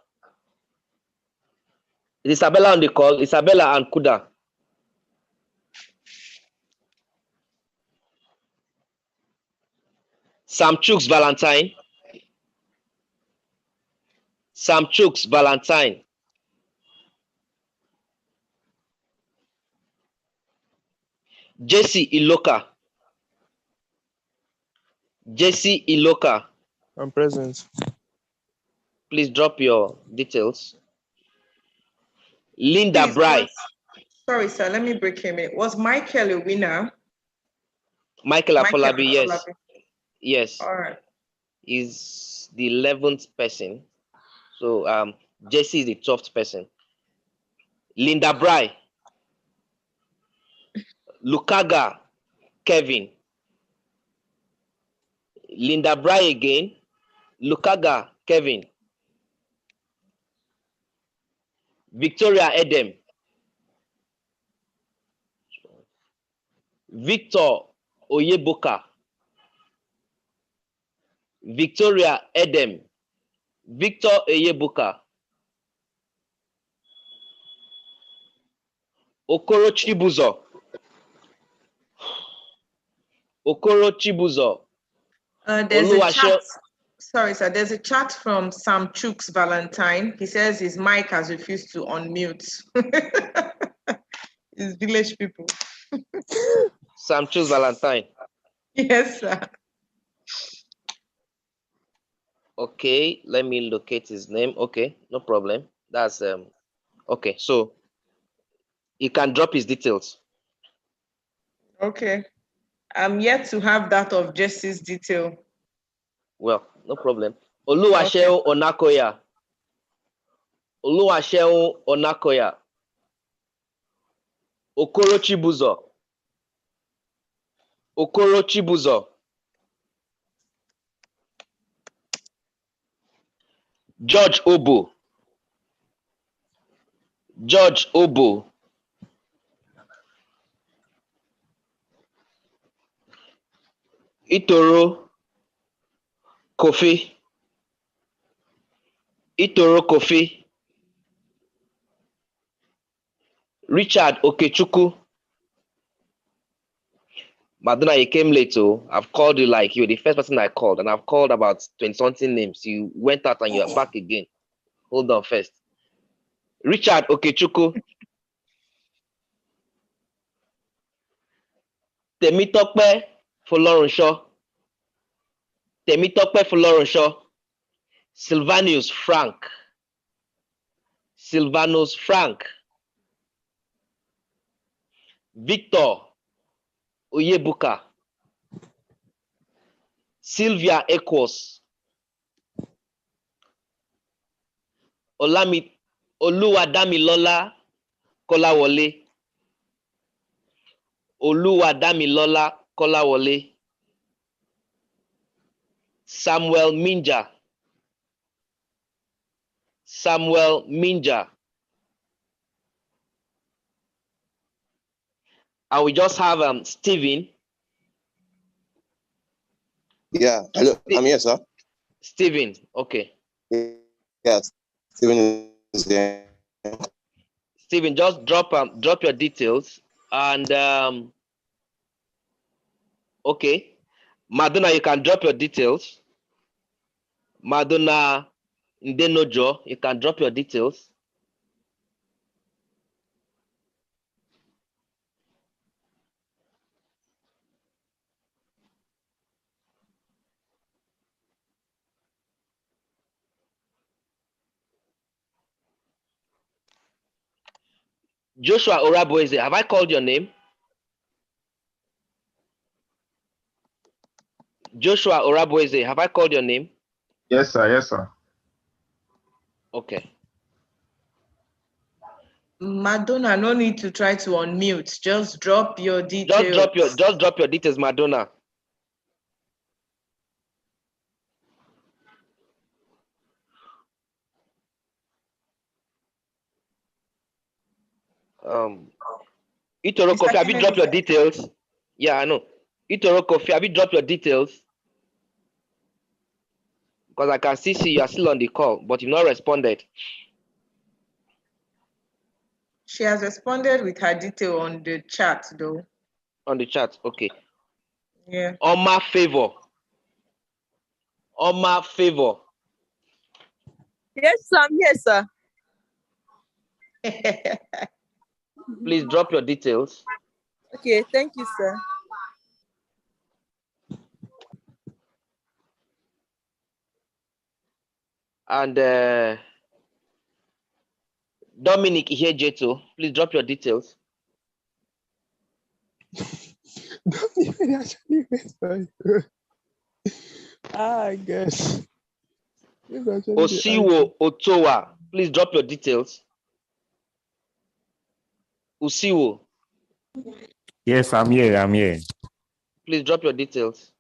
Is Isabella on the call? Isabella and Kuda. Sam Chooks Valentine. Sam Chooks Valentine. Jesse Iloka. Jesse Iloka. I'm present. Please drop your details. Linda Bry. Sorry, sir. Let me break him in. Was Michael a winner? Michael Afolabi, yes. Yes. All right. Is the 11th person. So Jesse is the 12th person. Linda Bry. Lukaga, Kevin. Linda Bry again. Lukaga, Kevin. Victoria Edem. Victor Oyeboka. Victoria Edem. Victor Oyeboka. Okoro Chibuzo. Okoro Chibuzo. There's a chat. Sorry, sir. There's a chat from Sam Chooks Valentine. He says his mic has refused to unmute. It's village people. Sam Chooks Valentine. Yes, sir. Okay, let me locate his name. Okay, no problem. That's okay. So he can drop his details. Okay. I'm yet to have that of Jesse's detail. Well, no problem. Oluwaseun Onakoya. Oluwaseun Onakoya. Okoro Chibuzo. Okoro Chibuzo. George Obo. George Obo. Itoro Kofi. Itoro Kofi. Richard Okechukwu. Madonna, you came late, so I've called you like you're the first person I called, and I've called about 20-something names. You went out and you're back again. Hold on first. Richard Okechukwu. Temitope Folorunsho. Temitope Folorunsho. Sylvanus Frank. Sylvanus Frank. Victor Oyebuka. Sylvia Equos. Oluwadamilola Kolawole. Oluwadamilola Kolawole. Samuel Minja. Samuel Minja. And we just have Stephen. Yeah, hello. I'm here, sir. Stephen, okay. Yeah, Stephen is there. Stephen, just drop your details and okay. Madonna, you can drop your details. Madonna Ndenojo, you can drop your details. Joshua Oraboeze, have I called your name? Joshua Oraboeze, have I called your name? Yes, sir. Yes, sir. Okay. Madonna, no need to try to unmute. Just drop your details. Just drop your details, Madonna. Itoro Kofi, have you dropped your details? Yeah, I know. Itoro Kofi, have you dropped your details? Because I can see you are still on the call, but you've not responded. She has responded with her detail on the chat, though. On the chat, okay. Yeah. Oma Favor. Oma Favor. Yes, sir. Yes, sir. Please drop your details. Okay, thank you, sir. And Dominic Ihejeto, please drop your details. I guess. Osiwo Otowa, Please drop your details. Usiwo, Yes, I'm here. I'm here. please drop your details.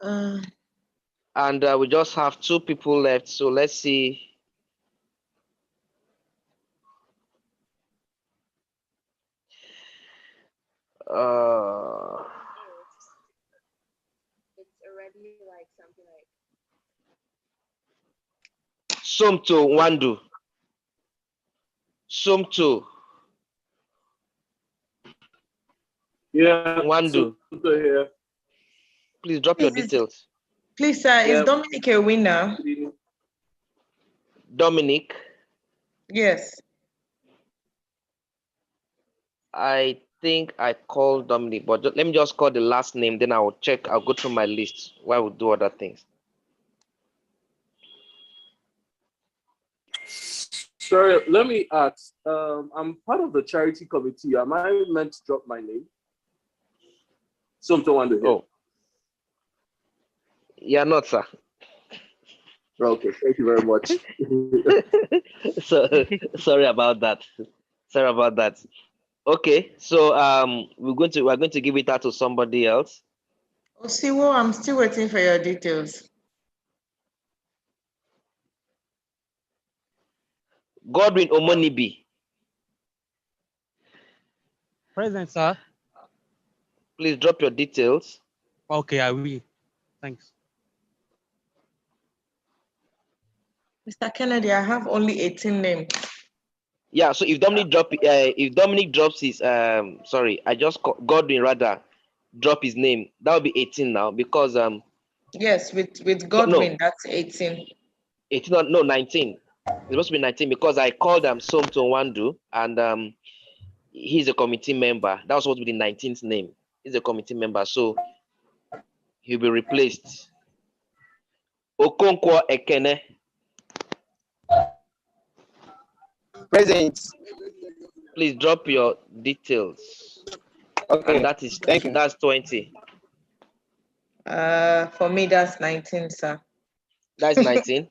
And we just have 2 people left. So let's see. Somto Wandu. Somto Yeah. Wandu. Somto here. Please drop your details. Please, sir, is Dominic a winner? Dominic. Yes. I think I called Dominic, but let me just call the last name, then I'll check. I'll go through my list while we do other things. Sorry, let me ask. I'm part of the charity committee. Am I meant to drop my name? Something on the Oh. Yeah, not, sir. Okay, thank you very much. So sorry about that. Sorry about that. Okay, so we're going to give it out to somebody else. Osiwo, I'm still waiting for your details. Godwin Omonibi. Present, sir. Please drop your details. Okay, I will. Thanks. Mr. Kennedy, I have only 18 names. Yeah, so if Dominic drops his sorry, I just Godwin rather drop his name, that will be 18 now because yes, with Godwin, no, that's 18. 18, no, 19. It's supposed to be 19 because I called Somto Wandu and he's a committee member. That was supposed to be the 19th name. He's a committee member, so he'll be replaced. Okonkwo Ekene. Present. Please drop your details. Okay. And that's 20. For me, that's 19, sir. That's 19.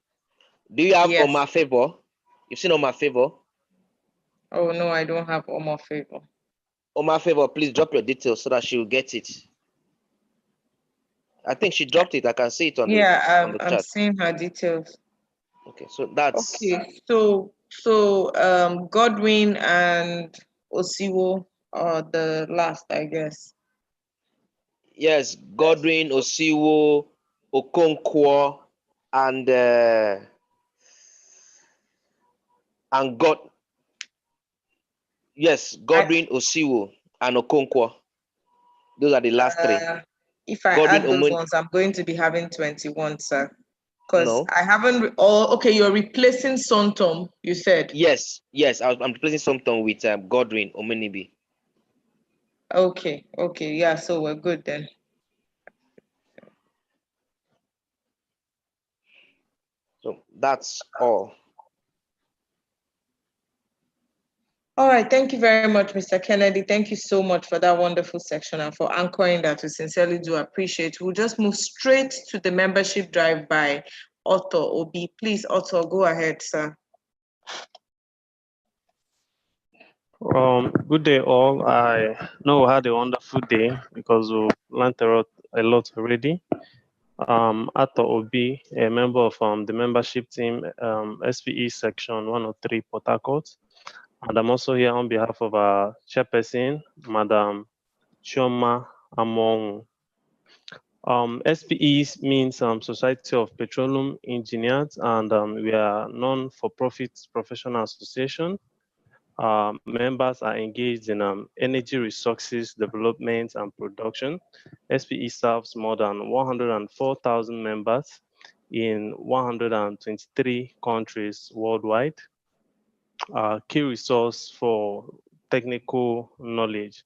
Do you have yes. Oma Favor? You've seen Oma Favor? Oh no, I don't have Oma Favor. Oma Favor, please drop your details so that she will get it. I think she dropped it. I can see it on the chat. I'm seeing her details. Okay, so that's okay. So Godwin and Osiwo are the last, I guess. Yes, Godwin, Osiwo, Okonkwo, and God. Yes, Godwin, Osiwo, and Okonkwo. Those are the last 3. If I Godwin, add those ones, I'm going to be having 21, sir. Because no. I haven't. Okay, you're replacing Sontom, you said. Yes, I'm replacing Sontom with Godwin Omenibi. Okay, yeah. So we're good then. So that's all. All right, thank you very much, Mr. Kennedy. Thank you so much for that wonderful section and for anchoring that. We sincerely do appreciate. We'll just move straight to the membership drive by Otto Obi. Please, Otto, go ahead, sir. Good day, all. I know we had a wonderful day because we learned a lot already. Ato Obi, a member of the membership team, SPE section 103 Port Harcourt. And I'm also here on behalf of our chairperson, Madam Chioma Among. SPE means Society of Petroleum Engineers, and we are non-for-profit professional association. Members are engaged in energy resources development and production. SPE serves more than 104,000 members in 123 countries worldwide. Key resource for technical knowledge.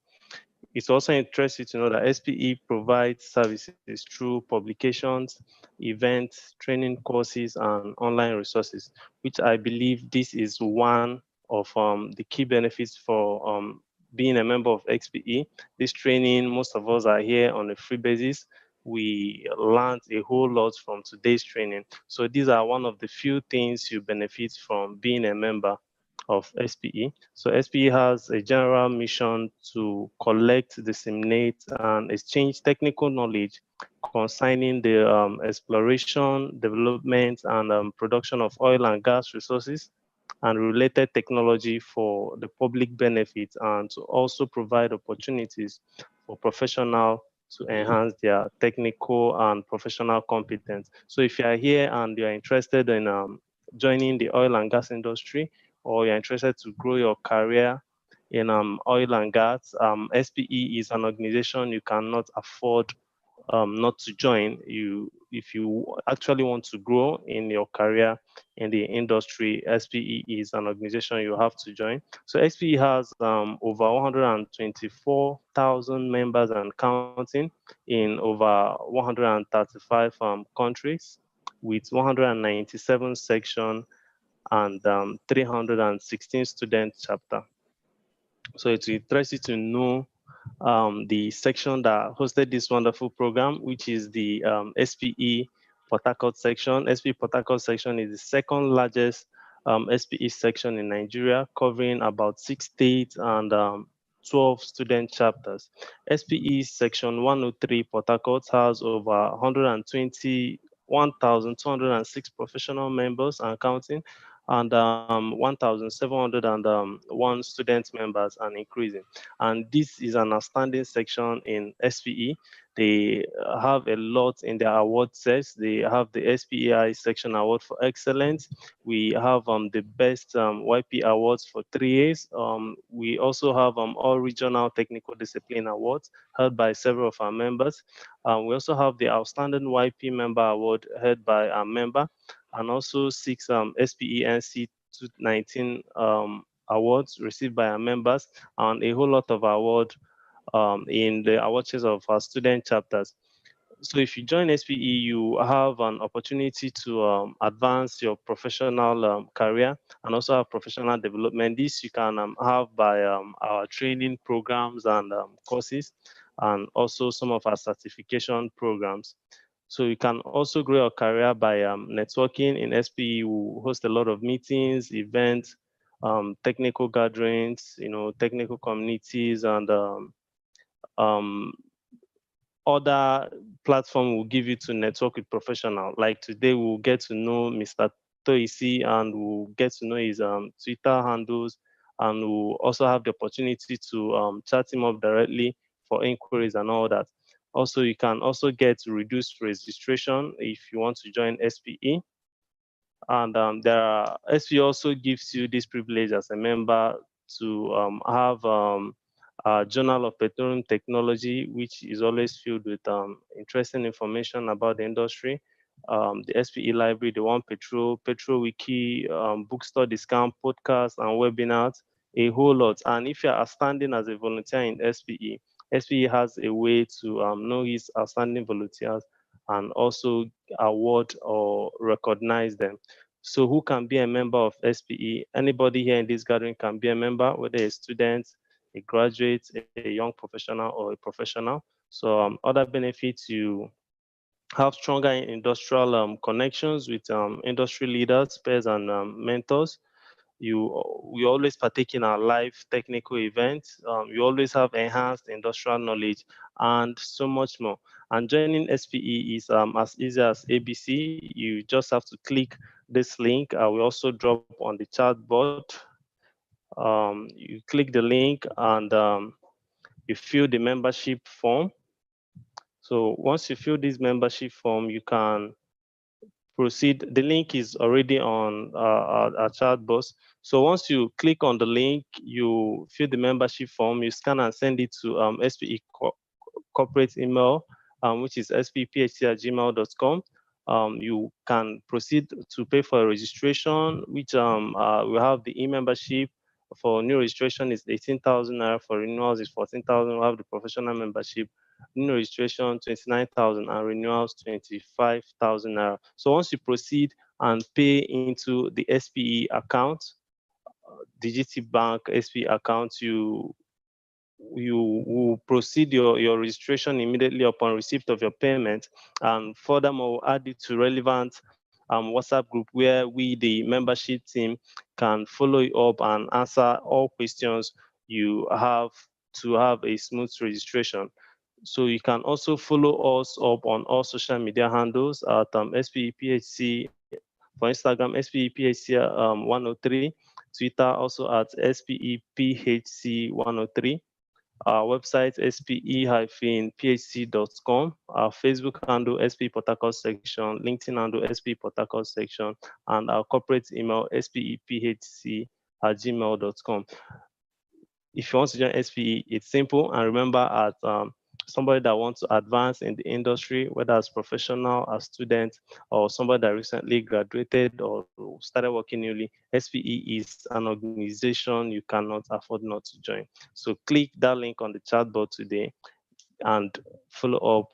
It's also interesting to know that SPE provides services through publications, events, training courses, and online resources, which I believe this is one of the key benefits for being a member of XPE. This training, most of us are here on a free basis. we learned a whole lot from today's training. So these are one of the few things you benefit from being a member of SPE. So SPE has a general mission to collect, disseminate, and exchange technical knowledge concerning the exploration, development, and production of oil and gas resources and related technology for the public benefit, and to also provide opportunities for professionals to enhance their technical and professional competence. So if you are here and you are interested in joining the oil and gas industry, or you're interested to grow your career in oil and gas, SPE is an organization you cannot afford not to join. If you actually want to grow in your career in the industry, SPE is an organization you have to join. So SPE has over 124,000 members and counting in over 135 countries, with 197 sections and 316 student chapter. So it's interesting to know the section that hosted this wonderful program, which is the SPE Port Harcourt section. SPE Port Harcourt section is the second largest SPE section in Nigeria, covering about 6 states and 12 student chapters. SPE section 103 Port Harcourt has over 1,206 professional members and counting, and 1,701 student members and increasing. And this is an outstanding section in SPE. They have a lot in their award sets. They have the SPEI section award for excellence. We have the best YP awards for 3 years. We also have all regional technical discipline awards held by several of our members. We also have the outstanding YP member award held by our member, and also 6 SPE&CE 2019 awards received by our members, and a whole lot of awards in the awards of our student chapters. So if you join SPE, you have an opportunity to advance your professional career and also have professional development. This you can have by our training programs and courses, and also some of our certification programs. So you can also grow your career by networking. In SPE, we host a lot of meetings, events, technical gatherings, technical communities, and other platform will give you to network with professionals. Like today, we'll get to know Mr. Toisi, and we'll get to know his Twitter handles, and we'll also have the opportunity to chat him up directly for inquiries and all that. Also, you can also get reduced registration if you want to join SPE. And SPE also gives you this privilege as a member to have a Journal of Petroleum Technology, which is always filled with interesting information about the industry. The SPE library, the One Petrol Wiki, bookstore discount, podcast, and webinars, a whole lot. And if you're standing as a volunteer in SPE, SPE has a way to know his outstanding volunteers and also award or recognize them. So who can be a member of SPE? Anybody here in this gathering can be a member, whether a student, a graduate, a young professional, or a professional. So other benefits, you have stronger industrial connections with industry leaders, peers, and mentors. We always partake in our live technical events. You always have enhanced industrial knowledge and so much more. And joining SPE is as easy as ABC. You just have to click this link. I will also drop on the chat board. You click the link and you fill the membership form. So once you fill this membership form, you can proceed. The link is already on our chat box. So once you click on the link, you fill the membership form, you scan and send it to SPE corporate email, which is spphc@gmail.com. You can proceed to pay for a registration, which we have the e-membership. For new registration is 18,000 naira. For renewals is 14,000. We have the professional membership. New registration 29,000 and renewals 25,000 naira. So once you proceed and pay into the SPE account, Digiti Bank SPE account, you you will proceed your registration immediately upon receipt of your payment. And furthermore, we'll add it to relevant WhatsApp group where we, the membership team, can follow you up and answer all questions you have to have a smooth registration. So you can also follow us up on all social media handles at SPEPHC, for Instagram, SPEPHC 103, Twitter also at SPEPHC 103, our website spe-phc.com, our Facebook handle SP Port Harcourt section, LinkedIn handle SP Port Harcourt section, and our corporate email spephc@gmail.com. If you want to join SPE, it's simple. And remember, as somebody that wants to advance in the industry, whether as professional, as student, or somebody that recently graduated or started working newly, SPE is an organization you cannot afford not to join. So click that link on the chat board today and follow up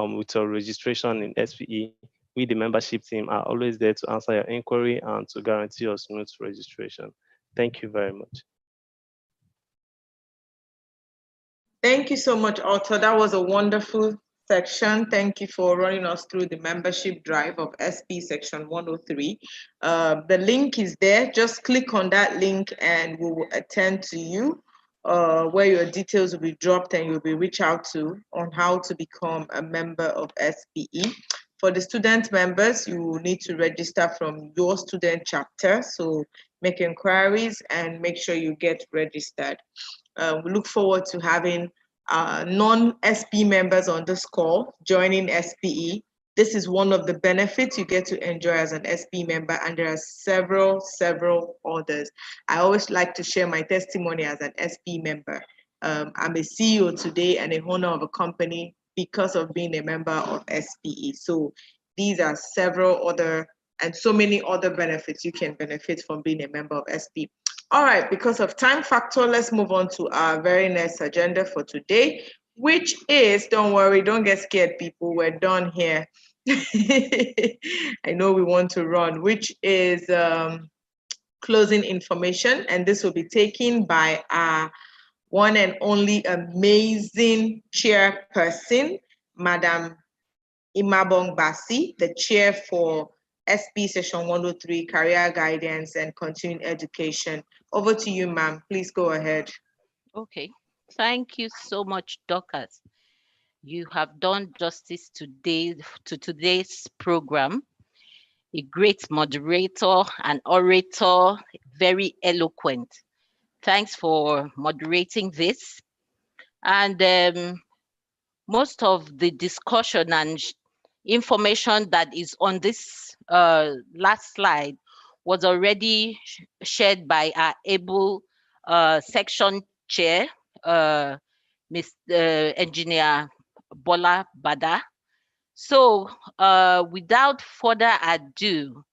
with your registration in SPE. We, the membership team, are always there to answer your inquiry and to guarantee your smooth registration. Thank you very much. Thank you so much, Otto. That was a wonderful section. Thank you for running us through the membership drive of SP section 103. The link is there. Just click on that link and we will attend to you where your details will be dropped and you'll be reached out to on how to become a member of SPE. For the student members, you will need to register from your student chapter. So make inquiries and make sure you get registered. We look forward to having non-SP members on this call joining SPE. This is one of the benefits you get to enjoy as an SP member, and there are several others. I always like to share my testimony as an SP member. I'm a CEO today and a owner of a company because of being a member of SPE. So these are several other and so many other benefits you can benefit from being a member of SP. All right, because of time factor, let's move on to our very next agenda for today, which is, don't worry, don't get scared, people, we're done here. I know we want to run, which is closing information, and this will be taken by our one and only amazing chairperson, Madam Imabong Basi, the chair for SP Session 103, Career Guidance and Continuing Education. Over to you, ma'am. Please go ahead. Okay. Thank you so much, Dorcas. You have done justice today to today's program. A great moderator, an orator, very eloquent. Thanks for moderating this. And most of the discussion and information that is on this last slide was already shared by our able section chair, Mr. Engineer Bola Bada. So without further ado,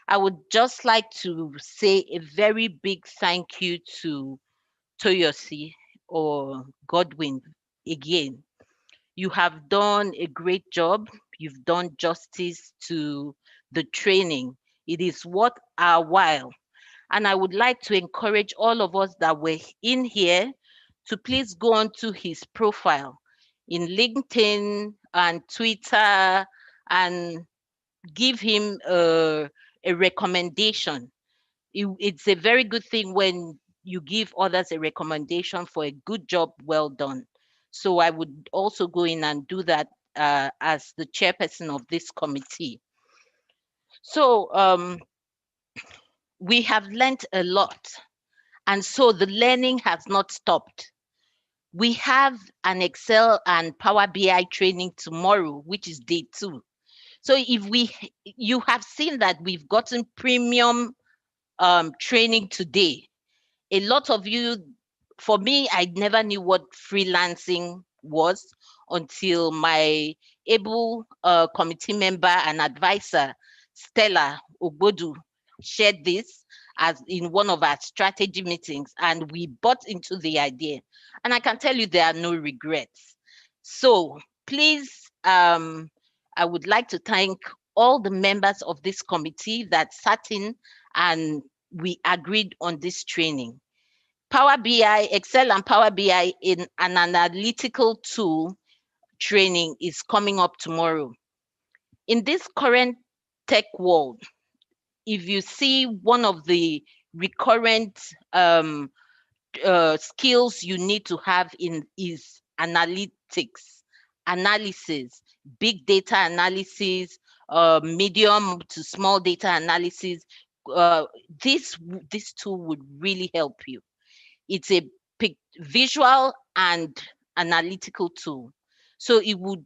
I would just like to say a very big thank you to Toyosi or Godwin again. You have done a great job. You've done justice to the training. It is worth our while. And I would like to encourage all of us that were in here to please go on to his profile in LinkedIn and Twitter and give him a recommendation. It's a very good thing when you give others a recommendation for a good job well done. So I would also go in and do that as the chairperson of this committee. So we have learned a lot. And so the learning has not stopped. We have an Excel and Power BI training tomorrow, which is day 2. So you have seen that we've gotten premium training today. A lot of you, for me, I never knew what freelancing was until my able committee member and advisor, Stella Ogbodu, shared this as in one of our strategy meetings, and we bought into the idea. And I can tell you there are no regrets. So please, I would like to thank all the members of this committee that sat in and we agreed on this training. Power BI, Excel and Power BI in an analytical tool training is coming up tomorrow. In this current tech world, if you see one of the recurrent skills you need to have is analytics, analysis, big data analysis, medium to small data analysis. This tool would really help you. It's a visual and analytical tool. So it would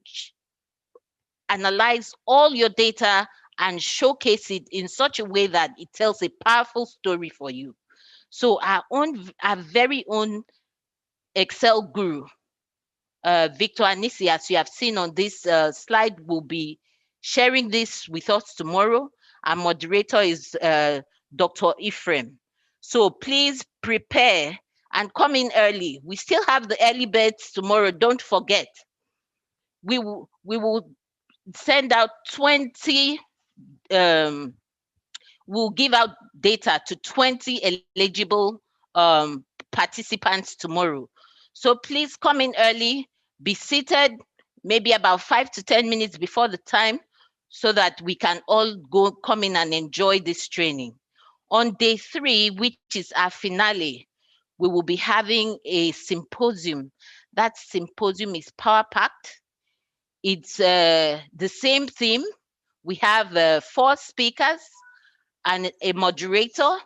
analyze all your data and showcase it in such a way that it tells a powerful story for you. So our very own Excel guru, Victor Anisi, as you have seen on this slide, will be sharing this with us tomorrow. Our moderator is Dr. Ephraim. So please prepare and come in early. We still have the early birds tomorrow. Don't forget. We will send out 20 we'll give out data to 20 eligible participants tomorrow. So please come in early, be seated maybe about 5 to 10 minutes before the time so that we can all come in and enjoy this training. On day 3, which is our finale, we will be having a symposium. That symposium is power packed. It's the same theme. We have 4 speakers and a moderator.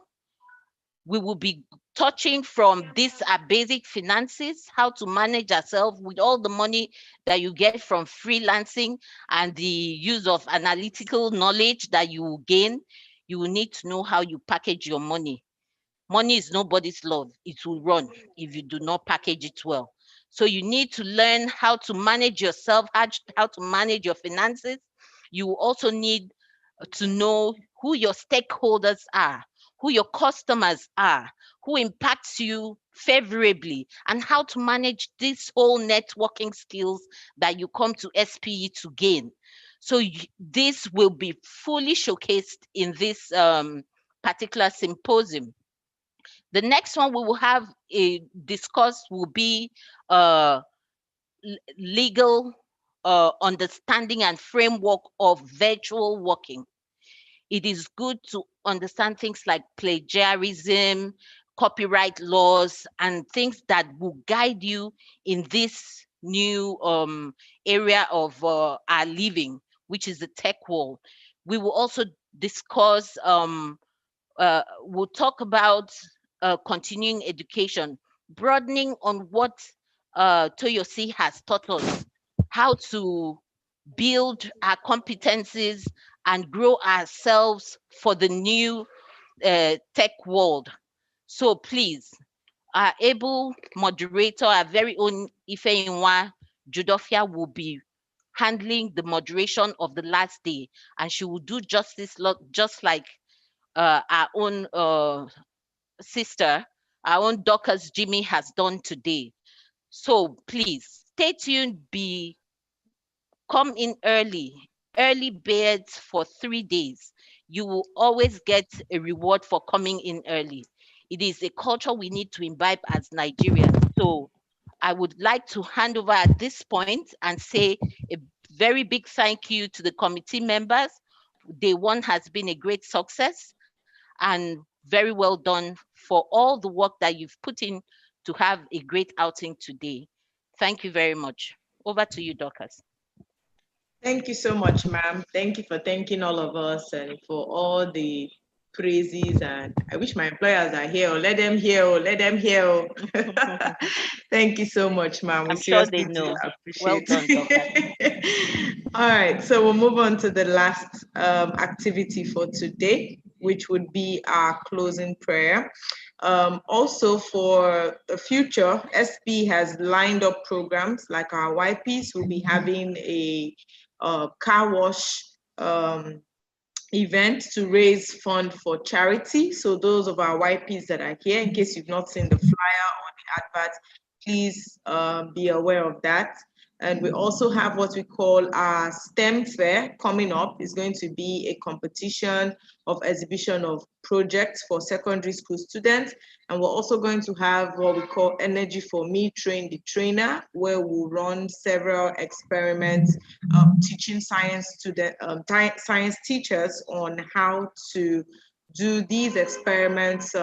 We will be touching from these basic finances, how to manage ourselves with all the money that you get from freelancing and the use of analytical knowledge that you will gain. You will need to know how you package your money. Money is nobody's love. It will run if you do not package it well. So you need to learn how to manage yourself, how to manage your finances. You also need to know who your stakeholders are, who your customers are, who impacts you favorably, and how to manage this whole networking skills that you come to SPE to gain. So this will be fully showcased in this particular symposium. The next one we will have discussed will be legal understanding and framework of virtual working. It is good to understand things like plagiarism, copyright laws, and things that will guide you in this new area of our living, which is the tech world. We will also discuss, we'll talk about continuing education, broadening on what Toyosi has taught us, how to build our competencies and grow ourselves for the new tech world. So please, our able moderator, our very own Ifeinwa Judofia, will be handling the moderation of the last day, and she will do justice just like our own sister, our own Dorcas Jimmy has done today. So please stay tuned, come in early birds for 3 days. You will always get a reward for coming in early. It is a culture we need to imbibe as Nigerians. So I would like to hand over at this point and say a very big thank you to the committee members. Day 1 has been a great success and very well done for all the work that you've put in to have a great outing today. Thank you very much. Over to you, Dorcas. Thank you so much, ma'am. Thank you for thanking all of us and for all the praises. And I wish my employers are here. Let them hear. Let them hear. Thank you so much, ma'am. I'm sure they know. Well done, Dorcas. All right, so we'll move on to the last activity for today, which would be our closing prayer. Also for the future, SPE has lined up programs like our YPs. We'll be having a car wash event to raise fund for charity. So those of our YPs that are here, in case you've not seen the flyer or the advert, please be aware of that. And we also have what we call our STEM fair coming up. It's going to be a competition of exhibition of projects for secondary school students. And we're also going to have what we call Energy for Me, Train the Trainer, where we'll run several experiments teaching science teachers on how to do these experiments,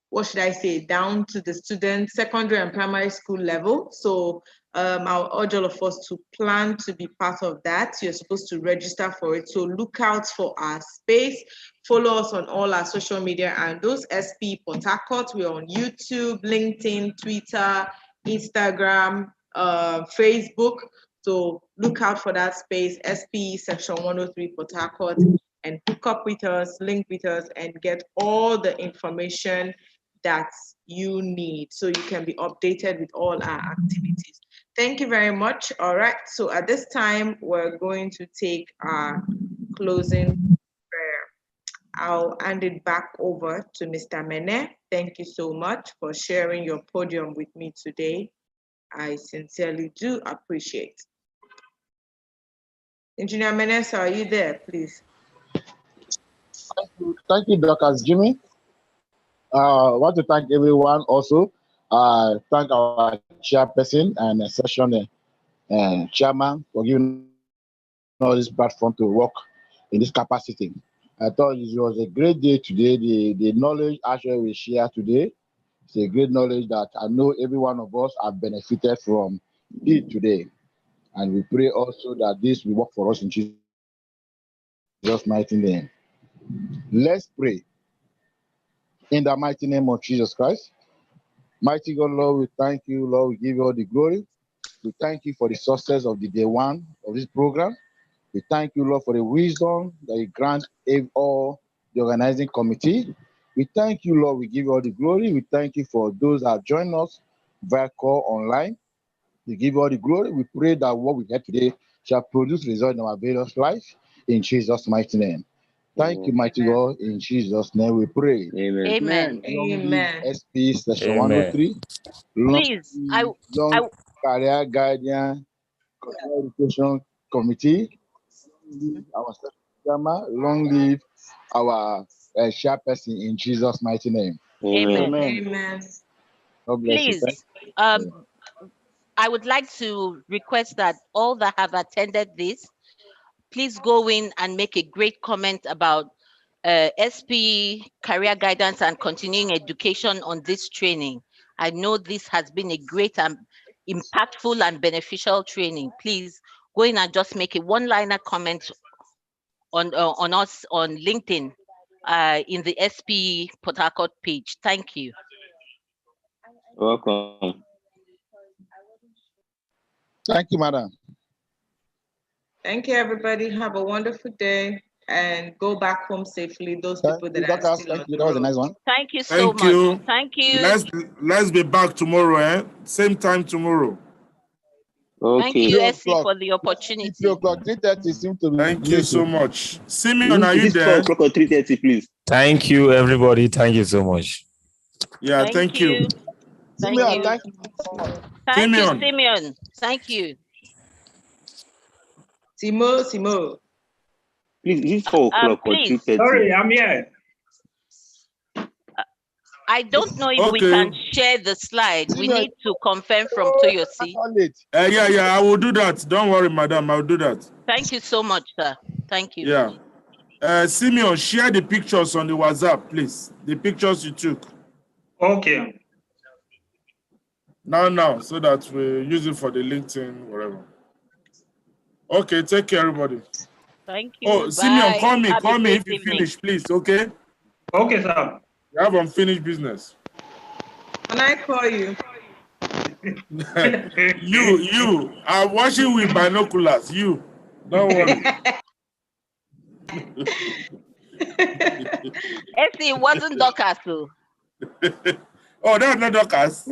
what should I say, down to the student, secondary and primary school level. So I'll urge all of us to plan to be part of that. You're supposed to register for it. So look out for our space. Follow us on all our social media and those SPE Port Harcourt. We're on YouTube, LinkedIn, Twitter, Instagram, Facebook. So look out for that space, SPE section 103 Port Harcourt, and hook up with us, link with us, and get all the information that you need so you can be updated with all our activities. Thank you very much. All right, so at this time, we're going to take our closing prayer. I'll hand it back over to Mr. Mene. Thank you so much for sharing your podium with me today. I sincerely do appreciate. Engineer Menes, are you there, please? Thank you, Dr. Jimmy. I want to thank everyone also. Thank our chairperson and session chairman for giving us this platform to work in this capacity. I thought it was a great day today. The knowledge actually we share today is a great knowledge that I know every one of us have benefited from it today. And we pray also that this will work for us in Jesus' mighty name. Let's pray. In the mighty name of Jesus Christ. Mighty God, Lord, we thank you, Lord, we give you all the glory. We thank you for the success of the day one of this program. We thank you, Lord, for the wisdom that you grant all the organizing committee. We thank you, Lord, we give you all the glory. We thank you for those that have joined us via call online. We give you all the glory. We pray that what we had today shall produce results in our various lives in Jesus' mighty name. Thank you, mighty God. In Jesus' name we pray. Amen. Amen. SP Session Amen. 103. Please, Long Career Guardian Education Committee. Our long live our chairperson in Jesus' mighty name. Amen. Amen. God bless you. Please, I would like to request that all that have attended this, please go in and make a great comment about SPE, career guidance and continuing education on this training. I know this has been a great and impactful and beneficial training. Please go in and just make a one-liner comment on us on LinkedIn in the SPE Port Harcourt page. Thank you. Welcome. Thank you, madam. Thank you, everybody. Have a wonderful day and go back home safely. Those people that are still on the That was a road. nice one. Thank you so Thank much. you. Thank you. Let's be back tomorrow, Same time tomorrow. Thank you, SC, for the opportunity. 3 o'clock, 3:30 seems to be. Thank you so much. Simeon, are you Is there? 4 o'clock or 3:30, please? Thank you, everybody. Thank you so much. Yeah, thank you. Thank Simeon, you. thank you. Thank you, Simeon. Simeon. Thank you. Simo. Please, is it 4 o'clock or Please. 3:30? Sorry, I'm here. I don't know if we can share the slide. We need to confirm from Toyosi. Yeah, I will do that. Don't worry, madam. I'll do that. Thank you so much, sir. Thank you. Yeah. Simeon, share the pictures on the WhatsApp, please. The pictures you took. Okay. Now, so that we use it for the LinkedIn, whatever. Okay, take care, everybody. Thank you. Oh, Simeon, call me if you evening. finish, please, okay? Okay, sir. You have unfinished business. Can I call you? you, I'm watching with binoculars. You, don't worry. It wasn't Dorcas, though. Oh, that's not Dorcas.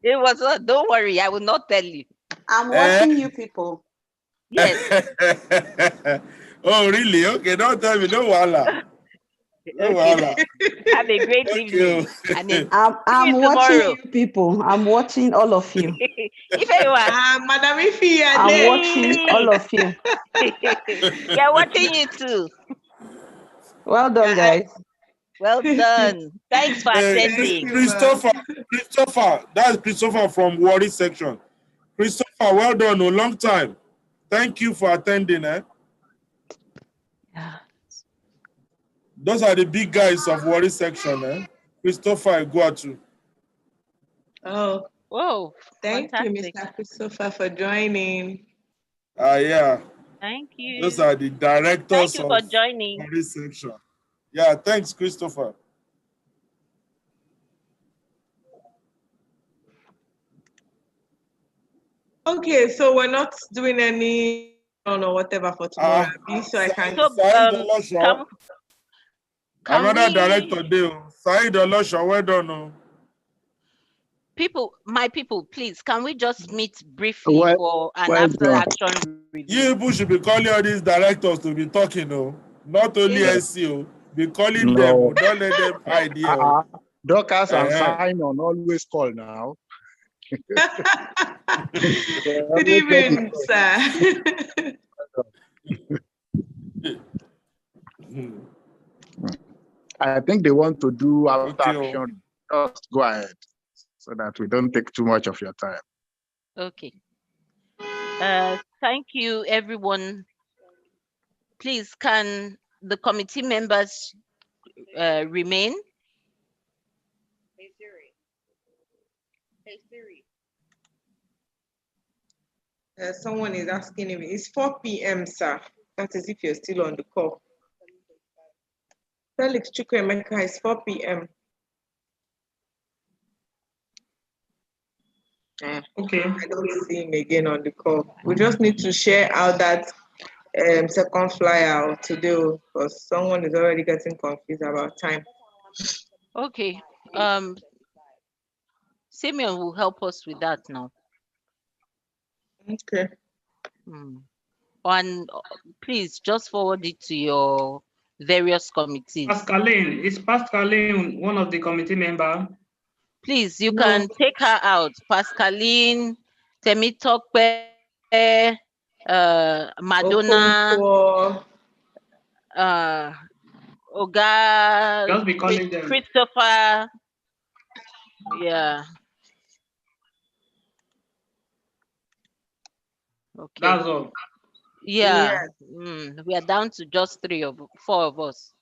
It was not. Don't worry, I will not tell you. I'm watching you people. Yes. Oh, really? Okay, don't tell me. No, wala. Okay. Have a great evening. And then I'm see you watching tomorrow. you people. I'm watching all of you. If anyone, Madam Ifi, I'm watching all of you. we're watching you too. Well done, guys. Well done. Thanks for attending. Christopher, that's Christopher from Warri section. Christopher, well done, a long time. Thank you for attending. Those are the big guys of Warri section. Christopher Iguatu. Oh, whoa! Thank Fantastic. you, Mr. Christopher, for joining. Yeah. Thank you. Those are the directors Thank you for of joining. Warri section. Yeah, thanks, Christopher. Okay, so we're not doing any or whatever for tomorrow, so I can. Another director deal. Said Olosho, well done. People, my people, please, can we just meet briefly for an well after done. action review? You people should be calling all these directors to be talking, not only SEO, be calling them, don't let them idea. Dorcas and Simon always call now. Good evening, sir. I think they want to do after action. Just go ahead so that we don't take too much of your time. Okay. Thank you, everyone. Please, can the committee members remain? Hey Siri. Someone is asking me. It's 4 p.m., sir. That is if you're still on the call. Felix Chukwemeka, it's 4 p.m. Okay. I don't see him again on the call. We just need to share out that second flyer today because someone is already getting confused about time. Okay. Simeon will help us with that now. Okay. And please just forward it to your various committees. Pascaline, is Pascaline one of the committee member? Please, you can take her out. Pascaline, Temitope, Madonna, Oga, Just be calling them. Christopher. Yeah. Okay. That's all. Yeah. We are down to just 4 of us.